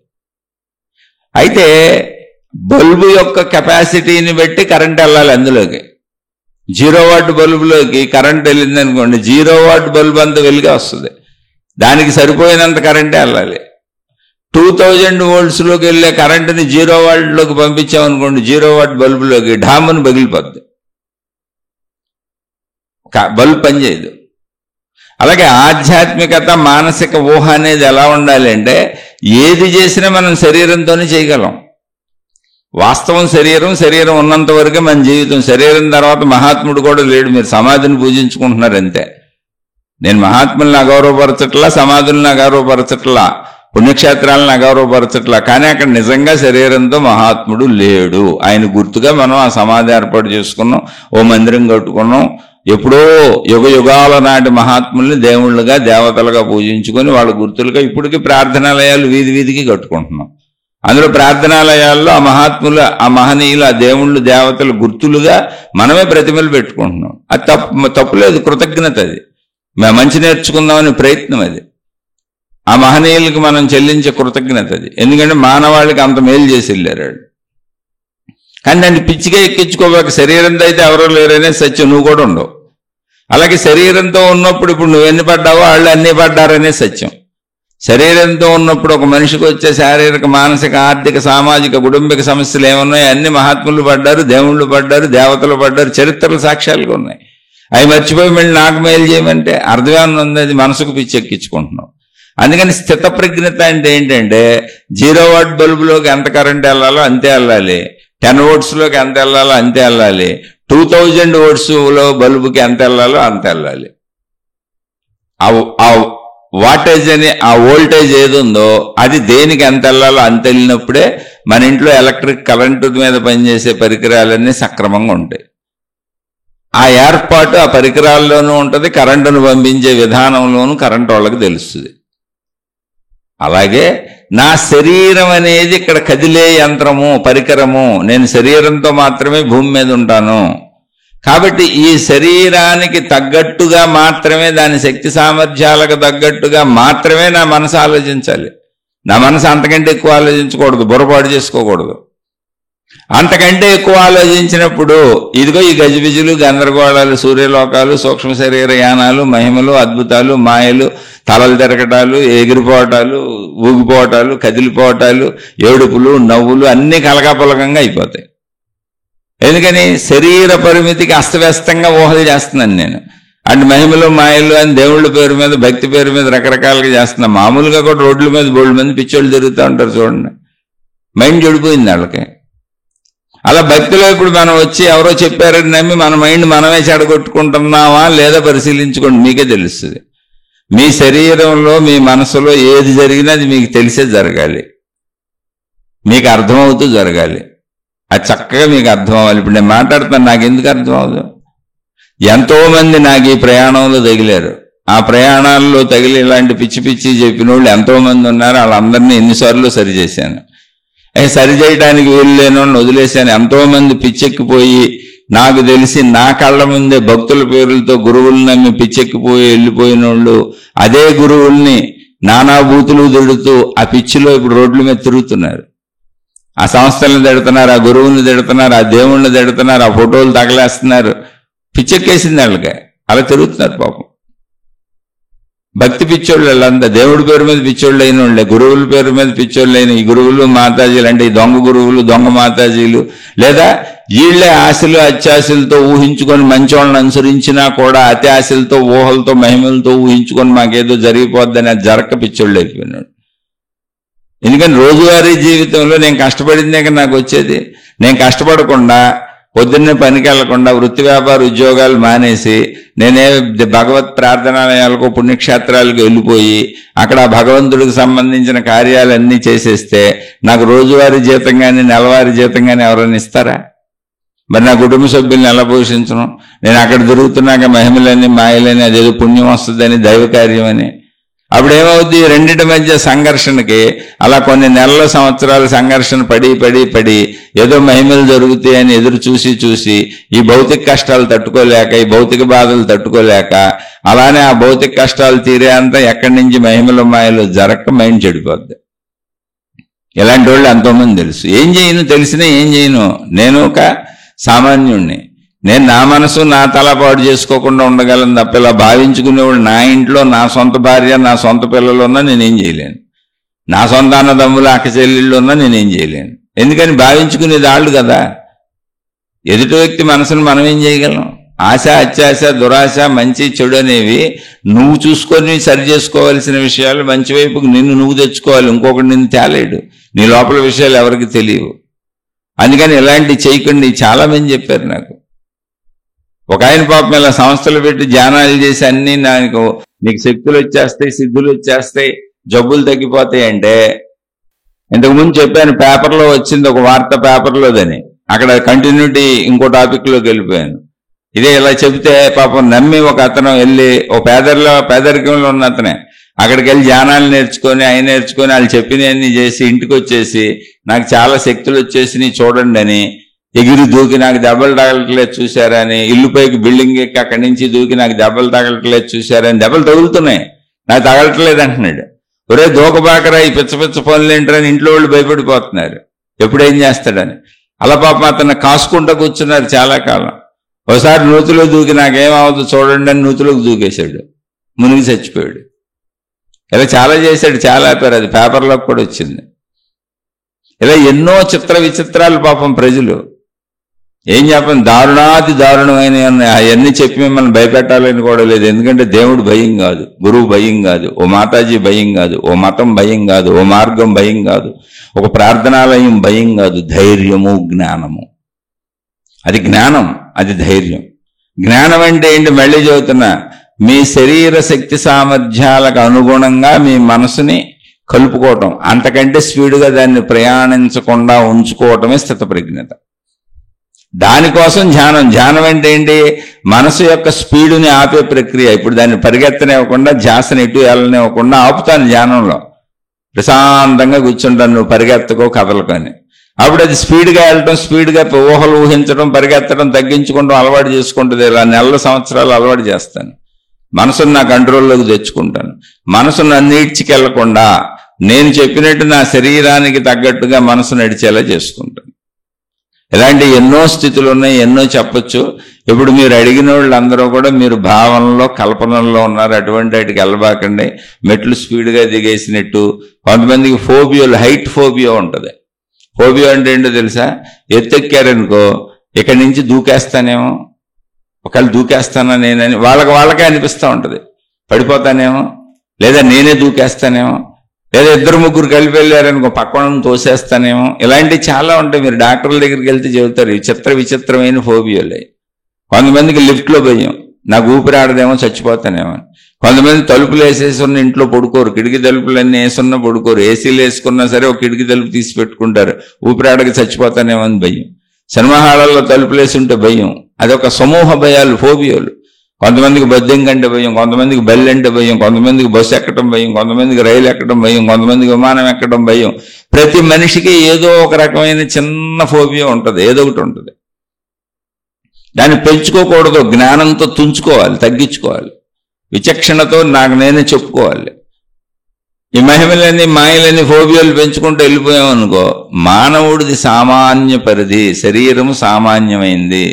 అయితే బల్బు యొక్క కెపాసిటీని బట్టి కరెంట్ వెళ్ళాలి అందులోకి. 0 వాట్ బల్బులోకి కరెంట్ వెళ్ళింది అనుకోండి, 0 వాట్ బల్బు అంత వెలుగా వస్తుంది, దానికి సరిపోయినంత కరెంటే వెళ్ళాలి. 2000 వోల్ట్స్లోకి వెళ్ళే కరెంటుని 0 వాట్లోకి పంపించామనుకోండి, 0 వాట్ బల్బులోకి ఢామును పగిలిపోద్ది, బల్బు పనిచేయదు. అలాగే ఆధ్యాత్మికత, మానసిక ఊహ అనేది ఎలా ఉండాలి అంటే, ఏది చేసినా మనం శరీరంతోనే చేయగలం. వాస్తవం శరీరం ఉన్నంత వరకే మన జీవితం. శరీరం తర్వాత మహాత్ముడు కూడా లేడు. మీరు సమాధిని పూజించుకుంటున్నారు అంతే. నేను మహాత్ములను అగౌరవపరచట్లా, సమాధులను అగౌరవపరచట్లా, పుణ్యక్షేత్రాలను అగౌరవపరచట్లా. కానీ అక్కడ నిజంగా శరీరంతో మహాత్ముడు లేడు. ఆయన గుర్తుగా మనం ఆ సమాధి ఏర్పాటు చేసుకున్నాం, ఓ మందిరం కట్టుకున్నాం. ఎప్పుడో యుగాల నాటి మహాత్ముల్ని దేవుళ్ళుగా, దేవతలుగా పూజించుకొని వాళ్ళ గుర్తులుగా ఇప్పటికీ ప్రార్థనాలయాలు వీధి వీధికి కట్టుకుంటున్నాం. అందులో ప్రార్థనాలయాల్లో ఆ మహాత్ములు, ఆ మహనీయులు, ఆ దేవుళ్ళు, దేవతలు గుర్తులుగా మనమే ప్రతిమలు పెట్టుకుంటున్నాం. అది తప్పులేదు, కృతజ్ఞత. అది మంచి నేర్చుకుందామనే ప్రయత్నం. అది ఆ మహనీయులకి మనం చెల్లించే కృతజ్ఞత. అది ఎందుకంటే మానవాళికి అంత మేలు చేసి వెళ్ళారు. కానీ దాన్ని పిచ్చిగా ఎక్కించుకోలేక శరీరంతో అయితే ఎవరో లేరనే సత్యం, నువ్వు కూడా ఉండవు. అలాగే శరీరంతో ఉన్నప్పుడు ఇప్పుడు నువ్వు ఎన్ని పడ్డావో వాళ్ళు అన్నీ పడ్డారనే సత్యం. శరీరంతో ఉన్నప్పుడు ఒక మనిషికి వచ్చే శారీరక, మానసిక, ఆర్థిక, సామాజిక, కుటుంబిక సమస్యలు ఏమున్నాయి అన్ని మహాత్ములు పడ్డారు, దేవుళ్ళు పడ్డారు, దేవతలు పడ్డారు, చరిత్రలు సాక్ష్యాలుగా ఉన్నాయి. అవి మర్చిపోయి మళ్ళీ నాకు మేలు చేయమంటే అర్థమేమన్నా ఉంది? అది మనసుకు పిచ్చెక్కించుకుంటున్నావు. అందుకని స్థిత ప్రజ్ఞత అంటే ఏంటంటే, 0 వాట్ బల్బులోకి ఎంత కరెంట్ వెళ్ళాలో అంతే వెళ్ళాలి, 10 వోల్ట్స్లోకి ఎంత వెళ్ళాలో అంతే వెళ్ళాలి, 2000 వోల్ట్స్లో బల్బుకి ఎంత వెళ్ళాలో అంత వెళ్ళాలి. ఆ వాటేజ్ అని, ఆ వోల్టేజ్ ఏది ఉందో అది దేనికి ఎంత వెళ్ళాలో అంత వెళ్ళినప్పుడే మన ఇంట్లో ఎలక్ట్రిక్ కరెంటు మీద పనిచేసే పరికరాలన్నీ సక్రమంగా ఉంటాయి. ఆ ఏర్పాటు ఆ పరికరాల్లోనూ ఉంటుంది, కరెంటును పంపించే విధానంలోనూ కరెంటు వాళ్ళకి తెలుస్తుంది. అలాగే నా శరీరం అనేది ఇక్కడ కదిలే యంత్రము, పరికరము. నేను శరీరంతో మాత్రమే భూమి మీద ఉంటాను. కాబట్టి ఈ శరీరానికి తగ్గట్టుగా మాత్రమే, దాని శక్తి సామర్థ్యాలకు తగ్గట్టుగా మాత్రమే నా మనసు ఆలోచించాలి. నా మనసు అంతకంటే ఎక్కువ ఆలోచించకూడదు, బుర్రపాటు చేసుకోకూడదు. అంతకంటే ఎక్కువ ఆలోచించినప్పుడు ఇదిగో ఈ గజిబిజులు, గందరగోళాలు, సూర్యలోకాలు, సూక్ష్మ శరీర యానాలు, మహిమలు, అద్భుతాలు, మాయలు, తలలు తిరగటాలు, ఎగిరిపోవటాలు, ఊగిపోవటాలు, కదిలిపోవటాలు, ఏడుపులు, నవ్వులు అన్నీ కలగాపులకంగా అయిపోతాయి. ఎందుకని? శరీర పరిమితికి అస్తవ్యస్తంగా ఊహలు చేస్తున్నాను నేను. అంటే మహిమలు, మాయలు అని దేవుళ్ళ పేరు మీద, భక్తి పేరు మీద రకరకాలుగా చేస్తున్నా. మామూలుగా కూడా రోడ్ల మీద బోల్డ్ మంది పిచ్చోళ్ళు తిరుగుతూ ఉంటారు చూడండి. మైండ్ చెడిపోయింది వాళ్ళకి. అలా భక్తిలో ఇప్పుడు మనం వచ్చి ఎవరో చెప్పారని నమ్మి మన మైండ్ మనమే చెడగొట్టుకుంటున్నావా లేదా పరిశీలించుకోండి, మీకే తెలుస్తుంది. మీ శరీరంలో, మీ మనసులో ఏది జరిగినా అది మీకు తెలిసే జరగాలి, మీకు అర్థమవుతూ జరగాలి. అది చక్కగా మీకు అర్థం అవ్వాలి. ఇప్పుడు నేను మాట్లాడుతున్నాను, నాకు ఎందుకు అర్థం అవ్వదు? ఎంతో మంది నాకు ఈ ప్రయాణంలో తగిలారు. ఆ ప్రయాణాల్లో తగిలి ఇలాంటి పిచ్చి పిచ్చి చెప్పిన వాళ్ళు ఎంతో మంది ఉన్నారు. వాళ్ళందరినీ ఎన్నిసార్లు సరిచేశాను. సరి చేయడానికి వీలు లేని వాళ్ళని వదిలేశాను. ఎంతో మంది పిచ్చెక్కిపోయి నాకు తెలిసి నా కళ్ళ ముందే భక్తుల పేర్లతో గురువులు నమ్మి పిచ్చెక్కిపోయి వెళ్ళిపోయిన వాళ్ళు అదే గురువుల్ని నానా బూతులు తిడుతూ ఆ పిచ్చిలో ఇప్పుడు రోడ్ల మీద తిరుగుతున్నారు. ఆ సంస్థలను తిడుతున్నారు, ఆ గురువుని తిడుతున్నారు, ఆ దేవుణ్ణి తిడుతున్నారు, ఆ ఫోటోలు తగలేస్తున్నారు. పిచ్చెక్కేసింది వాళ్ళకి. అలా తిరుగుతున్నారు పాపం. భక్తి పిచ్చోళ్ళు వాళ్ళంతా దేవుడి పేరు మీద పిచ్చోళ్ళు అయిన వాళ్ళే, గురువుల పేరు మీద పిచ్చోళ్ళు అయిన ఈ గురువులు మాతాజీలు అంటే ఈ దొంగ గురువులు దొంగ మాతాజీలు, లేదా వీళ్లే ఆశలు అత్యాశలతో ఊహించుకొని మంచోళ్ళని అనుసరించినా కూడా అతి ఆశలతో ఊహలతో మహిమలతో ఊహించుకొని మాకేదో జరిగిపోద్దని అది జరక్క పిచ్చోళ్ళు అయిపోయినాడు. ఎందుకని రోజువారీ జీవితంలో నేను కష్టపడిందే నాకు వచ్చేది. నేను కష్టపడకుండా పొద్దున్నే పనికి వెళ్లకుండా వృత్తి వ్యాపార ఉద్యోగాలు మానేసి నేనే భగవత్ ప్రార్థనాలయాలకు పుణ్యక్షేత్రాలకు వెళ్ళిపోయి అక్కడ భగవంతుడికి సంబంధించిన కార్యాలన్నీ చేసేస్తే నాకు రోజువారీ జీతం కానీ నెలవారీ జీతం కానీ ఎవరైనా ఇస్తారా? మరి నా కుటుంబ సభ్యుల్ని ఎలా పోషించను? నేను అక్కడ తిరుగుతున్నాక మహిమలని మాయలని అదేదో పుణ్యం వస్తుందని దైవ కార్యం అని. అప్పుడు ఏమవుద్ది? రెండింటి మధ్య సంఘర్షణకి అలా కొన్ని నెలల సంవత్సరాల సంఘర్షణ పడి పడి పడి ఏదో మహిమలు జరుగుతాయని ఎదురు చూసి చూసి ఈ భౌతిక కష్టాలు తట్టుకోలేక ఈ భౌతిక బాధలు తట్టుకోలేక అలానే ఆ భౌతిక కష్టాలు తీరే అంతా ఎక్కడి నుంచి మహిమలు మాయలు జరక్క మైండ్ చెడిపోద్ది. ఇలాంటి వాళ్ళు ఎంతోమంది తెలుసు. ఏం చేయను తెలిసినా ఏం చేయను. నేను ఒక సామాన్యుణ్ణి. నేను నా మనసు నా తల పాటు చేసుకోకుండా ఉండగలను తప్ప ఇలా భావించుకునేవాడు నా ఇంట్లో నా సొంత భార్య నా సొంత పిల్లలు ఉన్నా నేనేం చేయలేను. నా సొంత అన్నదమ్ములు అక్క చెల్లెళ్ళు ఉన్నా నేనేం చేయలేను. ఎందుకని భావించుకునేది వాళ్ళు కదా. ఎదుటి వ్యక్తి మనసును మనం ఏం చేయగలం? ఆశ అత్యాశ దురాశ మంచి చెడు అనేవి నువ్వు చూసుకొని సరి చేసుకోవాల్సిన విషయాలు. మంచి వైపుకు నిన్ను నువ్వు తెచ్చుకోవాలి, ఇంకొకటి నిన్ను తేలేడు. నీ లోపల విషయాలు ఎవరికి తెలియవు. అందుకని ఇలాంటివి చేయకండి. చాలా మంది చెప్పారు నాకు. ఒక ఆయన పాపం ఇలా సంస్థలు పెట్టి ధ్యానాలు చేసి అన్ని నీకు శక్తులు వచ్చేస్తాయి, సిద్ధులు వచ్చేస్తాయి, జబ్బులు తగ్గిపోతాయి అంటే ఇంతకుముందు చెప్పాను. పేపర్లో వచ్చింది ఒక వార్త పేపర్లోదని. అక్కడ కంటిన్యూటీ ఇంకో టాపిక్లోకి వెళ్ళిపోయాను. ఇదే ఇలా చెబితే పాపం నమ్మి ఒక అతను వెళ్ళి ఓ పేదరికంలో ఉన్న అతనే అక్కడికి వెళ్ళి ధ్యానాలు నేర్చుకొని ఆయన నేర్చుకొని వాళ్ళు చెప్పినవన్నీ చేసి ఇంటికి వచ్చేసి నాకు చాలా శక్తులు వచ్చేసి చూడండి అని ఎగిరి దూకి నాకు దెబ్బలు తగలట్లేదు చూశారని, ఇల్లు పైకి బిల్డింగ్ ఎక్కి అక్కడి నుంచి దూకి నాకు దెబ్బలు తగలట్లేదు చూశారని, దెబ్బలు తగులుతున్నాయి నాకు తగలట్లేదు అంటున్నాడు. ఒరే దూకబాకరా ఈ పిచ్చ పిచ్చ పనులు ఏంటని ఇంట్లో వాళ్ళు భయపడిపోతున్నారు ఎప్పుడేం చేస్తాడని. అలా పాపం అతను కాసుకుంటూ కూర్చున్నారు చాలా కాలం. ఒకసారి నూతిలో దూకి నాకేమవుతుందో చూడండి అని నూతిలోకి దూకేశాడు, మునిగి చచ్చిపోయాడు. ఇలా చాలా చేశాడు, చాలా పేరు అది పేపర్లోకి కూడా వచ్చింది. ఇలా ఎన్నో చిత్ర విచిత్రాలు పాపం ప్రజలు ఏం చెప్పండి. దారుణాతి దారుణమైన అవన్నీ చెప్పి మిమ్మల్ని భయపెట్టాలని కూడా లేదు. ఎందుకంటే దేవుడు భయం కాదు, గురువు భయం కాదు, ఓ మాతాజీ భయం కాదు, ఓ మతం భయం కాదు, ఓ మార్గం భయం కాదు, ఒక ప్రార్థనాలయం భయం కాదు. ధైర్యము జ్ఞానము, అది జ్ఞానం, అది ధైర్యం. జ్ఞానం అంటే ఏంటి? మళ్ళీ చెబుతున్నా, మీ శరీర శక్తి సామర్థ్యాలకు అనుగుణంగా మీ మనసుని కలుపుకోవటం, అంతకంటే స్పీడ్గా దాన్ని ప్రయాణించకుండా ఉంచుకోవటమే స్థితప్రజ్ఞత. దానికోసం ధ్యానం. ధ్యానం అంటే ఏంటి? మనసు యొక్క స్పీడుని ఆపే ప్రక్రియ. ఇప్పుడు దాన్ని పరిగెత్తనివ్వకుండా ధ్యాసని ఎటు వెళ్ళనివ్వకుండా ఆపుతాను. ధ్యానంలో ప్రశాంతంగా కూర్చుంటాను, నువ్వు పరిగెత్తకో కదలకొని. అప్పుడు అది స్పీడ్గా వెళ్ళటం, స్పీడ్గా ఊహలు ఊహించడం, పరిగెత్తడం తగ్గించుకుంటాం అలవాటు చేసుకుంటుంది. ఇలా నెలల సంవత్సరాలు అలవాటు చేస్తాను. మనసును నా కంట్రోల్లోకి తెచ్చుకుంటాను. మనసు నన్ను ఈడ్చికెళ్లకుండా నేను చెప్పినట్టు నా శరీరానికి తగ్గట్టుగా మనసు నడిచేలా చేసుకుంటాను. ఇలాంటి ఎన్నో స్థితులు ఉన్నాయి, ఎన్నో చెప్పచ్చు. ఇప్పుడు మీరు అడిగిన వాళ్ళందరూ కూడా మీరు భావనలో కల్పనల్లో ఉన్నారు. అటువంటి వాటికి వెళ్ళబాకండి. మెట్లు స్పీడ్గా దిగేసినట్టు. కొంతమందికి ఫోబియోలు, హైట్ ఫోబియో ఉంటుంది. ఫోబియో అంటే ఏంటో తెలుసా? ఎత్తెక్కారనుకో ఇక్కడి నుంచి దూకేస్తానేమో, ఒకవేళ దూకేస్తానా నేనని వాళ్ళకే అనిపిస్తూ ఉంటుంది. పడిపోతానేమో, లేదా నేనే దూకేస్తానేమో, లేదా ఇద్దరు ముగ్గురు కలిపి వెళ్ళారనుకో పక్కన తోసేస్తానేమో. ఇలాంటివి చాలా ఉంటాయి. మీరు డాక్టర్ల దగ్గరికి వెళ్తే చెబుతారు విచిత్రమైన ఫోబియోలే. కొంతమందికి లిఫ్ట్లో భయం, నాకు ఊపిరి ఆడదేమో చచ్చిపోతానేమో. కొంతమంది తలుపులు వేసేసి ఉన్న ఇంట్లో పడుకోరు, కిటికీ తలుపులన్నీ వేసున్నా పడుకోరు. ఏసీలు వేసుకున్నా సరే ఒక కిటికీ తలుపు తీసి పెట్టుకుంటారు, ఊపిరి ఆడక చచ్చిపోతానేమో అని భయం. సినిమా హాళ్ళల్లో తలుపులు వేసి ఉంటే భయం, అదొక సమూహ భయాలు, ఫోబియోలు. కొంతమందికి బద్దెంకి అంటే భయం, కొంతమందికి బల్లి అంటే భయం, కొంతమందికి బస్సు ఎక్కడం భయం, కొంతమందికి రైలు ఎక్కడం భయం, కొంతమందికి విమానం ఎక్కడం భయం. ప్రతి మనిషికి ఏదో ఒక రకమైన చిన్న ఫోబియా ఉంటుంది, ఏదో ఒకటి ఉంటుంది. దాన్ని పెంచుకోకూడదు, జ్ఞానంతో తుంచుకోవాలి, తగ్గించుకోవాలి, విచక్షణతో నాకు నేనే చెప్పుకోవాలి. ఈ మహిమలని మాయలని ఫోబియాలు పెంచుకుంటూ వెళ్ళిపోయామనుకో, మానవుడిది సామాన్య పరిధి, శరీరం సామాన్యమైంది,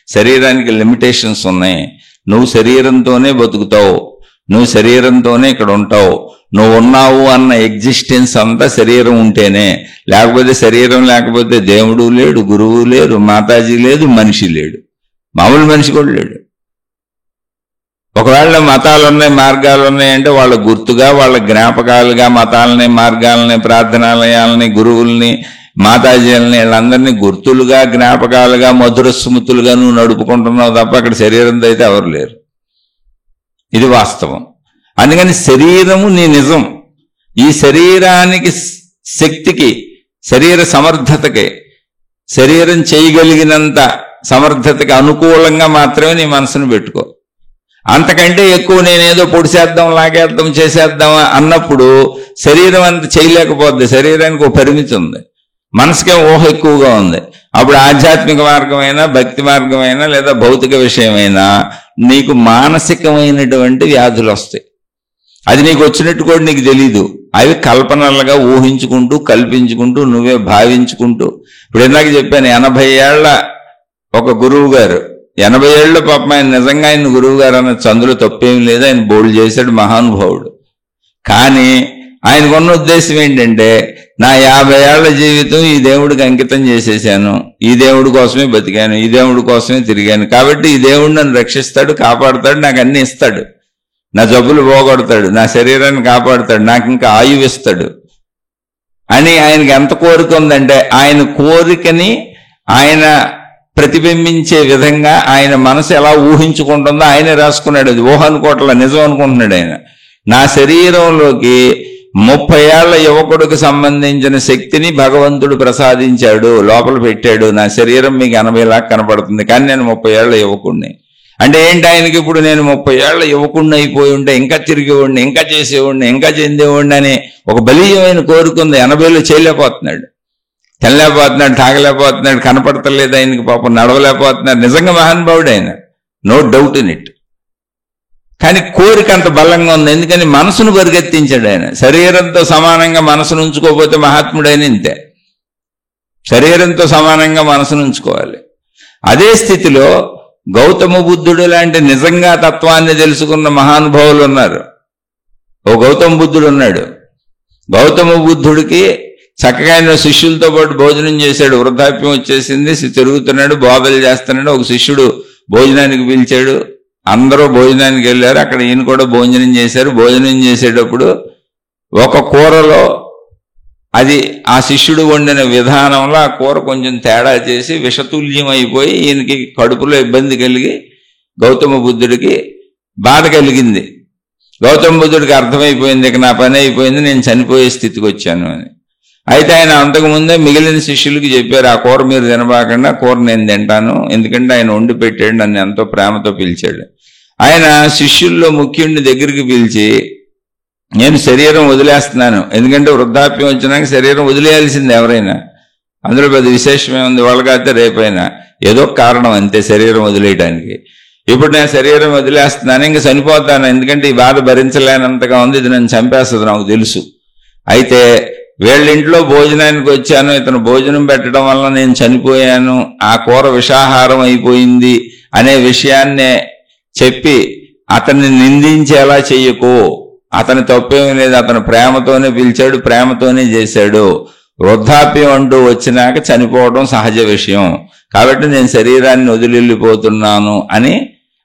శరీరానికి లిమిటేషన్స్ ఉన్నాయి. నువ్వు శరీరంతోనే బతుకుతావు, నువ్వు శరీరంతోనే ఇక్కడ ఉంటావు, నువ్వు ఉన్నావు అన్న ఎగ్జిస్టెన్స్ అంతా శరీరం ఉంటేనే. లేకపోతే శరీరం లేకపోతే దేవుడు లేడు, గురువు లేడు, మాతాజీ లేదు, మనిషి లేడు, మామూలు మనిషి కూడా లేడు. ఒకవేళ మతాలు ఉన్నాయి, మార్గాలు ఉన్నాయంటే వాళ్ళ గుర్తుగా, వాళ్ళ జ్ఞాపకాలుగా మతాలని, మార్గాలని, ప్రార్థనాలయాలని, గురువుల్ని, మాతాజీలని, వీళ్ళందరినీ గుర్తులుగా, జ్ఞాపకాలుగా, మధుర స్మృతులుగా నువ్వు నడుపుకుంటున్నావు తప్ప అక్కడ శరీరంతో అయితే ఎవరు లేరు. ఇది వాస్తవం. అందుకని శరీరము నీ నిజం. ఈ శరీరానికి శక్తికి, శరీర సమర్థతకి, శరీరం చేయగలిగినంత సమర్థతకి అనుకూలంగా మాత్రమే నీ మనసును పెట్టుకో. అంతకంటే ఎక్కువ నేనేదో పొడిచేద్దాం, లాగేద్దాం, చేసేద్దాం అన్నప్పుడు శరీరం అంత చేయలేకపోద్ది. శరీరానికి ఒక పరిమితి ఉంది, మనసుకే ఊహ ఎక్కువగా ఉంది. అప్పుడు ఆధ్యాత్మిక మార్గమైనా, భక్తి మార్గమైనా, లేదా భౌతిక విషయమైనా నీకు మానసికమైనటువంటి వ్యాధులు వస్తాయి. అది నీకు వచ్చినట్టు కూడా నీకు తెలీదు. అవి కల్పనలుగా ఊహించుకుంటూ, కల్పించుకుంటూ, నువ్వే భావించుకుంటూ. ఇప్పుడు ఇందాక చెప్పాను, 80 ఏళ్ల ఒక గురువు గారు, 80 ఏళ్ళ పాపం ఆయన నిజంగా ఆయన గురువు గారు అన్న చందులో తప్పేం లేదు, ఆయన బోల్డ్ చేశాడు, మహానుభావుడు. కానీ ఆయనకున్న ఉద్దేశం ఏంటంటే, నా 50 ఏళ్ల జీవితం ఈ దేవుడికి అంకితం చేసేసాను, ఈ దేవుడి కోసమే బతికాను, ఈ దేవుడి కోసమే తిరిగాను, కాబట్టి ఈ దేవుడు నన్ను రక్షిస్తాడు, కాపాడుతాడు, నాకు అన్ని ఇస్తాడు, నా జబ్బులు పోగొడతాడు, నా శరీరాన్ని కాపాడుతాడు, నాకు ఇంకా ఆయువు ఇస్తాడు అని ఆయనకి ఎంత కోరిక ఉందంటే, ఆయన కోరికని ఆయన ప్రతిబింబించే విధంగా ఆయన మనసు ఎలా ఊహించుకుంటుందో ఆయనే రాసుకున్నాడు. అది ఊహ అనుకోవట్లా, నిజం అనుకుంటున్నాడు ఆయన. నా శరీరంలోకి 30 ఏళ్ల యువకుడికి సంబంధించిన శక్తిని భగవంతుడు ప్రసాదించాడు, లోపల పెట్టాడు. నా శరీరం మీకు 80 లాగా కనపడుతుంది, కానీ నేను 30 ఏళ్ల యువకుడిని. అంటే ఏంటి, ఆయనకి ఇప్పుడు నేను 30 ఏళ్ల యువకుడిని అయిపోయి ఉంటే ఇంకా తిరిగేవాడిని, ఇంకా చేసేవాడిని, ఇంకా చెందేవాడిని అని ఒక బలీయమైన కోరుకుంది. 80లో చేయలేకపోతున్నాడు, తినలేకపోతున్నాడు, తాగలేకపోతున్నాడు, కనపడతలేదు ఆయనకి, పాపం నడవలేకపోతున్నాడు. నిజంగా మహానుభావుడు ఆయన, నో డౌట్ ఇన్ ఇట్. కానీ కోరిక అంత బలంగా ఉంది, ఎందుకని మనసును పరిగెత్తించాడు ఆయన. శరీరంతో సమానంగా మనసును ఉంచుకోకపోతే మహాత్ముడైన ఇంతే, శరీరంతో సమానంగా మనసును ఉంచుకోవాలి. అదే స్థితిలో గౌతమ బుద్ధుడు లాంటి నిజంగా తత్వాన్ని తెలుసుకున్న మహానుభావులు ఉన్నారు. ఓ గౌతమ బుద్ధుడు ఉన్నాడు. గౌతమ బుద్ధుడికి చక్కగా ఆయన శిష్యులతో పాటు భోజనం చేశాడు. వృద్ధాప్యం వచ్చేసింది, తిరుగుతున్నాడు, బోధలు చేస్తున్నాడు. ఒక శిష్యుడు భోజనానికి పిలిచాడు, అందరూ భోజనానికి వెళ్ళారు. అక్కడ ఈయన కూడా భోజనం చేశారు. భోజనం చేసేటప్పుడు ఒక కూరలో అది ఆ శిష్యుడు వండిన విధానంలో ఆ కూర కొంచెం తేడా చేసి విషతుల్యం అయిపోయి ఈయనకి కడుపులో ఇబ్బంది కలిగి గౌతమ బుద్ధుడికి బాధ కలిగింది. గౌతమ బుద్ధుడికి అర్థమైపోయింది, ఇక నా పని అయిపోయింది, నేను చనిపోయే స్థితికి వచ్చాను అని. అయితే ఆయన అంతకుముందే మిగిలిన శిష్యులకి చెప్పారు, ఆ కూర మీరు తినబాకుండా, కూర నేను తింటాను, ఎందుకంటే ఆయన వండి పెట్టాడు, నన్ను ఎంతో ప్రేమతో పిలిచాడు. ఆయన శిష్యుల్లో ముఖ్యుడిని దగ్గరికి పిలిచి, నేను శరీరం వదిలేస్తున్నాను, ఎందుకంటే వృద్ధాప్యం వచ్చినాక శరీరం వదిలేయాల్సింది ఎవరైనా, అందులో పెద్ద విశేషమే ఉంది, వాళ్ళకైతే రేపైనా ఏదో కారణం అంతే శరీరం వదిలేయడానికి. ఇప్పుడు నేను శరీరం వదిలేస్తున్నాను, ఇంకా చనిపోతాను, ఎందుకంటే ఈ బాధ భరించలేనంతగా ఉంది, ఇది నన్ను చంపేస్తుంది నాకు తెలుసు. అయితే వీళ్ళింట్లో భోజనానికి వచ్చాను, ఇతను భోజనం పెట్టడం వల్ల నేను చనిపోయాను, ఆ కూర విషాహారం అయిపోయింది అనే విషయాన్నే చెప్పి అతన్ని నిందించేలా చెయ్యకు, అతని తప్పేమీ లేదు, అతను ప్రేమతోనే పిలిచాడు, ప్రేమతోనే చేశాడు. వృద్ధాప్యం అంటూ వచ్చినాక చనిపోవడం సహజ విషయం, కాబట్టి నేను శరీరాన్ని వదిలిపోతున్నాను అని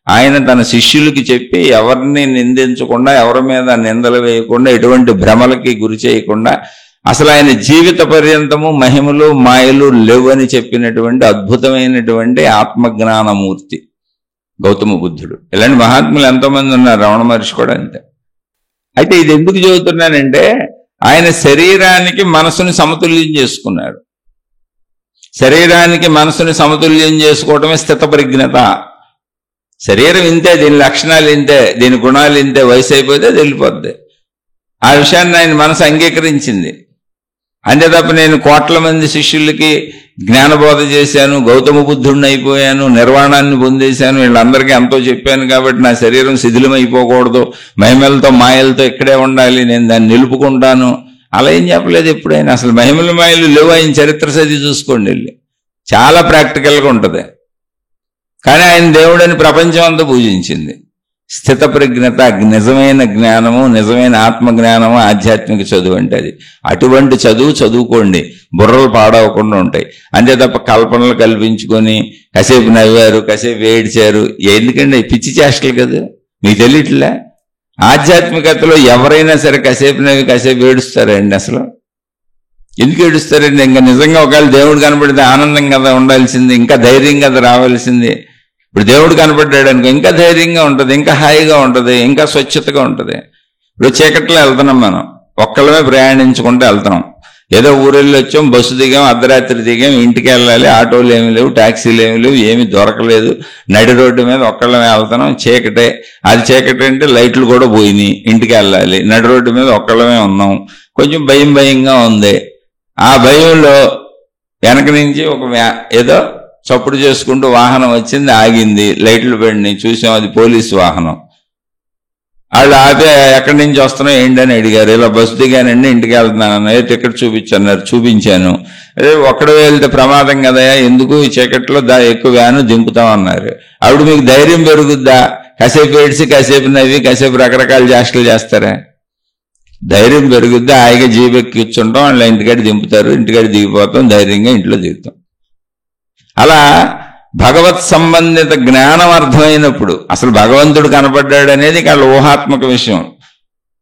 ఆయన తన శిష్యులకి చెప్పి ఎవరిని నిందించకుండా, ఎవరి మీద నిందలు వేయకుండా, ఎటువంటి భ్రమలకి గురి చేయకుండా, అసలు ఆయన జీవిత పర్యంతము మహిమలు మాయలు లేవని చెప్పినటువంటి అద్భుతమైనటువంటి ఆత్మజ్ఞానమూర్తి గౌతమ బుద్ధుడు. ఇలాంటి మహాత్ములు ఎంతోమంది ఉన్నారు, రమణ మహర్షి కూడా అంతే. అయితే ఇది ఎందుకు చెబుతున్నానంటే, ఆయన శరీరానికి మనసుని సమతుల్యం చేసుకున్నారు. శరీరానికి మనసుని సమతుల్యం చేసుకోవటమే స్థిత ప్రజ్ఞత. శరీరం ఇంతే, దీని లక్షణాలు ఇంతే, దీని గుణాలు ఇంతే, వయసు అయిపోతే అది వెళ్ళిపోద్ది. ఆ విషయాన్ని ఆయన మనసు అంగీకరించింది. అంతే తప్ప నేను కోట్ల మంది శిష్యులకి జ్ఞానబోధ చేశాను, గౌతమ బుద్ధుడిని అయిపోయాను, నిర్వాణాన్ని పొందేశాను, వీళ్ళందరికీ ఎంతో చెప్పాను కాబట్టి నా శరీరం శిథిలమైపోకూడదు, మహిమలతో మాయలతో ఇక్కడే ఉండాలి, నేను దాన్ని నిలుపుకుంటాను, అలా ఏం చెప్పలేదు ఎప్పుడైనా. అసలు మహిమల మాయలు లేవు. ఆయన చరిత్ర చదివి చూసుకోండి వెళ్ళి, చాలా ప్రాక్టికల్గా ఉంటుంది. కానీ ఆయన దేవుడని ప్రపంచం అంతా పూజించింది. స్థిత ప్రజ్ఞత, నిజమైన జ్ఞానము, నిజమైన ఆత్మజ్ఞానము, ఆధ్యాత్మిక చదువు అంటే అది. అటువంటి చదువు చదువుకోండి, బుర్రలు పాడవకుండా ఉంటాయి. అంతే తప్ప కల్పనలు కల్పించుకొని కాసేపు నవ్వారు, కాసేపు ఏడ్చారు, ఎందుకండి పిచ్చి చేష్టలు కదా, మీకు తెలియట్లే. ఆధ్యాత్మికతలో ఎవరైనా సరే కాసేపు నవ్వి కాసేపు ఏడుస్తారండి. అసలు ఎందుకు ఏడుస్తారండి? ఇంకా నిజంగా ఒకవేళ దేవుడు కనపడితే ఆనందం కదా ఉండాల్సింది, ఇంకా ధైర్యం కదా రావాల్సింది. ఇప్పుడు దేవుడు కనపడ్డాడు అనుకో, ఇంకా ధైర్యంగా ఉంటుంది, ఇంకా హాయిగా ఉంటుంది, ఇంకా స్వచ్ఛతగా ఉంటుంది. ఇప్పుడు చీకట్లో వెళ్తున్నాం, మనం ఒక్కళ్ళమే ప్రయాణించుకుంటూ వెళ్తున్నాం. ఏదో ఊరెళ్ళి వచ్చాం, బస్సు దిగాం, అర్ధరాత్రి దిగాం, ఇంటికి వెళ్ళాలి, ఆటోలు ఏమి లేవు, ట్యాక్సీలు ఏమి లేవు, ఏమి దొరకలేదు, నడి రోడ్డు మీద ఒక్కళ్ళమే వెళ్తున్నాం, చీకటే. అది చీకటి అంటే లైట్లు కూడా పోయినాయి, ఇంటికి వెళ్ళాలి, నడి రోడ్డు మీద ఒక్కళ్ళమే ఉన్నాం, కొంచెం భయంగా ఉంది. ఆ భయంలో వెనక నుంచి ఒక ఏదో చప్పుడు చేసుకుంటూ వాహనం వచ్చింది, ఆగింది, లైట్లు పడినాయి, చూసాం అది పోలీసు వాహనం. వాళ్ళు ఆపే ఎక్కడి నుంచి వస్తున్నావు ఏంటని అడిగారు. ఇలా బస్సు దిగానండి, ఇంటికి వెళ్తున్నాను, ఏ టికెట్ చూపించన్నారు, చూపించాను. అదే ఒక్కడే వెళ్తే ప్రమాదం కదా, ఎందుకు ఈ చీకట్లో ఎక్కువ వ్యాను దింపుతామన్నారు. ఆవిడ మీకు ధైర్యం పెరుగుద్దా? కాసేపు ఏడ్చి కాసేపు నవ్వి కాసేపు రకరకాల చేష్టలు చేస్తారా? ధైర్యం పెరుగుద్దా? హాయిగా జీబెక్కి కూర్చుంటాం, వాళ్ళ ఇంటికాడ దింపుతారు, ఇంటికాడ దిగిపోతాం, ధైర్యంగా ఇంట్లో దిగుతాం. అలా భగవత్ సంబంధిత జ్ఞానం అర్థమైనప్పుడు అసలు భగవంతుడు కనపడ్డాడు అనేది వాళ్ళ ఊహాత్మక విషయం.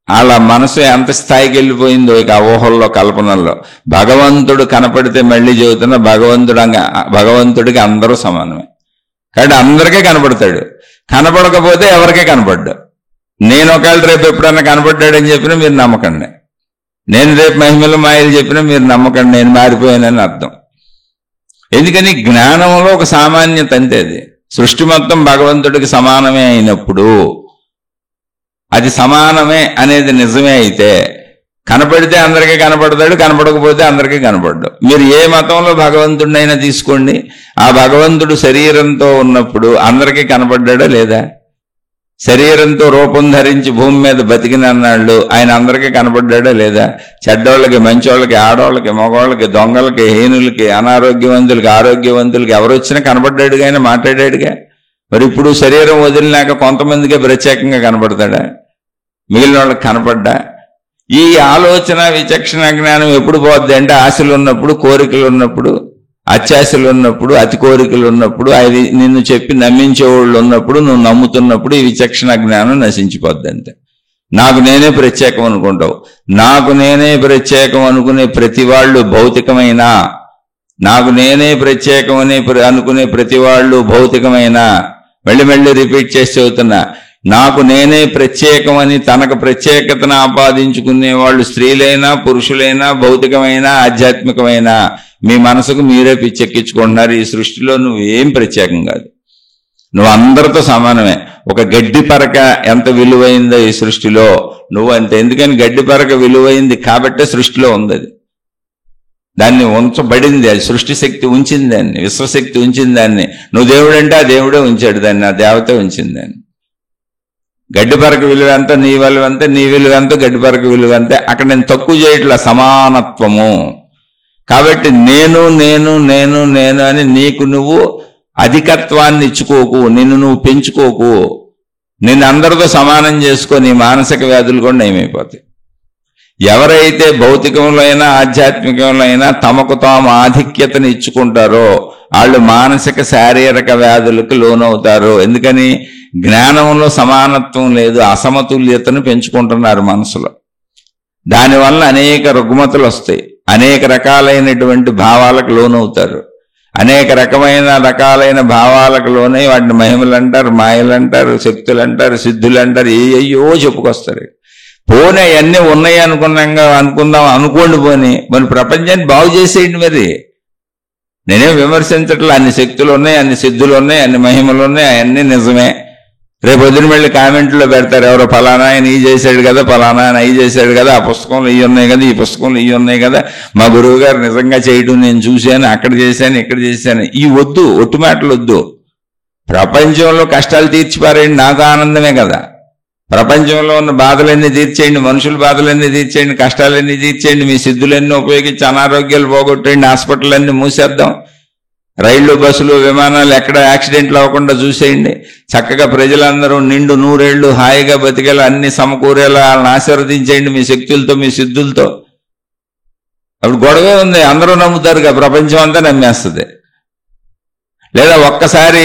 వాళ్ళ మనసు ఎంత స్థాయికి వెళ్ళిపోయిందో ఇక ఆ ఊహల్లో, కల్పనల్లో. భగవంతుడు కనపడితే మళ్ళీ చెబుతున్న భగవంతుడికి అందరూ సమానమే. కాబట్టి అందరికీ కనపడతాడు. కనపడకపోతే ఎవరికే కనపడ్డా. నేను ఒకవేళ రేపు ఎప్పుడన్నా కనపడ్డాడని చెప్పినా మీరు నమ్మకండి, నేను రేపు మహిమల మాయలు చెప్పినా మీరు నమ్మకండి, నేను మారిపోయానని అర్థం. ఎందుకని జ్ఞానంలో ఒక సామాన్యత అంతే. అది సృష్టి మొత్తం భగవంతుడికి సమానమే అయినప్పుడు, అది సమానమే అనేది నిజమే అయితే కనపడితే అందరికీ కనపడతాడు, కనపడకపోతే అందరికీ కనపడ్డాడు. మీరు ఏ మతంలో భగవంతుడినైనా తీసుకోండి, ఆ భగవంతుడు శరీరంతో ఉన్నప్పుడు అందరికీ కనపడ్డాడా లేదా? శరీరంతో రూపం ధరించి భూమి మీద బతికినన్నాళ్ళు ఆయన అందరికీ కనపడ్డాడా లేదా? చెడ్డోళ్ళకి, మంచోళ్ళకి, ఆడవాళ్ళకి, మగవాళ్ళకి, దొంగలకి, హీనులకి, అనారోగ్యవంతులకి, ఆరోగ్యవంతులకి ఎవరు వచ్చినా కనపడ్డాడుగా, ఆయన మాట్లాడాడుగా. మరి ఇప్పుడు శరీరం వదిలినాక కొంతమందికే ప్రత్యేకంగా కనపడతాడా? మిగిలిన వాళ్ళకి కనపడ్డా? ఈ ఆలోచన, విచక్షణ జ్ఞానం ఎప్పుడు పోద్ది అంటే ఆశలు ఉన్నప్పుడు, కోరికలు ఉన్నప్పుడు, అత్యాశలు ఉన్నప్పుడు, అతి కోరికలు ఉన్నప్పుడు, అవి నిన్ను చెప్పి నమ్మించేవాళ్ళు ఉన్నప్పుడు, నువ్వు నమ్ముతున్నప్పుడు ఈ విచక్షణ జ్ఞానం నశించిపోద్ది. అంతే. నాకు నేనే ప్రత్యేకం అనుకుంటావు. నాకు నేనే ప్రత్యేకం అనుకునే ప్రతి వాళ్ళు భౌతికమైన, నాకు నేనే ప్రత్యేకం అని అనుకునే ప్రతి వాళ్ళు భౌతికమైన, మళ్ళీ రిపీట్ చేసి చెబుతున్నా, నాకు నేనే ప్రత్యేకం అని తనకు ప్రత్యేకతను ఆపాదించుకునే వాళ్ళు స్త్రీలైనా పురుషులైనా భౌతికమైన ఆధ్యాత్మికమైన, మీ మనసుకు మీరే పిచ్చెక్కించుకుంటున్నారు. ఈ సృష్టిలో నువ్వు ఏం ప్రత్యేకం కాదు, నువ్వు అందరితో సమానమే. ఒక గడ్డి పరక ఎంత విలువైందో ఈ సృష్టిలో నువ్వు అంతే. ఎందుకని గడ్డి పరక విలువైంది కాబట్టే సృష్టిలో ఉంది. అది దాన్ని ఉంచబడింది, అది సృష్టి శక్తి ఉంచింది దాన్ని, విశ్వశక్తి ఉంచింది దాన్ని. నువ్వు దేవుడు అంటే ఆ దేవుడే ఉంచాడు దాన్ని, ఆ దేవత ఉంచింది దాన్ని. గడ్డి పరక విలువ ఎంత, నీ విలువ అంతే, నీ విలువ ఎంత, గడ్డి పరక విలువ అంతే. అక్కడ నేను తక్కువ చేయట్లా, సమానత్వము. కాబట్టి నేను నేను నేను నేను అని నీకు నువ్వు అధికత్వాన్ని ఇచ్చుకోకు, నిన్ను నువ్వు పెంచుకోకు. నిన్ను అందరితో సమానం చేసుకో, నీ మానసిక వ్యాధులు కూడా నయమైపోతాయి. ఎవరైతే భౌతికంలో అయినా ఆధ్యాత్మికంలో అయినా తమకు తాము ఆధిక్యతను ఇచ్చుకుంటారో వాళ్ళు మానసిక శారీరక వ్యాధులకు లోనవుతారు. ఎందుకని? జ్ఞానంలో సమానత్వం లేదు, అసమతుల్యతను పెంచుకుంటున్నారు మనసులో. దానివల్ల అనేక రుగ్మతలు వస్తాయి, అనేక రకాలైనటువంటి భావాలకు లోనవుతారు. అనేక రకాలైన భావాలకు లోనై వాటిని మహిమలు అంటారు, మాయలు అంటారు, శక్తులు అంటారు, సిద్ధులు అంటారు, ఏయో చెప్పుకొస్తారు. పోనీ అవన్నీ ఉన్నాయి అనుకుందాం అనుకోండి. పోని మరి ప్రపంచాన్ని బాగు చేసేయండి. మరి నేనేం విమర్శించట్లే. అన్ని శక్తులు ఉన్నాయి, అన్ని సిద్ధులు ఉన్నాయి, అన్ని మహిమలు ఉన్నాయి, అవన్నీ నిజమే. రేపు పొద్దున మళ్ళీ కామెంట్లో పెడతారు, ఎవరో ఫలానా ఆయన ఈ చేశాడు కదా, ఫలానా ఆయన ఈ చేశాడు కదా, ఆ పుస్తకంలో ఇవి ఉన్నాయి కదా, ఈ పుస్తకంలో ఇవి ఉన్నాయి కదా, మా గురువు గారు నిజంగా చేయడం నేను చూశాను, అక్కడ చేశాను, ఇక్కడ చేశాను. ఈ వద్దు, ఒట్టు మాటలు వద్దు. ప్రపంచంలో కష్టాలు తీర్చిపారేయండి, నాకు ఆనందమే కదా. ప్రపంచంలో ఉన్న బాధలన్నీ తీర్చేయండి, మనుషుల బాధలన్నీ తీర్చేయండి, కష్టాలన్నీ తీర్చేయండి, మీ సిద్ధులన్నీ ఉపయోగించి అనారోగ్యాలు పోగొట్టేయండి, హాస్పిటల్ మూసేద్దాం, రైళ్లు బస్సులు విమానాలు ఎక్కడ యాక్సిడెంట్లు అవ్వకుండా చూసేయండి, చక్కగా ప్రజలందరూ నిండు నూరేళ్లు హాయిగా బతికేలా అన్ని సమకూరేలా వాళ్ళని ఆశీర్వదించేయండి మీ శక్తులతో, మీ సిద్ధులతో. అప్పుడు గొడవే ఉంది, అందరూ నమ్ముతారుగా, ప్రపంచం అంతా నమ్మేస్తుంది. లేదా ఒక్కసారి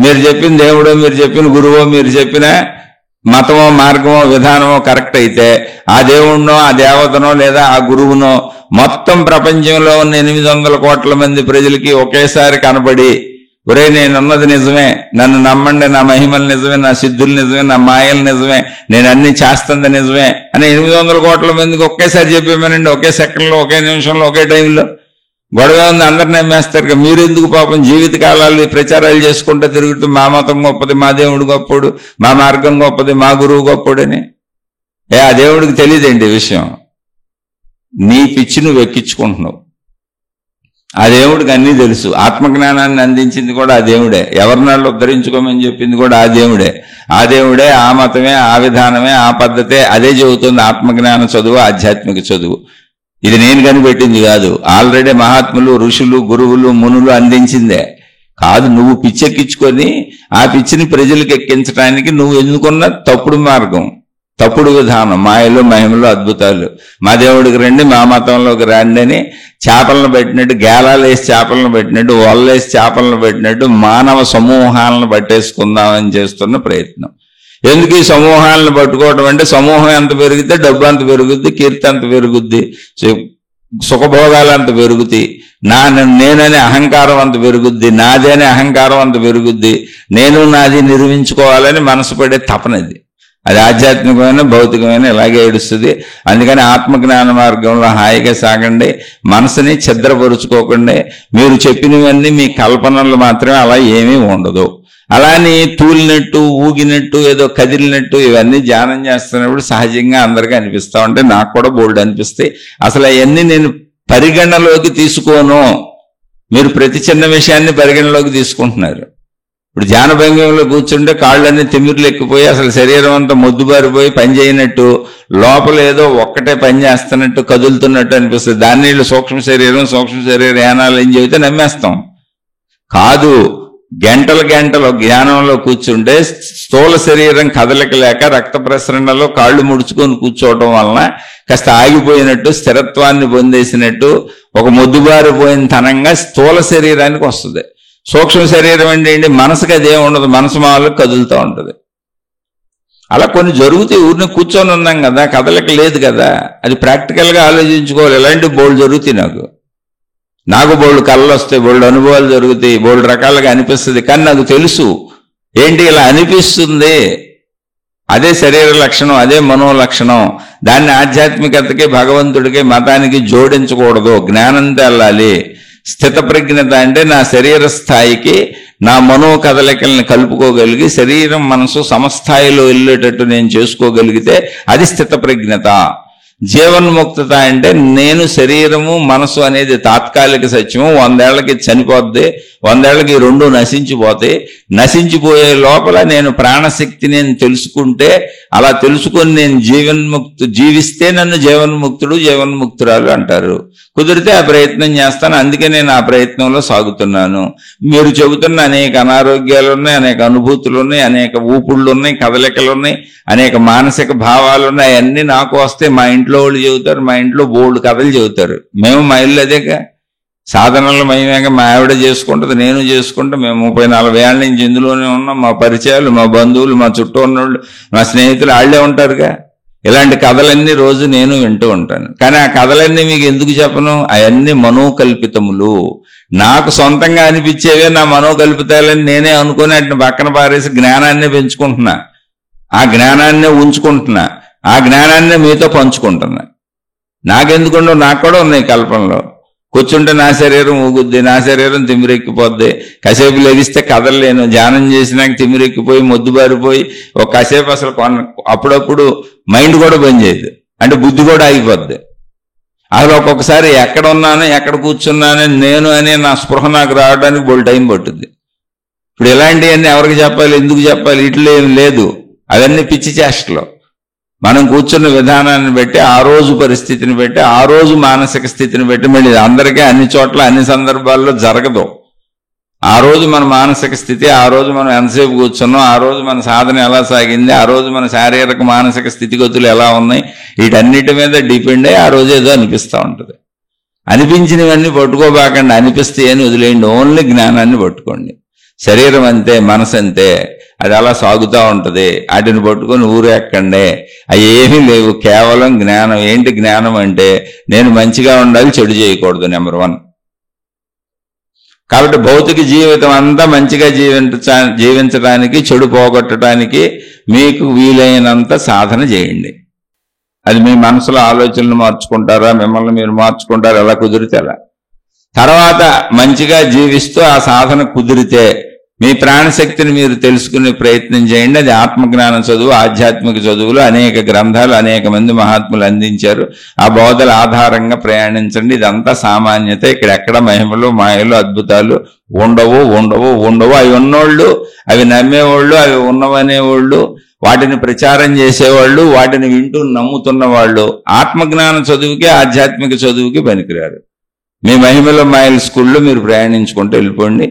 మీరు చెప్పిన దేవుడో, మీరు చెప్పిన గురువో, మీరు చెప్పిన మతమో మార్గమో విధానమో కరెక్ట్ అయితే ఆ దేవుణ్ణో, ఆ దేవతనో, లేదా ఆ గురువునో మొత్తం ప్రపంచంలో ఉన్న 800 కోట్ల మంది ప్రజలకి ఒకేసారి కనబడి, ఒరే నేనున్నది నిజమే, నన్ను నమ్మండి, నా మహిమలు నిజమే, నా సిద్ధులు నిజమే, నా మాయలు నిజమే, నేను అన్ని చేస్తుంది నిజమే అని 800 కోట్ల మందికి ఒకేసారి చెప్పేమనండి, ఒకే సెకండ్లో, ఒకే నిమిషంలో, ఒకే టైంలో. గొడవ ఉంది, అందరు నమ్మేస్తారు. మీరు ఎందుకు పాపం జీవితకాలాలు ప్రచారాలు చేసుకుంటూ తిరుగుతూ మా మతం గొప్పది, మా దేవుడు గొప్పడు, మా మార్గం గొప్పది, మా గురువు గొప్పడని? ఆ దేవుడికి తెలియదేంటి విషయం? నీ పిచ్చి నువ్వు ఎక్కించుకుంటున్నావు. ఆ దేవుడికి అన్నీ తెలుసు. ఆత్మజ్ఞానాన్ని అందించింది కూడా ఆ దేవుడే, ఎవరినాళ్ళు ఉద్ధరించుకోమని చెప్పింది కూడా ఆ దేవుడే. ఆ దేవుడే, ఆ మతమే, ఆ విధానమే, ఆ పద్ధతే అదే చెబుతుంది. ఆత్మజ్ఞాన చదువు, ఆధ్యాత్మిక చదువు. ఇది నేను కనిపెట్టింది కాదు, ఆల్రెడీ మహాత్ములు, ఋషులు, గురువులు, మునులు అందించిందే. కాదు, నువ్వు పిచ్చెక్కించుకొని ఆ పిచ్చిని ప్రజలకు ఎక్కించడానికి నువ్వు ఎన్నుకున్న తప్పుడు మార్గం, తప్పుడు విధానం, మాయలు, మహిమలు, అద్భుతాలు. మా దేవుడికి రండి, మా మతంలోకి రండి అని చేపలను పెట్టినట్టు, గేలాలు వేసి చేపలను పెట్టినట్టు, వల్లేసి చేపలను పెట్టినట్టు మానవ సమూహాలను పట్టేసుకుందామని చేస్తున్న ప్రయత్నం. ఎందుకు ఈ సమూహాలను పట్టుకోవడం అంటే, సమూహం ఎంత పెరిగితే డబ్బు అంత పెరుగుద్ది, కీర్తి అంత పెరుగుద్ది, సుఖభోగాలు అంత పెరుగుతాయి, నేననే అహంకారం అంత పెరుగుద్ది, నాదేనే అహంకారం అంత పెరుగుద్ది, నేను నాది నిర్మించుకోవాలని మనసు పడే తపనది. అది ఆధ్యాత్మికమైన, భౌతికమైన ఇలాగే ఏడుస్తుంది. అందుకని ఆత్మజ్ఞాన మార్గంలో హాయిగా సాగండి, మనసుని ఛిద్రపరుచుకోకండి. మీరు చెప్పినవన్నీ మీ కల్పనలు మాత్రమే, అలా ఏమీ ఉండదు. అలాని తూలినట్టు, ఊగినట్టు, ఏదో కదిలినట్టు ఇవన్నీ ధ్యానం చేస్తున్నప్పుడు సహజంగా అందరికీ అనిపిస్తూ ఉంటాయి. నాకు కూడా బోల్డ్ అనిపిస్తాయి. అసలు అవన్నీ నేను పరిగణలోకి తీసుకోను. మీరు ప్రతి చిన్న విషయాన్ని పరిగణలోకి తీసుకుంటున్నారు. ఇప్పుడు ధ్యాన భంగిమలో కూర్చుంటే కాళ్ళన్నీ తిమ్మిర్లు ఎక్కిపోయి అసలు శరీరం అంతా మొద్దుబారిపోయి పని చేయనట్టు, లోపల ఏదో ఒక్కటే పని చేస్తున్నట్టు, కదులుతున్నట్టు అనిపిస్తుంది. దాన్ని సూక్ష్మ శరీర యానాలు ఏం చెబితే నమ్మేస్తాం. కాదు, గంటలు ధ్యానంలో కూర్చుంటే స్థూల శరీరం కదలిక లేక రక్త ప్రసరణలో కాళ్ళు ముడుచుకొని కూర్చోవటం వలన కాస్త ఆగిపోయినట్టు, స్థిరత్వాన్ని పొందేసినట్టు, ఒక మొద్దుబారిపోయిన తనంగా స్థూల శరీరానికి వస్తుంది. సూక్ష్మ శరీరం ఏంటి? మనసుకి అదే ఉండదు, మనసు మామూలుగా కదులుతూ ఉంటుంది. అలా కొన్ని జరుగుతాయి. ఊరిని కూర్చొని ఉన్నాం కదా, కదలిక లేదు కదా, అది ప్రాక్టికల్గా ఆలోచించుకోవాలి. ఇలాంటి బోల్డ్ జరుగుతాయి. నాకు బోల్డ్ కళ్ళు వస్తాయి, బోల్డ్ అనుభవాలు జరుగుతాయి, బోల్డ్ రకాలుగా అనిపిస్తుంది. కానీ నాకు తెలుసు ఏంటి ఇలా అనిపిస్తుంది, అదే శరీర లక్షణం, అదే మనో లక్షణం. దాన్ని ఆధ్యాత్మికతకి, భగవంతుడికి, మతానికి జోడించకూడదు, జ్ఞానంతో వెళ్ళాలి. స్థిత ప్రజ్ఞత అంటే నా శరీర స్థాయికి నా మనో కదలికల్ని కలుపుకోగలిగి శరీరం, మనసు సమస్థాయిలో వెళ్ళేటట్టు నేను చేసుకోగలిగితే అది స్థిత ప్రజ్ఞత. జీవన్ముక్తత అంటే నేను శరీరము, మనసు అనేది తాత్కాలిక సత్యము, 100 ఏళ్లకి చనిపోద్ది, 100 ఏళ్లకి రెండు నశించిపోతాయి. నశించిపోయే లోపల నేను ప్రాణశక్తి నేను తెలుసుకుంటే, అలా తెలుసుకొని నేను జీవిస్తే నన్ను జీవన్ముక్తుడు, జీవన్ముక్తురాలు అంటారు. కుదిరితే ఆ ప్రయత్నం చేస్తాను. అందుకే నేను ఆ ప్రయత్నంలో సాగుతున్నాను. మీరు చెబుతున్న అనేక అనారోగ్యాలు ఉన్నాయి, అనేక అనుభూతులు ఉన్నాయి, అనేక ఊపుళ్ళు ఉన్నాయి, కదలికలు ఉన్నాయి, అనేక మానసిక భావాలు ఉన్నాయి. అన్నీ నాకు వస్తే మా ఇంట్లో వాళ్ళు చెబుతారు, మా ఇంట్లో బోల్డ్ కథలు చెబుతారు. మేము మా ఇల్లు అదేగా, సాధనలు మేమేగా, మా ఆవిడ చేసుకుంటుంది, నేను చేసుకుంటా. మేము 30-40 ఏళ్ళ నుంచి ఇందులోనే ఉన్నాం. మా పరిచయాలు, మా బంధువులు, మా చుట్టూ ఉన్నోళ్ళు, మా స్నేహితులు వాళ్ళే ఉంటారుగా. ఇలాంటి కథలన్నీ రోజు నేను వింటూ ఉంటాను. కానీ ఆ కథలన్నీ మీకు ఎందుకు చెప్పను? అవన్నీ మనోకల్పితములు. నాకు సొంతంగా అనిపించేవే నా మనోకల్పితాలని నేనే అనుకుని వాటిని పక్కన పారేసి జ్ఞానాన్ని పెంచుకుంటున్నా, ఆ జ్ఞానాన్నే ఉంచుకుంటున్నా, ఆ జ్ఞానాన్నే మీతో పంచుకుంటున్నా. నాకెందుకుండో, నాకు కూడా ఉన్నాయి కల్పనలో. కూర్చుంటే నా శరీరం ఊగుద్ది, నా శరీరం తిమిరెక్కిపోద్ది, కాసేపు లెగిస్తే కదలలేను, ధ్యానం చేసినాక తిమిరెక్కిపోయి మొద్దుబారిపోయి ఒక కాసేపు అసలు అప్పుడప్పుడు మైండ్ కూడా బంద్ చేయదు, అంటే బుద్ధి కూడా ఆగిపోద్ది. అసలు ఒక్కొక్కసారి ఎక్కడ ఉన్నాను ఎక్కడ కూర్చున్నాను నేను అనే నా స్పృహ నాకు రావడానికి బోల్ టైం పట్టుద్ది. ఇప్పుడు ఇలాంటివన్నీ ఎవరికి చెప్పాలి, ఎందుకు చెప్పాలి, ఇట్లా ఏం లేదు, అవన్నీ పిచ్చి చేష్టలు. మనం కూర్చున్న విధానాన్ని బట్టి, ఆ రోజు పరిస్థితిని బట్టి, ఆ రోజు మానసిక స్థితిని బట్టి, మళ్ళీ అందరికీ అన్ని చోట్ల అన్ని సందర్భాల్లో జరగదు. ఆ రోజు మన మానసిక స్థితి, ఆ రోజు మనం ఎంతసేపు కూర్చున్నాం, ఆ రోజు మన సాధన ఎలా సాగింది, ఆ రోజు మన శారీరక మానసిక స్థితిగతులు ఎలా ఉన్నాయి, వీటన్నిటి మీద డిపెండ్ అయ్యి ఆ రోజు ఏదో అనిపిస్తూ ఉంటుంది. అనిపించినవన్నీ పట్టుకోబాకండి, అనిపిస్తే అని వదిలేయండి, ఓన్లీ జ్ఞానాన్ని పట్టుకోండి. శరీరం అంతే, మనసు అంతే, అది అలా సాగుతూ ఉంటుంది. వాటిని పట్టుకొని ఊరెక్కండి, అవి ఏమీ లేవు, కేవలం జ్ఞానం. ఏంటి జ్ఞానం అంటే నేను మంచిగా ఉండాలి, చెడు చేయకూడదు, నెంబర్ 1. కాబట్టి భౌతిక జీవితం అంతా మంచిగా జీవించడానికి, చెడు పోగొట్టడానికి మీకు వీలైనంత సాధన చేయండి. అది మీ మనసులో ఆలోచనలు మార్చుకుంటారా, మిమ్మల్ని మీరు మార్చుకుంటారా, ఎలా కుదిరితే అలా. తర్వాత మంచిగా జీవిస్తూ ఆ సాధన కుదిరితే మీ ప్రాణశక్తిని మీరు తెలుసుకునే ప్రయత్నం చేయండి. అది ఆత్మజ్ఞాన చదువు, ఆధ్యాత్మిక చదువులు, అనేక గ్రంథాలు, అనేక మంది మహాత్ములు అందించారు. ఆ బోధల ఆధారంగా ప్రయాణించండి. ఇదంతా సామాన్యత. ఇక్కడెక్కడ మహిమలు, మాయలు, అద్భుతాలు ఉండవు. అవి ఉన్నోళ్ళు, అవి నమ్మేవాళ్ళు, అవి ఉన్నవనేవాళ్ళు, వాటిని ప్రచారం చేసేవాళ్ళు, వాటిని వింటూ నమ్ముతున్న వాళ్ళు ఆత్మజ్ఞాన చదువుకి, ఆధ్యాత్మిక చదువుకి పనికిరారు. మీ మహిమల మాయల స్కూల్లో మీరు ప్రయాణించుకుంటూ వెళ్ళిపోండి.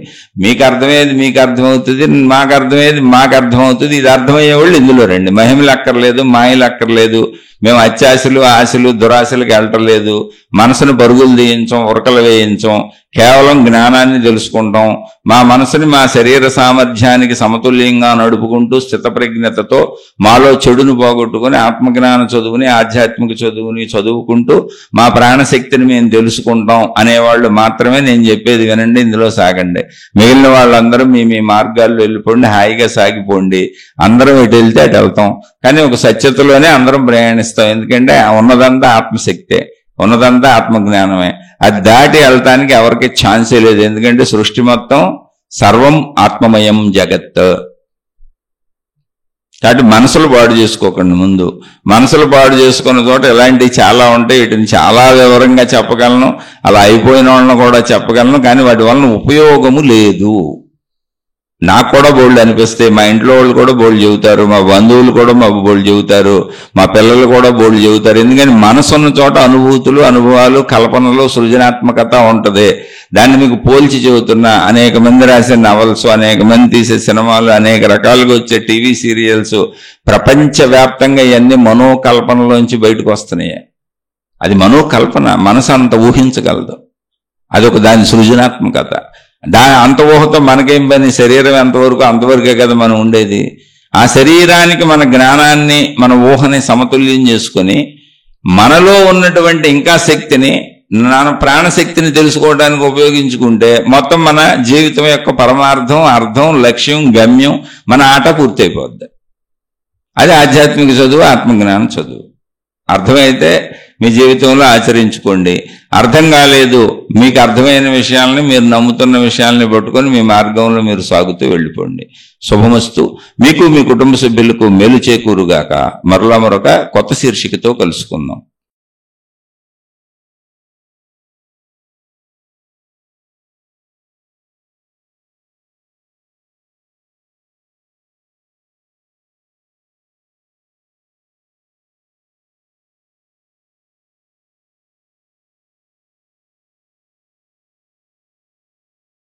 మీకు అర్థమయ్యేది మీకు అర్థమవుతుంది, మాకు అర్థమయ్యేది మాకు అర్థమవుతుంది. ఇది అర్థమయ్యేవాళ్ళు ఇందులో రండి. మహిమలు అక్కర్లేదు, మాయలు అక్కర్లేదు, మేము అత్యాశలు, ఆశలు, దురాశలకు వెళ్ళటలేదు, మనసును పరుగులు తీయించం, ఉరకలు వేయించం, కేవలం జ్ఞానాన్ని తెలుసుకుంటాం. మా మనసుని మా శరీర సామర్థ్యానికి సమతుల్యంగా నడుపుకుంటూ స్థితప్రజ్ఞతతో మాలో చెడును పోగొట్టుకుని ఆత్మజ్ఞాన చదువుని, ఆధ్యాత్మిక చదువుని చదువుకుంటూ మా ప్రాణశక్తిని మేము తెలుసుకుంటాం అనేవాళ్ళు మాత్రమే నేను చెప్పేది వినండి, ఇందులో సాగండి. మిగిలిన వాళ్ళందరూ మీ మార్గాల్లో వెళ్ళిపోండి, హాయిగా సాగిపోండి. అందరం ఎటు వెళ్తే అటు వెళ్తాం, కానీ ఒక సత్యతలోనే అందరం ప్రయాణిస్తాం. ఎందుకంటే ఉన్నదంతా ఆత్మశక్తే, ఉన్నదంతా ఆత్మజ్ఞానమే. అది దాటి వెళ్తానికి ఎవరికి ఛాన్సే లేదు. ఎందుకంటే సృష్టి మొత్తం సర్వం ఆత్మమయం జగత్. కాబట్టి మనసులు పాడు చేసుకోకండి. ముందు మనసులు పాడు చేసుకున్న చోట ఇలాంటివి చాలా ఉంటాయి. వీటిని చాలా వివరంగా చెప్పగలను, అలా అయిపోయిన వాళ్ళని కూడా చెప్పగలను, కానీ వాటి వలన ఉపయోగము లేదు. నాకు కూడా బోల్డ్ అనిపిస్తాయి, మా ఇంట్లో వాళ్ళు కూడా బోల్డ్ చెబుతారు, మా బంధువులు కూడా మా బోల్డ్ చెబుతారు, మా పిల్లలు కూడా బోల్డ్ చెబుతారు. ఎందుకని మనసున్న చోట అనుభూతులు, అనుభవాలు, కల్పనలు, సృజనాత్మకత ఉంటుంది. దాన్ని మీకు పోల్చి చెబుతున్నా. అనేక మంది రాసే నవల్స్, అనేక మంది తీసే సినిమాలు, అనేక రకాలుగా వచ్చే టీవీ సీరియల్స్, ప్రపంచవ్యాప్తంగా ఇవన్నీ మనోకల్పనలోంచి బయటకు వస్తున్నాయి. అది మనోకల్పన, మనసు అంత ఊహించగలదు, అదొక దాని సృజనాత్మకత. అంత ఊహతో మనకేం పని, శరీరం ఎంతవరకు అంతవరకే కదా మనం ఉండేది. ఆ శరీరానికి మన జ్ఞానాన్ని, మన ఊహని సమతుల్యం చేసుకుని మనలో ఉన్నటువంటి ఇంకా శక్తిని, ప్రాణశక్తిని తెలుసుకోవడానికి ఉపయోగించుకుంటే మొత్తం మన జీవితం యొక్క పరమార్థం, అర్థం, లక్ష్యం, గమ్యం, మన ఆట పూర్తయిపోద్ది. అది ఆధ్యాత్మిక చదువు, ఆత్మజ్ఞానం చదువు. అర్థమైతే మీ జీవితంలో ఆచరించుకోండి. అర్థం కాలేదు, మీకు అర్థమైన విషయాలని, మీరు నమ్ముతున్న విషయాలని పట్టుకొని మీ మార్గంలో మీరు సాగుతూ వెళ్ళిపోండి. శుభమస్తు. మీకు, మీ కుటుంబ సభ్యులకు మేలు చేకూరుగాక. మరొక కొత్త శీర్షికతో కలుసుకుందాం.